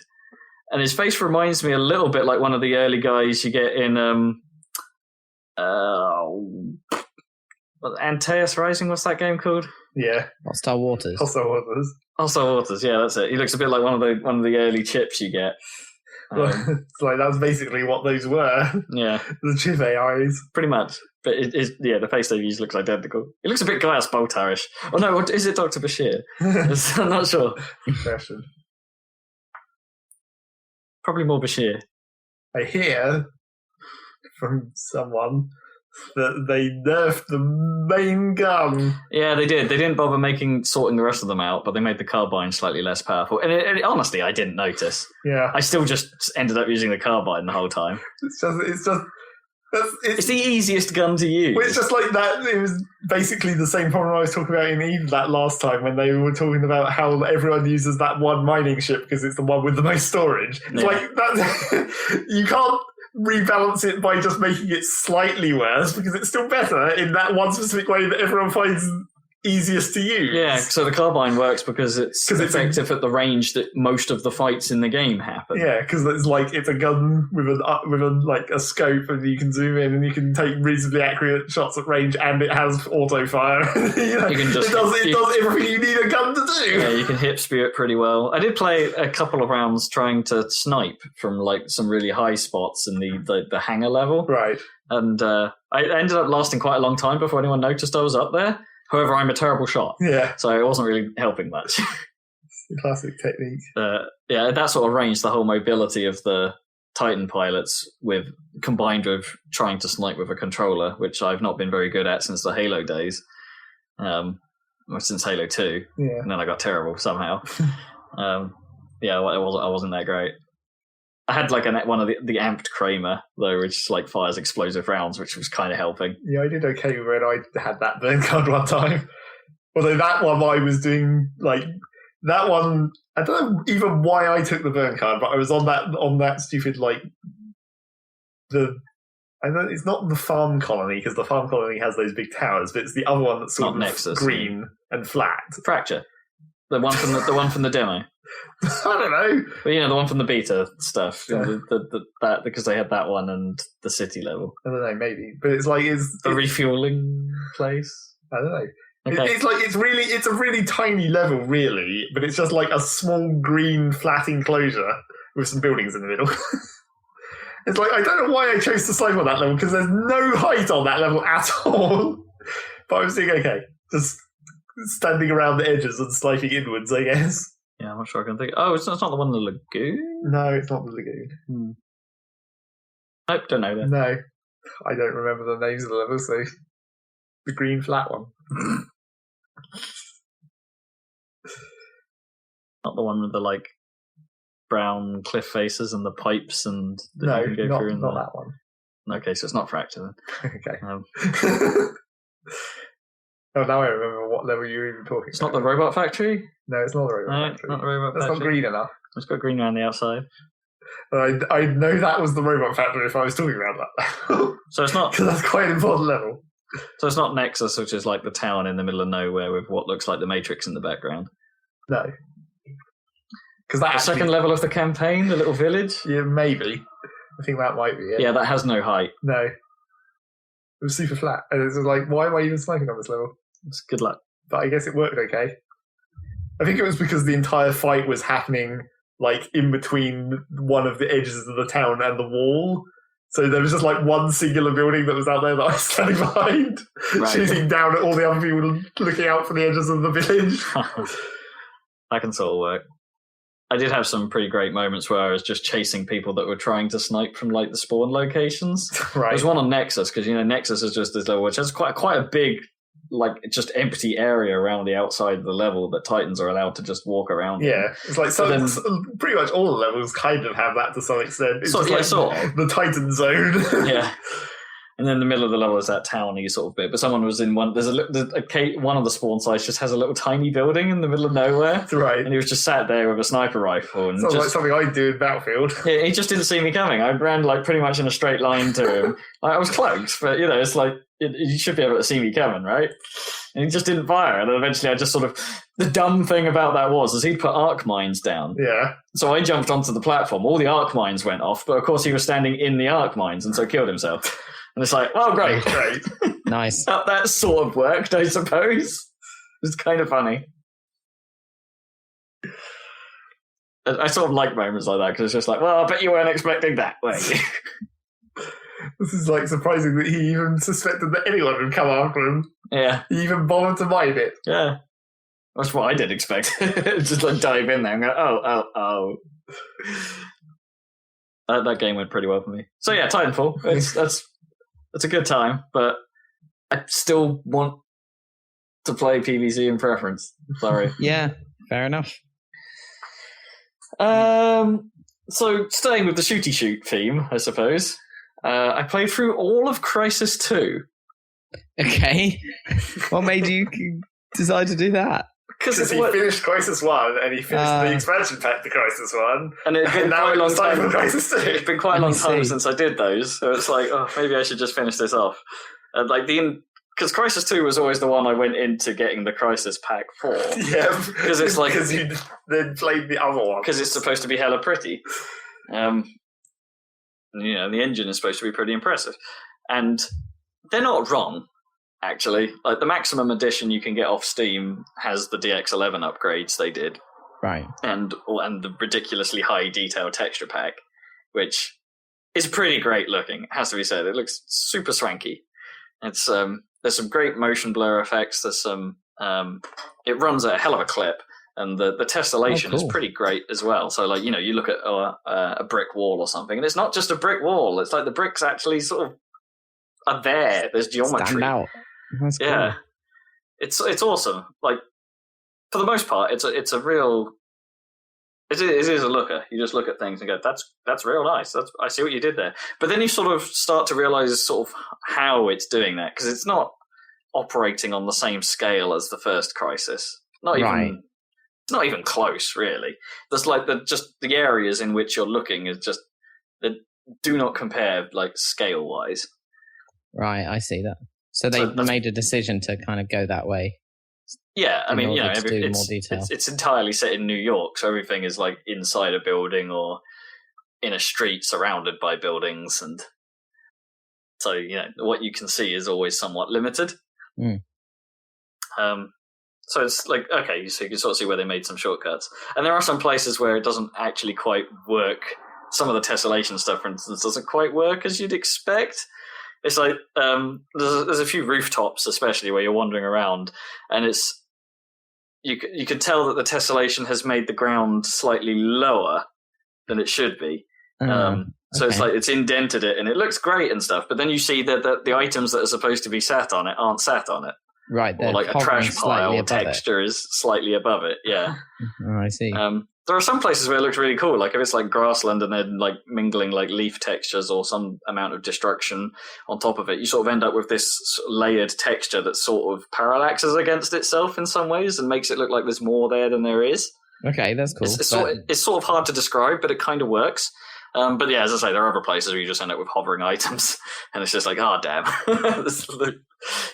And his face reminds me a little bit like one of the early guys you get in Antaeus Rising. What's that game called? Yeah, Hostile Waters. Hostile Waters. Yeah, that's it. He looks a bit like one of the early chips you get. It's like that's basically what those were. Yeah, the chip AIs, pretty much. But the face they use looks identical. It looks a bit Gaius Boltarish. Oh no, is it Dr. Bashir? I'm not sure. Question. Probably more Bashir. I hear from someone that they nerfed the main gun. Yeah, they did. They didn't bother sorting the rest of them out, but they made the carbine slightly less powerful. And honestly, I didn't notice. Yeah, I still just ended up using the carbine the whole time. It's the easiest gun to use. Well, it's just like that. It was basically the same problem I was talking about in Eve that last time when they were talking about how everyone uses that one mining ship because it's the one with the most storage. It's like that. You can't rebalance it by just making it slightly worse because it's still better in that one specific way that everyone finds easiast to use. Yeah, so the carbine works because it's effective at the range that most of the fights in the game happen. Yeah, because it's a gun with a scope, and you can zoom in and you can take reasonably accurate shots at range, and it has auto fire. It does everything you need a gun to do. Yeah, you can hip spew it pretty well. I did play a couple of rounds trying to snipe from like some really high spots in the hangar level. Right. And I ended up lasting quite a long time before anyone noticed I was up there. However, I'm a terrible shot. Yeah. So it wasn't really helping much. Classic technique. Yeah, at that sort of range, the whole mobility of the Titan pilots combined with trying to snipe with a controller, which I've not been very good at since the Halo days, or since Halo 2. Yeah. And then I got terrible somehow. I wasn't that great. I had like one of the amped Kramer though, which like fires explosive rounds, which was kind of helping. Yeah, I did okay when I had that burn card one time. Although that one I was doing like that one, I don't know even why I took the burn card, but I was on that stupid like I know it's not the farm colony because the farm colony has those big towers, but it's the other one that's sort of Nexus, green and flat. Fracture, the one from the demo. I don't know. But the one from the beta stuff. Yeah. That because they had that one and the city level. I don't know, maybe. But it's the refueling place. I don't know. Okay. It's a really tiny level, really, but it's just like a small green flat enclosure with some buildings in the middle. It's like I don't know why I chose to snipe on that level because there's no height on that level at all. But I was doing okay, just standing around the edges and sniping inwards, I guess. Yeah, I'm not sure I can think. Oh, it's not the one in the lagoon? No, it's not the lagoon. Nope, don't know that. No, I don't remember the names of the levels, so the green flat one. Not the one with the like brown cliff faces and the pipes and no, not that one. Okay, so it's not Fracture then. Okay. Oh, now I remember what level you were even talking about. It's not the Robot Factory? No, it's not the Robot Factory. Not the Robot That's Factory. Not green enough. It's got green around the outside. I know that was the Robot Factory if I was talking about that. So it's not... Because that's quite an important level. So it's not Nexus, which is like the town in the middle of nowhere with what looks like the Matrix in the background? No. Because that second level of the campaign, the little village? Yeah, maybe. I think that might be it. Yeah, that has no height. No. It was super flat. And it's like, why am I even sniping on this level? It's good luck. But I guess it worked okay. I think it was because the entire fight was happening like in between one of the edges of the town and the wall. So there was just like one singular building that was out there that I was standing behind, shooting down at all the other people looking out for the edges of the village. That can sort of work. I did have some pretty great moments where I was just chasing people that were trying to snipe from like the spawn locations. Right. There's one on Nexus because Nexus is just this level which has quite a big, like just empty area around the outside of the level that Titans are allowed to just walk around. Yeah, it's like so pretty much all the levels kind of have that to some extent. It's sort of the Titan zone. Yeah. And then in the middle of the level is that towny sort of bit. But someone was in one. There's one of the spawn sites just has a little tiny building in the middle of nowhere. Right. And he was just sat there with a sniper rifle. And sounds like something I'd do in Battlefield. Yeah, he just didn't see me coming. I ran like pretty much in a straight line to him. I was close, but it's like you should be able to see me coming, right? And he just didn't fire. And then eventually I just sort of... The dumb thing about that was he put arc mines down. Yeah. So I jumped onto the platform. All the arc mines went off, but of course he was standing in the arc mines and so killed himself. And it's like, well, great. Nice. That sort of worked, I suppose. It's kind of funny. I sort of like moments like that because it's just like, well, I bet you weren't expecting that, were you? This is like surprising that he even suspected that anyone would come after him. Yeah. He even bothered to mind it. Yeah. That's what I did expect. Just like dive in there and go, oh. That game went pretty well for me. So yeah, Titanfall. It's a good time, but I still want to play PvZ in preference. Sorry. Yeah, fair enough. So staying with the shooty shoot theme, I suppose. I played through all of Crysis 2. Okay. What made you decide to do that? Because he finished Crysis 1 and he finished the expansion pack to Crysis 1. And it's been quite a long time for Crysis 2. It's been quite a long time since I did those. So it's like, maybe I should just finish this off. Because Crysis 2 was always the one I went into getting the Crysis pack for. Yeah. Because it's like... Because you then played the other one. Because it's supposed to be hella pretty. The engine is supposed to be pretty impressive. And they're not wrong. Actually, like the maximum edition you can get off Steam has the DX11 upgrades they did, right? And the ridiculously high detail texture pack, which is pretty great looking. It has to be said. It looks super swanky. It's there's some great motion blur effects. There's some it runs at a hell of a clip, and the tessellation is pretty great as well. So like you look at a brick wall or something, and it's not just a brick wall. It's like the bricks actually sort of are there. There's geometry. Stand out. That's cool. Yeah, it's awesome. Like for the most part, it's a real. It is a looker. You just look at things and go, "That's real nice. I see what you did there." But then you sort of start to realize sort of how it's doing that because it's not operating on the same scale as the first Crysis. Not even close, really. There's like the areas in which you're looking is just they do not compare like scale wise. Right, I see that. So they made a decision to kind of go that way. Yeah, I mean, it's entirely set in New York, so everything is like inside a building or in a street surrounded by buildings, and so what you can see is always somewhat limited. Mm. So it's like okay, so you can sort of see where they made some shortcuts, and there are some places where it doesn't actually quite work. Some of the tessellation stuff, for instance, doesn't quite work as you'd expect. It's like there's a few rooftops, especially where you're wandering around, and it's you can tell that the tessellation has made the ground slightly lower than it should be. So it's like it's indented it, and it looks great and stuff. But then you see that the items that are supposed to be sat on it aren't sat on it. Right, or like a trash pile texture is slightly above it. Yeah, I see. There are some places where it looks really cool, like if it's like grassland and then like mingling like leaf textures or some amount of destruction on top of it, you sort of end up with this layered texture that sort of parallaxes against itself in some ways and makes it look like there's more there than there is. Okay, that's cool. It's sort of hard to describe, but it kind of works. But yeah, as I say, there are other places where you just end up with hovering items, and it's just like, damn.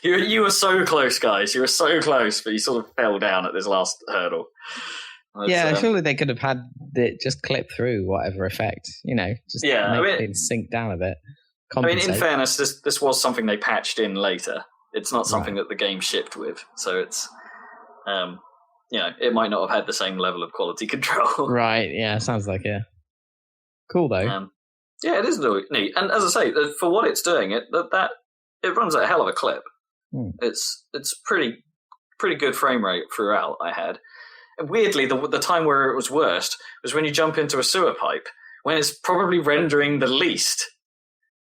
You were so close, guys. You were so close, but you sort of fell down at this last hurdle. Surely they could have had it just clip through whatever effect, just make it sink down a bit. Compensate. In fairness, this was something they patched in later. It's not something that the game shipped with, so it's, it might not have had the same level of quality control. Right, yeah, sounds like it. Cool, though. It is neat. And as I say, for what it's doing, it runs at a hell of a clip. It's pretty good frame rate throughout, I had. And weirdly, the time where it was worst was when you jump into a sewer pipe, when it's probably rendering the least.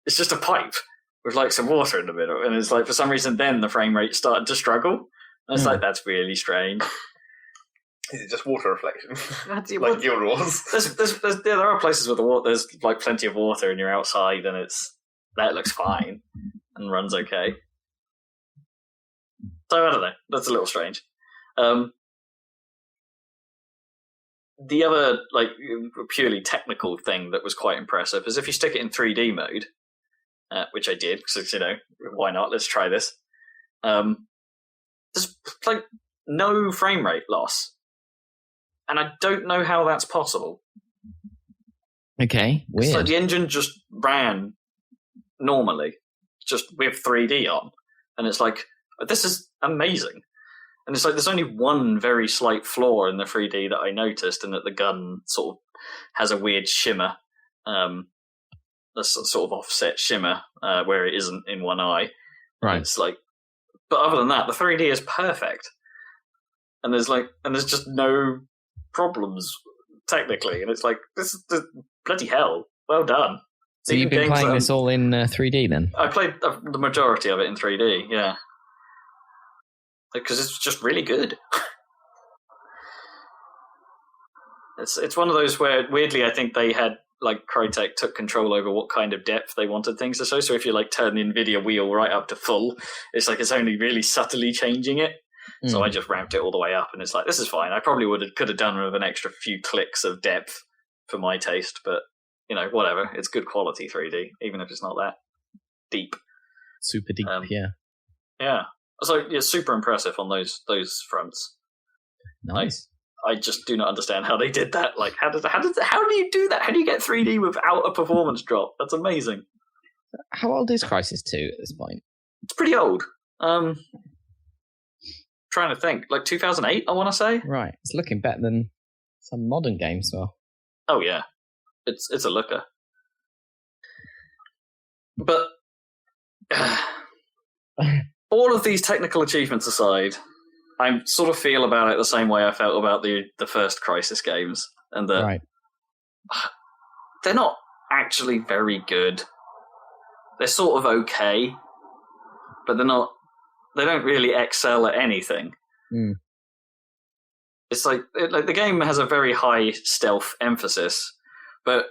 It's just a pipe with like some water in the middle, and it's like for some reason then the frame rate started to struggle. And it's like that's really strange. Is it just water reflection? Like Guild Wars? There are places where there's like plenty of water and you're outside and that looks fine. and runs okay. So I don't know. That's a little strange. The other purely technical thing that was quite impressive is if you stick it in 3D mode, which I did because why not? Let's try this. There's no frame rate loss, and I don't know how that's possible. Okay, weird. It's the engine just ran normally, just with 3D on, and it's this is amazing. And it's there's only one very slight flaw in the 3D that I noticed, and that the gun sort of has a weird shimmer, a sort of offset shimmer where it isn't in one eye. Right. It's but other than that, the 3D is perfect, and there's just no problems technically, and it's this is bloody hell. Well done. So you've been playing this all in 3D then? I played the majority of it in 3D, yeah. Because it's just really good. It's one of those where, weirdly, I think they had, Crytek took control over what kind of depth they wanted things to show. So if you, turn the NVIDIA wheel right up to full, it's it's only really subtly changing it. Mm. So I just ramped it all the way up, and it's this is fine. I probably could have done with an extra few clicks of depth for my taste, but, whatever. It's good quality 3D, even if it's not that deep. Super deep, yeah. Yeah. So yeah, super impressive on those fronts. Nice. I just do not understand how they did that. How do you do that? How do you get 3D without a performance drop? That's amazing. How old is Crysis 2 at this point? It's pretty old. Trying to think, 2008, I want to say. Right, it's looking better than some modern games, though. Oh yeah, it's a looker. But. All of these technical achievements aside, I sort of feel about it the same way I felt about the first Crysis games, and that they're not actually very good. They're sort of okay, but they're not. They don't really excel at anything. Mm. It's the game has a very high stealth emphasis, but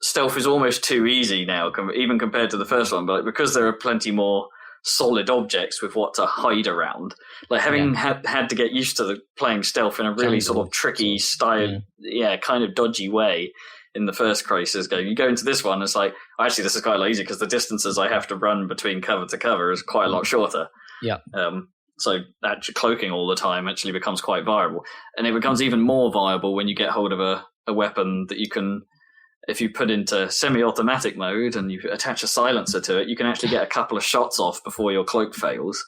stealth is almost too easy now, even compared to the first one. But because there are plenty more solid objects with what to hide around, having had to get used to playing stealth in a really sort of tricky style, kind of dodgy way in the first Crysis game. You go into this one, it's actually this is quite easy because the distances I have to run between cover to cover is quite a lot shorter. Yeah. So actually cloaking all the time actually becomes quite viable, and it becomes even more viable when you get hold of a weapon that you can. If you put into semi-automatic mode and you attach a silencer to it, you can actually get a couple of shots off before your cloak fails.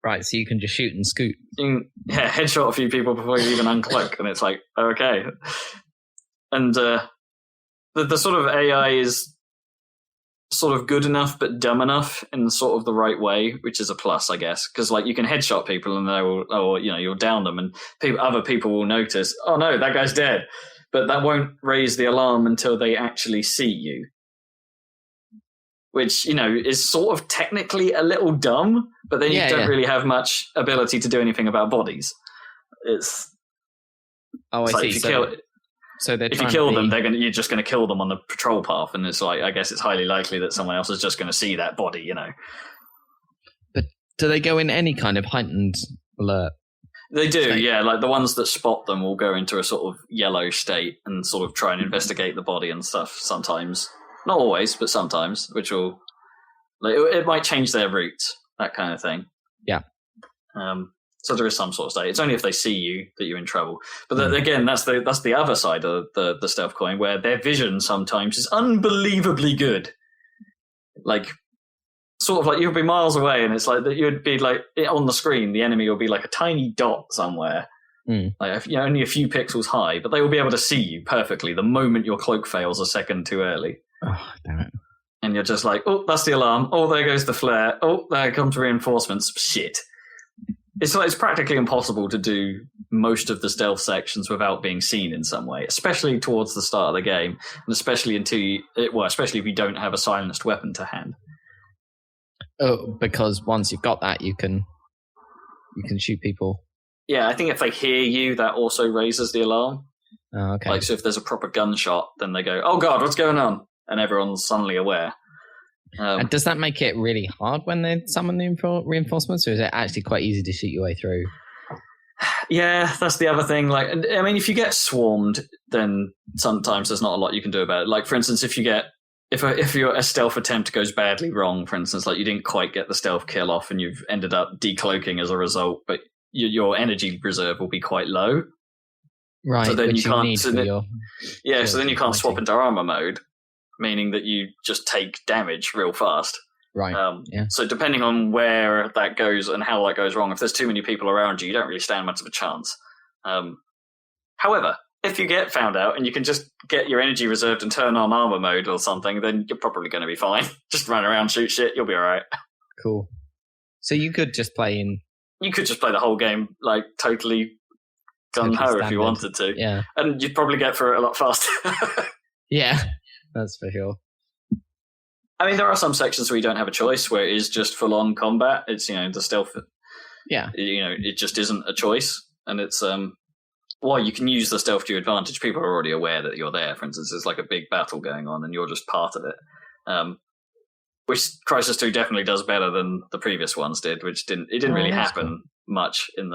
Right, so you can just shoot and scoot. You can, headshot a few people before you even uncloak, and it's okay. And the sort of AI is sort of good enough but dumb enough in sort of the right way, which is a plus, I guess. Because you can headshot people and they will, you'll down them, and other people will notice, oh no, that guy's dead. But that won't raise the alarm until they actually see you. Which, is sort of technically a little dumb, but then you don't really have much ability to do anything about bodies. It's... Oh, I see. If you kill them, you're just going to kill them on the patrol path, and it's I guess it's highly likely that someone else is just going to see that body, But do they go in any kind of heightened alert? They do, yeah. The ones that spot them will go into a sort of yellow state and sort of try and investigate the body and stuff sometimes. Not always, but sometimes, which will... it might change their route, that kind of thing. Yeah. So there is some sort of state. It's only if they see you that you're in trouble. But again, that's the other side of the stealth coin, where their vision sometimes is unbelievably good. Sort of you'll be miles away, and it's that you'd be on the screen, the enemy will be a tiny dot somewhere, only a few pixels high, but they will be able to see you perfectly the moment your cloak fails a second too early. Oh, damn it. And you're just oh, that's the alarm. Oh, there goes the flare. Oh, there comes reinforcements. Shit. It's practically impossible to do most of the stealth sections without being seen in some way, especially towards the start of the game, and especially especially if you don't have a silenced weapon to hand. Oh, because once you've got that, you can shoot people. Yeah, I think if they hear you, that also raises the alarm. Oh, okay. So if there's a proper gunshot, then they go, "Oh God, what's going on?" and everyone's suddenly aware. And does that make it really hard when they summon the reinforcements, or is it actually quite easy to shoot your way through? Yeah, that's the other thing. Like, I mean, if you get swarmed, then sometimes there's not a lot you can do about it. Like, for instance, if your stealth attempt goes badly wrong, for instance, like you didn't quite get the stealth kill off and you've ended up decloaking as a result, but your energy reserve will be quite low. Right. So then you can't. So then you can't swap into armor mode, meaning that you just take damage real fast. Right. So depending on where that goes and how that goes wrong, if there's too many people around you, you don't really stand much of a chance. However, if you get found out and you can just get your energy reserved and turn on armor mode or something, then you're probably going to be fine. Just run around, shoot shit, you'll be all right. Cool. So you could just play You could just play the whole game like totally gun-ho if you wanted to. Yeah. And you'd probably get through it a lot faster. Yeah, that's for sure. I mean, there are some sections where you don't have a choice, where it is just full-on combat. It's, the stealth. Yeah. It just isn't a choice. And it's, while you can use the stealth to your advantage, people are already aware that you're there. For instance, there's like a big battle going on and you're just part of it. Which Crysis 2 definitely does better than the previous ones did, which didn't really happen much in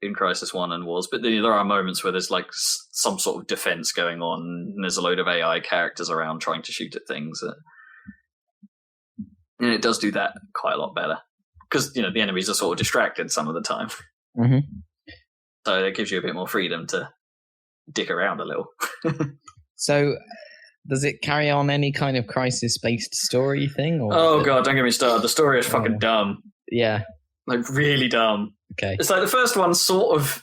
Crysis 1 and Wars. But there are moments where there's like some sort of defense going on and there's a load of AI characters around trying to shoot at things. And it does do that quite a lot better. Because, the enemies are sort of distracted some of the time. Mm-hmm. So it gives you a bit more freedom to dick around a little. So, does it carry on any kind of Crysis-based story thing? Or God, don't get me started. The story is fucking dumb. Yeah. Like, really dumb. Okay. It's like the first ones sort of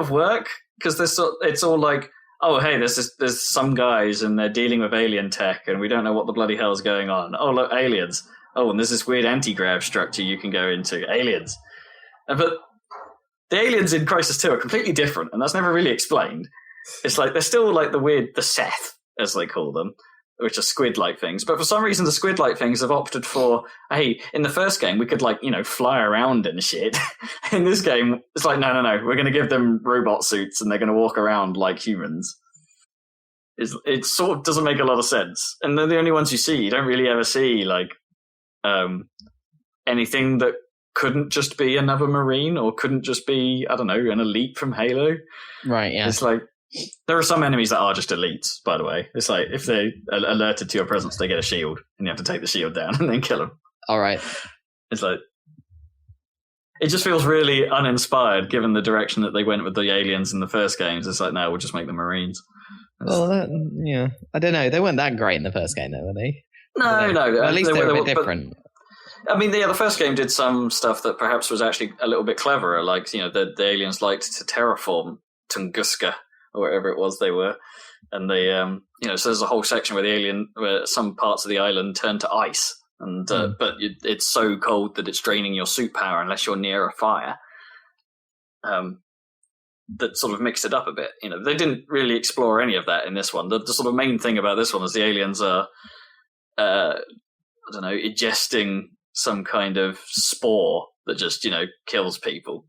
work, because it's all like, oh, hey, there's some guys and they're dealing with alien tech and we don't know what the bloody hell's going on. Oh, look, aliens. Oh, and there's this weird anti-grav structure you can go into. Aliens. But the aliens in Crysis 2 are completely different, and that's never really explained. It's like they're still like the Seth, as they call them, which are squid-like things. But for some reason, the squid-like things have opted for, hey, in the first game, we could fly around and shit. In this game, it's like, no, we're going to give them robot suits and they're going to walk around like humans. It sort of doesn't make a lot of sense. And they're the only ones you see. You don't really ever see anything that couldn't just be another Marine or couldn't just be, I don't know, an elite from Halo. Right, yeah. It's like, there are some enemies that are just elites, by the way. It's like, if they're alerted to your presence, they get a shield, and you have to take the shield down and then kill them. All right. It's like, it just feels really uninspired, given the direction that they went with the aliens in the first games. It's like, no, we'll just make them Marines. Well, yeah. I don't know. They weren't that great in the first game, though, were they? No. Well, at least they were a bit different. I mean, the first game did some stuff that perhaps was actually a little bit cleverer. Like, the aliens liked to terraform Tunguska, or wherever it was they were. And they, so there's a whole section where some parts of the island turn to ice. And but it's so cold that it's draining your suit power unless you're near a fire. That sort of mixed it up a bit. They didn't really explore any of that in this one. The sort of main thing about this one is the aliens are, I don't know, ingesting some kind of spore that just, kills people.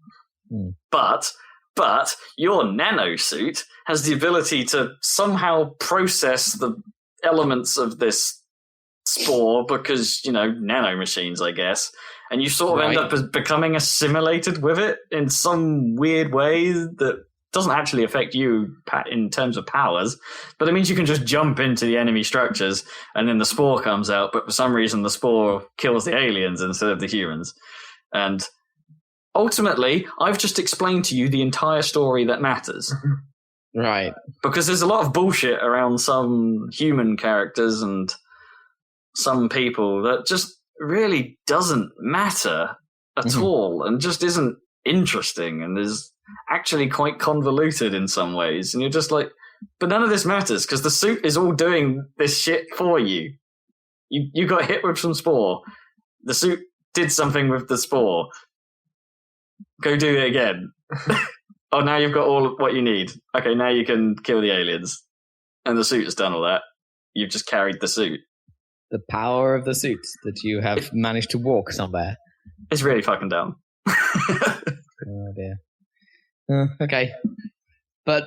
Mm. But your nanosuit has the ability to somehow process the elements of this spore because, nanomachines, I guess. And you sort of end up as becoming assimilated with it in some weird way that doesn't actually affect you in terms of powers, but it means you can just jump into the enemy structures and then the spore comes out, but for some reason the spore kills the aliens instead of the humans. And ultimately, I've just explained to you the entire story that matters. Right. Because there's a lot of bullshit around some human characters and some people that just really doesn't matter at all and just isn't interesting and is actually quite convoluted in some ways. And you're just like, but none of this matters because the suit is all doing this shit for you. You got hit with some spore. The suit did something with the spore. Go do it again. Oh, now you've got all what you need. Okay, now you can kill the aliens. And the suit has done all that. You've just carried the suit. The power of the suit that you have managed to walk somewhere. It's really fucking dumb. Oh, dear. Okay. But,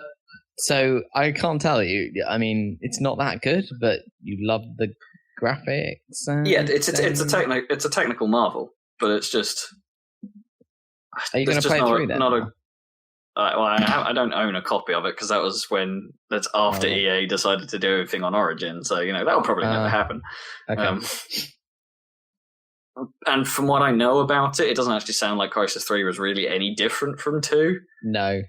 so, I can't tell you. I mean, it's not that good, but you love the graphics. It's a technical marvel, but it's just. Are you going to play it through then? I don't own a copy of it because that's after EA decided to do everything on Origin, so that'll probably never happen. Okay. And from what I know about it, it doesn't actually sound like Crysis 3 was really any different from 2. No.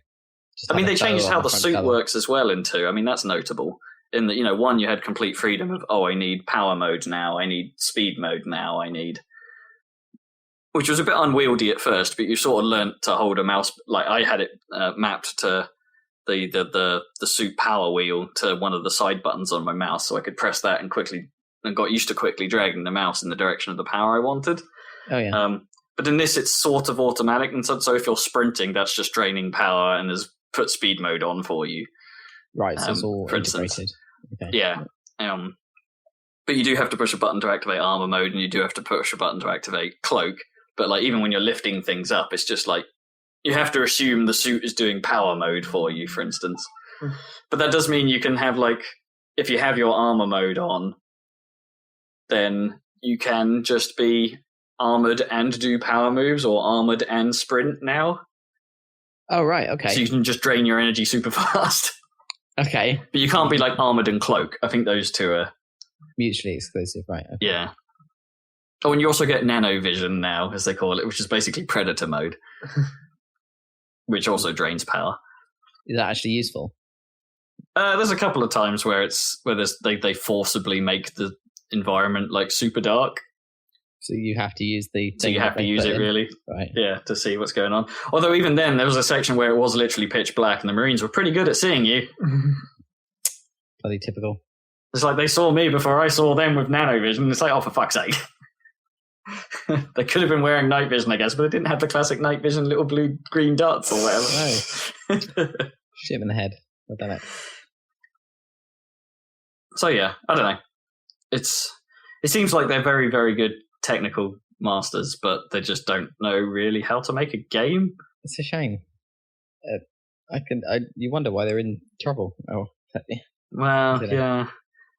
They changed how the suit works as well in 2. I mean, that's notable. In that, 1, you had complete freedom of, I need power mode now, I need speed mode now, which was a bit unwieldy at first, but you sort of learnt to hold a mouse. Like I had it mapped to the suit power wheel to one of the side buttons on my mouse, so I could press that and got used to quickly dragging the mouse in the direction of the power I wanted. Oh yeah. But in this, it's sort of automatic, and so if you're sprinting, that's just draining power and has put speed mode on for you. Right, so it's all integrated. Okay. Yeah. But you do have to push a button to activate armor mode, and you do have to push a button to activate cloak. But even when you're lifting things up, it's just you have to assume the suit is doing power mode for you, for instance. But that does mean you can have if you have your armor mode on, then you can just be armored and do power moves, or armored and sprint now. Oh, right, okay. So you can just drain your energy super fast. Okay. But you can't be armored and cloak. I think those two are mutually exclusive, right? Okay. Yeah. Oh, and you also get nano vision now, as they call it, which is basically predator mode, which also drains power. Is that actually useful? There's a couple of times where they forcibly make the environment super dark. So you have to use it really, right? Yeah, to see what's going on. Although even then, there was a section where it was literally pitch black, and the Marines were pretty good at seeing you. Bloody typical. It's they saw me before I saw them with nano vision. It's oh, for fuck's sake. They could have been wearing night vision, I guess, but they didn't have the classic night vision little blue-green dots or whatever. No. Shoot him in the head. I've done it. So yeah, I don't know. It seems like they're very, very good technical masters, but they just don't know really how to make a game. It's a shame. You wonder why they're in trouble. Oh, well, yeah.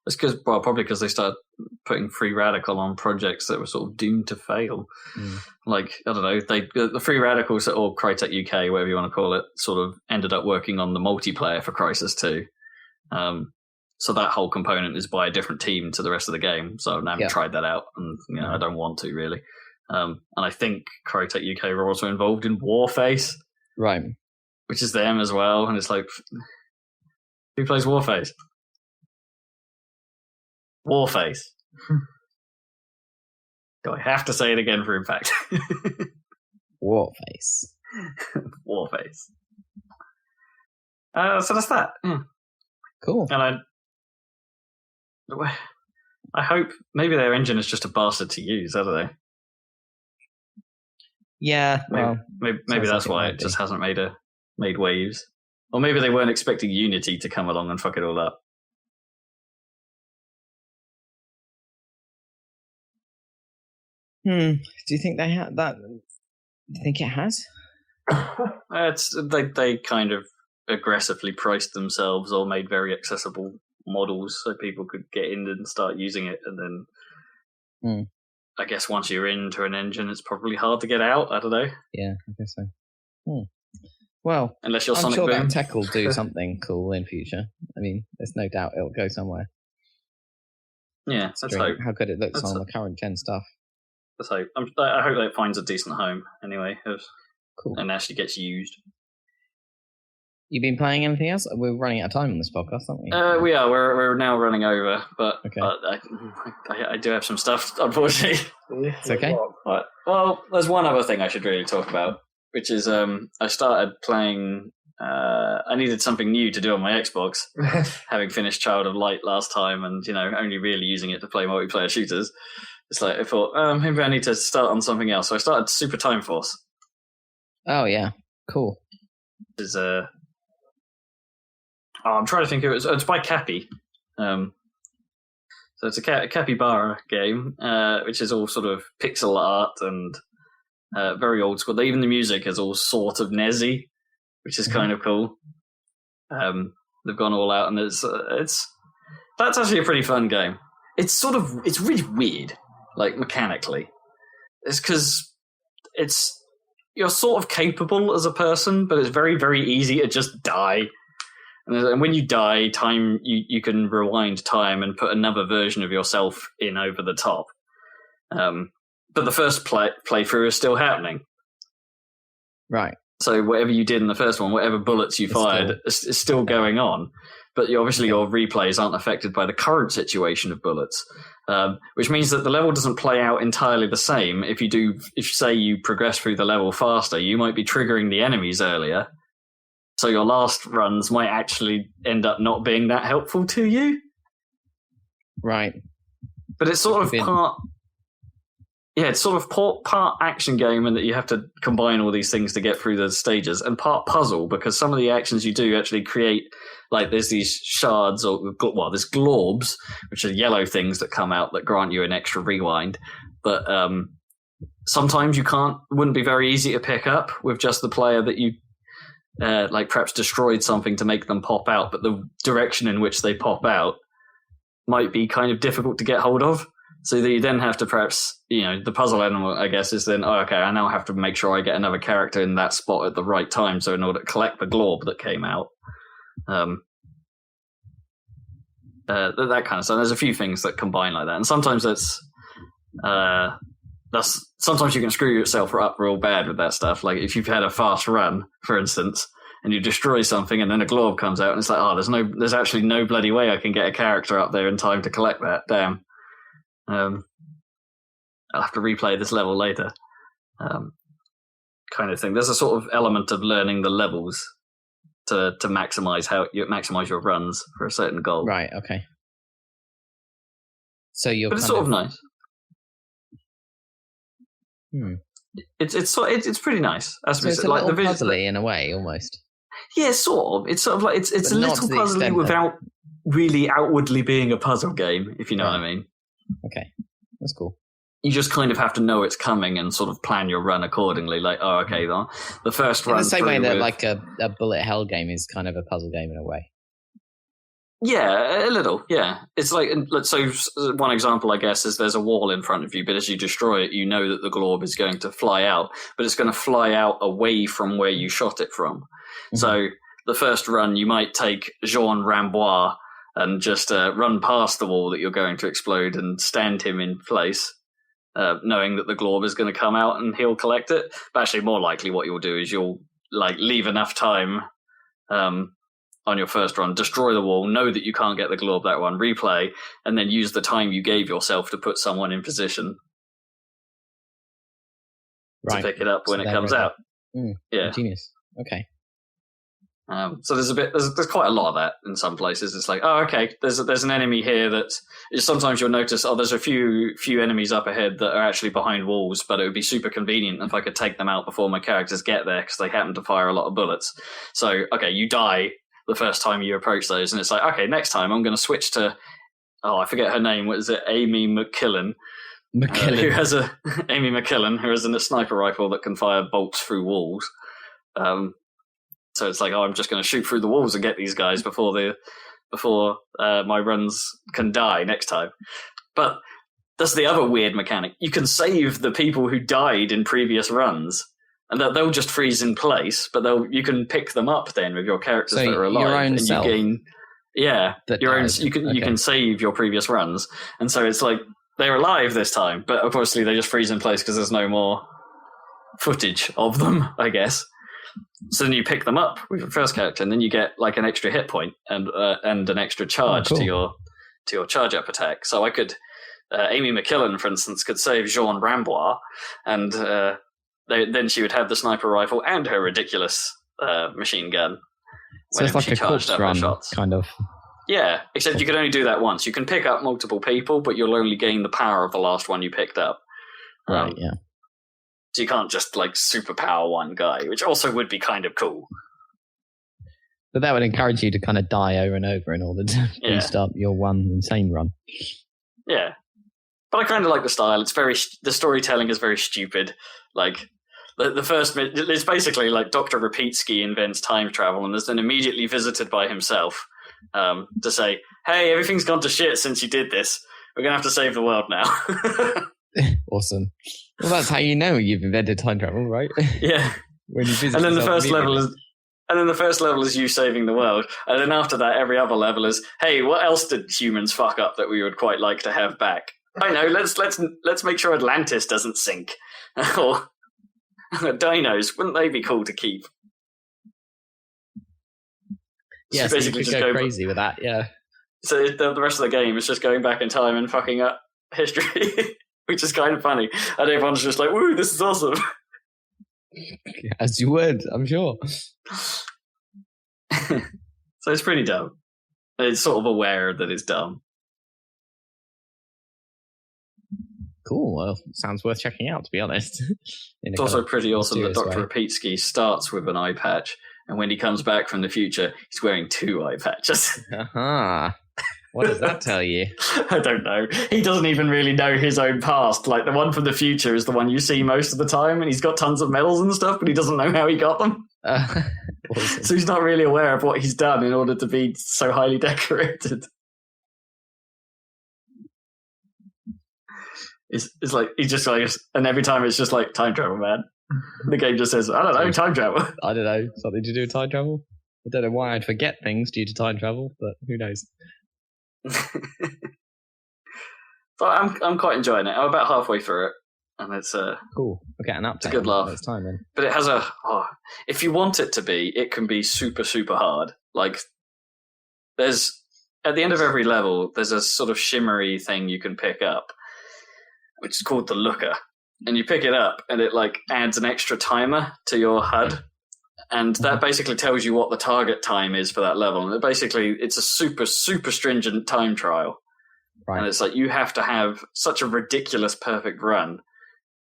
It's probably because they started putting Free Radical on projects that were sort of doomed to fail. I don't know, the Free Radicals or Crytek UK, whatever you want to call it, sort of ended up working on the multiplayer for Crysis 2. So that whole component is by a different team to the rest of the game. So I haven't tried that out, and I don't want to really. And I think Crytek UK were also involved in Warface, right? Which is them as well. And it's who plays Warface? Warface. Do I have to say it again for impact? Warface. Warface. So that's that. Yeah. Cool. And I hope maybe their engine is just a bastard to use. I don't know. Yeah. Maybe that's why it just hasn't made waves. Or maybe they weren't expecting Unity to come along and fuck it all up. Do you think they have that? Do you think it has? They kind of aggressively priced themselves or made very accessible models so people could get in and start using it, and then I guess once you're into an engine, it's probably hard to get out. I don't know. Yeah, I guess so. Well, unless you're I'm Sonic sure Boom. that tech will do something cool in future. I mean, there's no doubt it'll go somewhere. Yeah, let's hope. How good it looks on the current gen stuff. Let's hope. I hope that it finds a decent home anyway. Cool. And actually gets used. You been playing anything else? We're running out of time on this podcast, aren't we? We are. We're now running over, but okay. I do have some stuff, unfortunately. It's okay. Right. Well, there's one other thing I should really talk about, which is I started playing. I needed something new to do on my Xbox, having finished Child of Light last time, and only really using it to play multiplayer shooters. It's I thought maybe I need to start on something else. So I started Super Time Force. Oh yeah, cool. Is I'm trying to think of it. It's by Cappy. So it's a capybara game, which is all sort of pixel art and very old school. Even the music is all sort of Nezzy, which is kind of cool. They've gone all out, and it's that's actually a pretty fun game. it's really weird, like mechanically. It's because you're sort of capable as a person, but it's very, very easy to just die. And when you die, you can rewind time and put another version of yourself in over the top. But the first playthrough is still happening. Right. So whatever you did in the first one, whatever bullets you fired, is still going on. But obviously your replays aren't affected by the current situation of bullets, which means that the level doesn't play out entirely the same. If say you progress through the level faster, you might be triggering the enemies earlier. So your last runs might actually end up not being that helpful to you. Right. But it's sort of part action game, and that you have to combine all these things to get through the stages, and part puzzle, because some of the actions you do actually create, like there's these shards, there's globs, which are yellow things that come out that grant you an extra rewind. But sometimes wouldn't be very easy to pick up with just the player that you perhaps destroyed something to make them pop out, but the direction in which they pop out might be kind of difficult to get hold of. So that you then have to perhaps, the puzzle element, I guess, is then, I now have to make sure I get another character in that spot at the right time, so in order to collect the glob that came out. That kind of stuff. There's a few things that combine like that. And sometimes sometimes you can screw yourself up real bad with that stuff. Like if you've had a fast run, for instance, and you destroy something and then a glob comes out and it's like, there's actually no bloody way I can get a character up there in time to collect that. Damn. I'll have to replay this level later, kind of thing. There's a sort of element of learning the levels to maximize your runs for a certain goal. Right. Okay. So but it's sort of nice. It's pretty nice. So it's a little puzzly in a way, almost. Yeah, sort of. It's sort of like it's a little puzzly without really outwardly being a puzzle game, if you know what I mean. Okay, that's cool. You just kind of have to know it's coming and sort of plan your run accordingly. Like, the first run. In the same way that like a bullet hell game is kind of a puzzle game in a way. Yeah, a little. Yeah, it's like, so one example, I guess, is there's a wall in front of you, but as you destroy it, you know that the glob is going to fly out, but it's going to fly out away from where you shot it from. Mm-hmm. So the first run, you might take Jean Rambois and just run past the wall that you're going to explode and stand him in place, knowing that the glob is going to come out and he'll collect it. But actually, more likely what you'll do is you'll leave enough time on your first run, destroy the wall, know that you can't get the glob that one, replay, and then use the time you gave yourself to put someone in position to pick it up when it comes out. Yeah, genius. Okay. So there's quite a lot of that in some places. It's like, there's an enemy here that sometimes you'll notice, there's a few enemies up ahead that are actually behind walls, but it would be super convenient if I could take them out before my characters get there because they happen to fire a lot of bullets. So, you die the first time you approach those, and it's like, next time I'm going to switch to, I forget her name, what is it, Amy McKillen. Amy McKillen, who has a sniper rifle that can fire bolts through walls. So it's like, I'm just going to shoot through the walls and get these guys before my runs can die next time. But that's the other weird mechanic. You can save the people who died in previous runs, and they'll just freeze in place. But you can pick them up then with your characters that are alive, your own and self. You gain, your own. You can save your previous runs, and so it's like they're alive this time, but obviously they just freeze in place because there's no more footage of them, I guess. So then you pick them up with your first character, and then you get like an extra hit point and an extra charge to your charge up attack. So I could, Amy McKillen, for instance, could save Jean Rambois, and then she would have the sniper rifle and her ridiculous machine gun. So it's like a corpse run, kind of. Yeah, except you can only do that once. You can pick up multiple people, but you'll only gain the power of the last one you picked up. Right, yeah. So you can't just superpower one guy, which also would be kind of cool. But that would encourage you to kind of die over and over in order to restart your one insane run. Yeah. But I kind of like the style. The storytelling is very stupid. Like, the first, it's basically like Dr. Rapitsky invents time travel and is then immediately visited by himself to say, hey, everything's gone to shit since you did this. We're going to have to save the world now. Awesome. Well, that's how you know you've invented time travel, right? Yeah. When you visit And then the yourself first level immediately. is you saving the world. And then after that, every other level is, hey, what else did humans fuck up that we would quite like to have back? I know, let's make sure Atlantis doesn't sink. Or dinos, wouldn't they be cool to keep? Yeah, so you could go crazy with that, yeah. So the rest of the game is just going back in time and fucking up history, which is kind of funny. And everyone's just like, woo, this is awesome. As you would, I'm sure. So it's pretty dumb. It's sort of aware that it's dumb. Cool. Well, sounds worth checking out, to be honest. It's also pretty awesome that Dr. way. Rapitsky starts with an eye patch, and when he comes back from the future, he's wearing 2 eye patches. Uh-huh. What does that tell you? I don't know. He doesn't even really know his own past. Like, the one from the future is the one you see most of the time, and he's got tons of medals and stuff, but he doesn't know how he got them. Awesome. So he's not really aware of what he's done in order to be so highly decorated. It's like, he's just like, and every time it's just like, time travel, man. The game just says, I don't know, time travel. I don't know, something to do with time travel? I don't know why I'd forget things due to time travel, but who knows? So I'm quite enjoying it. I'm about halfway through it, and it's cool. We'll get an update. It's a good laugh. Next time then. But it has if you want it to be, it can be super, super hard. Like, there's at the end of every level, there's a sort of shimmery thing you can pick up, which is called the looker. And you pick it up, and it like adds an extra timer to your HUD, and that basically tells you what the target time is for that level. And it's a super, super stringent time trial. Right. And it's like you have to have such a ridiculous perfect run,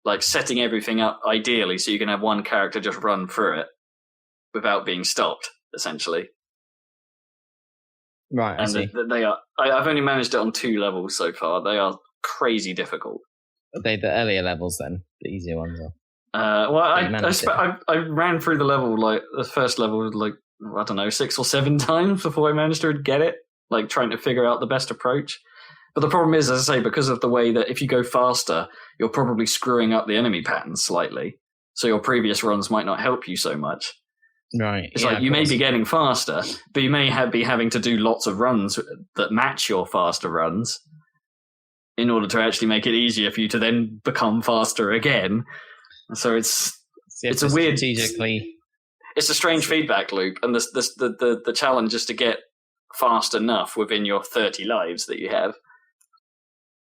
like setting everything up ideally so you can have one character just run through it without being stopped, essentially. Right, I see. They are. I've only managed it on 2 levels so far. They are crazy difficult. Are they the earlier levels then? The easier ones are? I ran through the level, like the first level, like, I don't know, 6 or 7 times before I managed to get it, like trying to figure out the best approach. But the problem is, as I say, because of the way that if you go faster, you're probably screwing up the enemy patterns slightly. So your previous runs might not help you so much. Right. It's like you may be getting faster, but you may be having to do lots of runs that match your faster runs in order to actually make it easier for you to then become faster again. So it's a weird, strategically. It's a strange feedback loop, and the challenge is to get fast enough within your 30 lives that you have.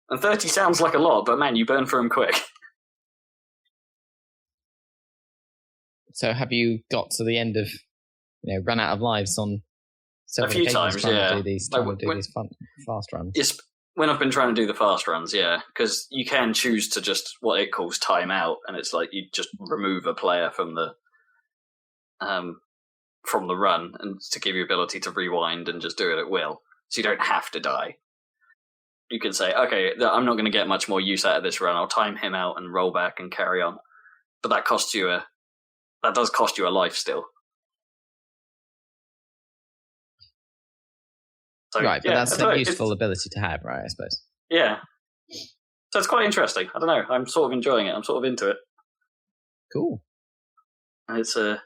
And 30 sounds like a lot, but man, you burn through them quick. So have you got to the end of, run out of lives on several a few times, yeah. To do these fun, fast runs? Yes, when I've been trying to do the fast runs, yeah, because you can choose to just what it calls time out, and it's like you just remove a player from the run, and to give you ability to rewind and just do it at will, so you don't have to die. You can say, okay, I'm not going to get much more use out of this run. I'll time him out and roll back and carry on, but that does cost you a life still. So, right, but yeah, that's a useful ability to have, right, I suppose. Yeah. So it's quite interesting. I don't know. I'm sort of enjoying it. I'm sort of into it. Cool. And it's at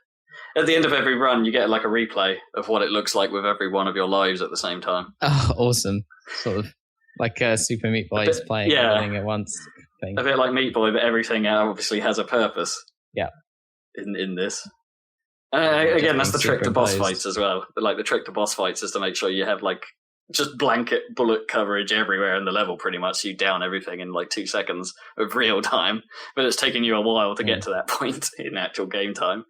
the end of every run, you get like a replay of what it looks like with every one of your lives at the same time. Oh, awesome. Sort of like Super Meat Boy is playing everything at once thing. A bit like Meat Boy, but everything obviously has a purpose. Yeah. In this. Again, that's the trick to boss fights as well. Like the trick to boss fights is to make sure you have like just blanket bullet coverage everywhere in the level, pretty much. So you down everything in like 2 seconds of real time, but it's taking you a while to get to that point in actual game time.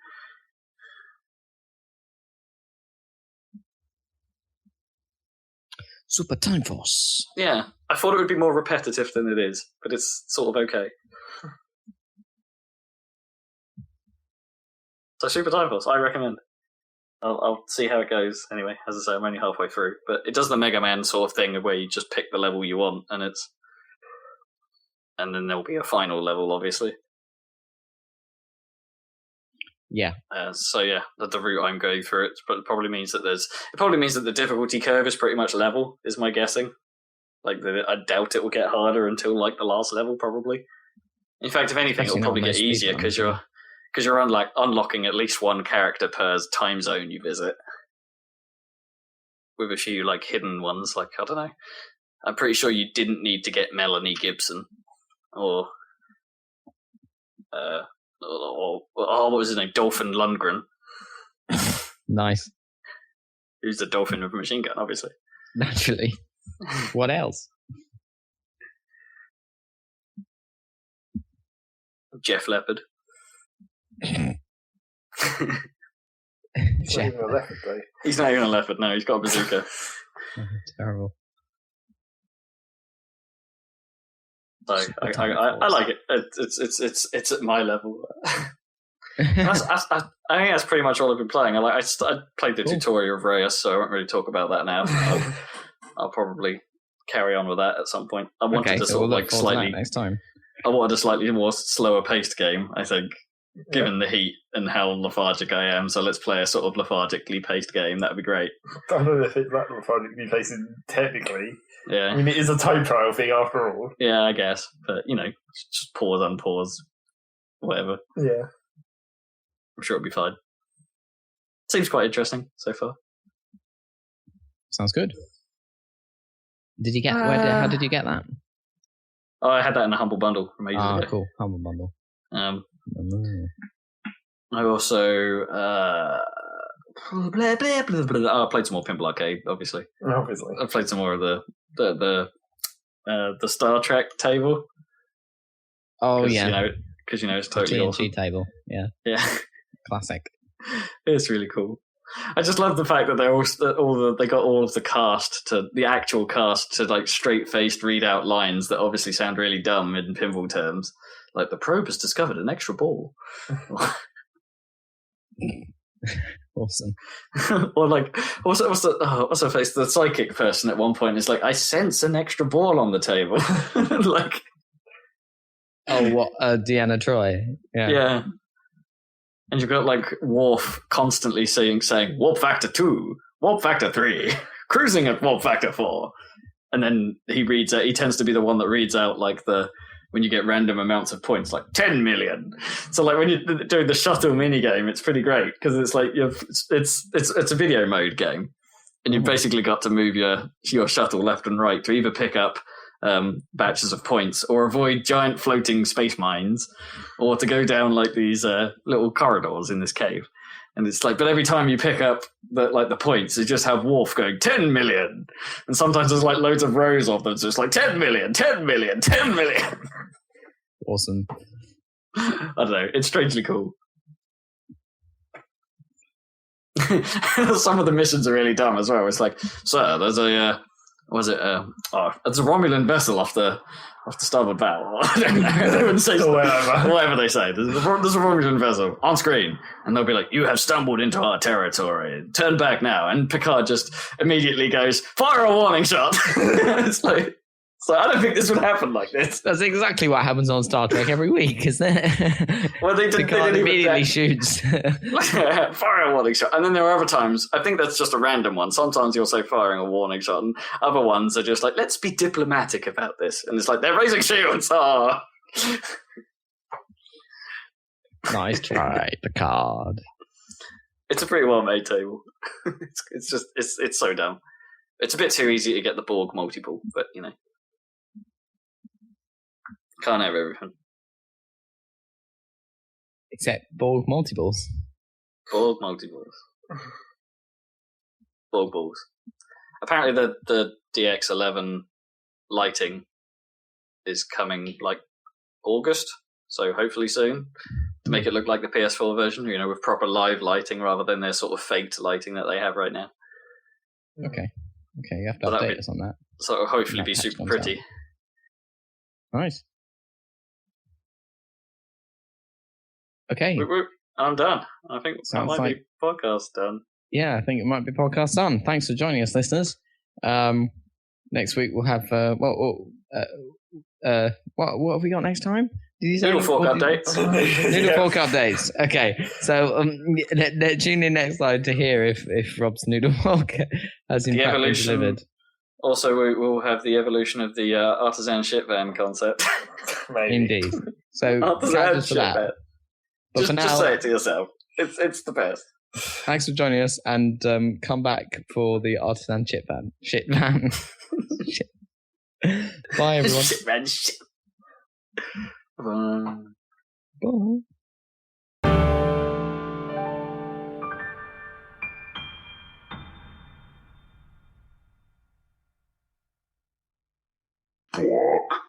Super Time Force. Yeah, I thought it would be more repetitive than it is, but it's sort of okay. So Super Time Force, I recommend. I'll see how it goes. Anyway, as I say, I'm only halfway through, but it does the Mega Man sort of thing of where you just pick the level you want, and then there'll be a final level, obviously. Yeah. So yeah, the route I'm going through it probably means that the difficulty curve is pretty much level, is my guessing. Like, I doubt it will get harder until like the last level, probably. In fact, if anything, it'll probably get easier because you're unlocking at least one character per time zone you visit. With a few like hidden ones, like I don't know. I'm pretty sure you didn't need to get Melanie Gibson or what was his name? Dolphin Lundgren. Nice. Who's the dolphin with a machine gun, obviously. Naturally. What else? Jeff Leopard. He's not even a leopard, though. He's not even a leopard, no, he's got a bazooka. Terrible. So, I like it. It's at my level. I think that's pretty much all I've been playing. I played the tutorial of Reyes, so I won't really talk about that now. I'll probably carry on with that at some point. I wanted next time. I wanted a slightly more slower paced game, I think, given the heat and how lethargic I am. So let's play a sort of lethargically paced game. That'd be great. I don't know if it's that lethargically paced technically. Yeah. I mean, it is a time trial thing after all. Yeah, I guess. But, just pause, unpause, whatever. Yeah. I'm sure it'll be fine. Seems quite interesting so far. Sounds good. Did you get how did you get that? Oh, I had that in a Humble Bundle from ages ago. Cool. Humble Bundle. I also I played some more Pinball Arcade, obviously. I played some more of the Star Trek table. Oh, yeah. Because it's totally TNG awesome. table. Yeah. Yeah. Classic. It's really cool. I just love the fact that they got all of the actual cast to like straight-faced read out lines that obviously sound really dumb in pinball terms. Like, the probe has discovered an extra ball. Awesome. Or like, what's her face? The psychic person at one point is like, I sense an extra ball on the table. Like, oh, what? Deanna Troi. Yeah. And you've got like Worf constantly saying warp factor 2, warp factor 3, cruising at warp factor 4. And then he tends to be the one that reads out like when you get random amounts of points, like 10 million. So like when you're doing the shuttle minigame, it's pretty great because it's like it's a video mode game. And you've basically got to move your shuttle left and right to either pick up batches of points or avoid giant floating space mines or to go down like these little corridors in this cave. And it's like, but every time you pick up the points, you just have Worf going 10 million. And sometimes there's like loads of rows of them. So it's like 10 million, 10 million, 10 million. Awesome. I don't know. It's strangely cool. Some of the missions are really dumb as well. It's like, sir, there's a it's a Romulan vessel off the starboard bow. I don't know. They wouldn't say whatever they say. There's a Romulan vessel on screen, and they'll be like, "You have stumbled into our territory. Turn back now." And Picard just immediately goes, "Fire a warning shot." It's like, so I don't think this would happen like this. That's exactly what happens on Star Trek every week, isn't it? Well, Picard immediately shoots. Fire a warning shot. And then there are other times, I think that's just a random one. Sometimes you'll say firing a warning shot, and other ones are just like, let's be diplomatic about this. And it's like, they're raising shields. Oh. Nice try, Picard. It's a pretty well-made table. It's so dumb. It's a bit too easy to get the Borg multiple, but, can't have everything. Except Borg multiples. Borg multiples. Borg balls. Apparently the DX11 lighting is coming like August, so hopefully soon, to make it look like the PS4 version, with proper live lighting rather than their sort of faked lighting that they have right now. Okay, you have to update us on that. So it'll hopefully be super pretty. Nice. Okay. I'm done. I think that might be podcast done. Yeah, I think it might be podcast done. Thanks for joining us, listeners. Next week we'll have what have we got next time? Did you say Noodle Fork updates? Noodle Fork updates. Okay, so tune in next time to hear if Rob's Noodle Fork has in fact been delivered. Also, we'll have the evolution of the Artisan shit van concept. Maybe. Indeed. So Artisan just for shit that. van. But for now, Just say it to yourself. It's the best. thanks for joining us, and come back for the Artisan shit van. Shit van. Shit. Bye, everyone. Shit van. Shit. Bye.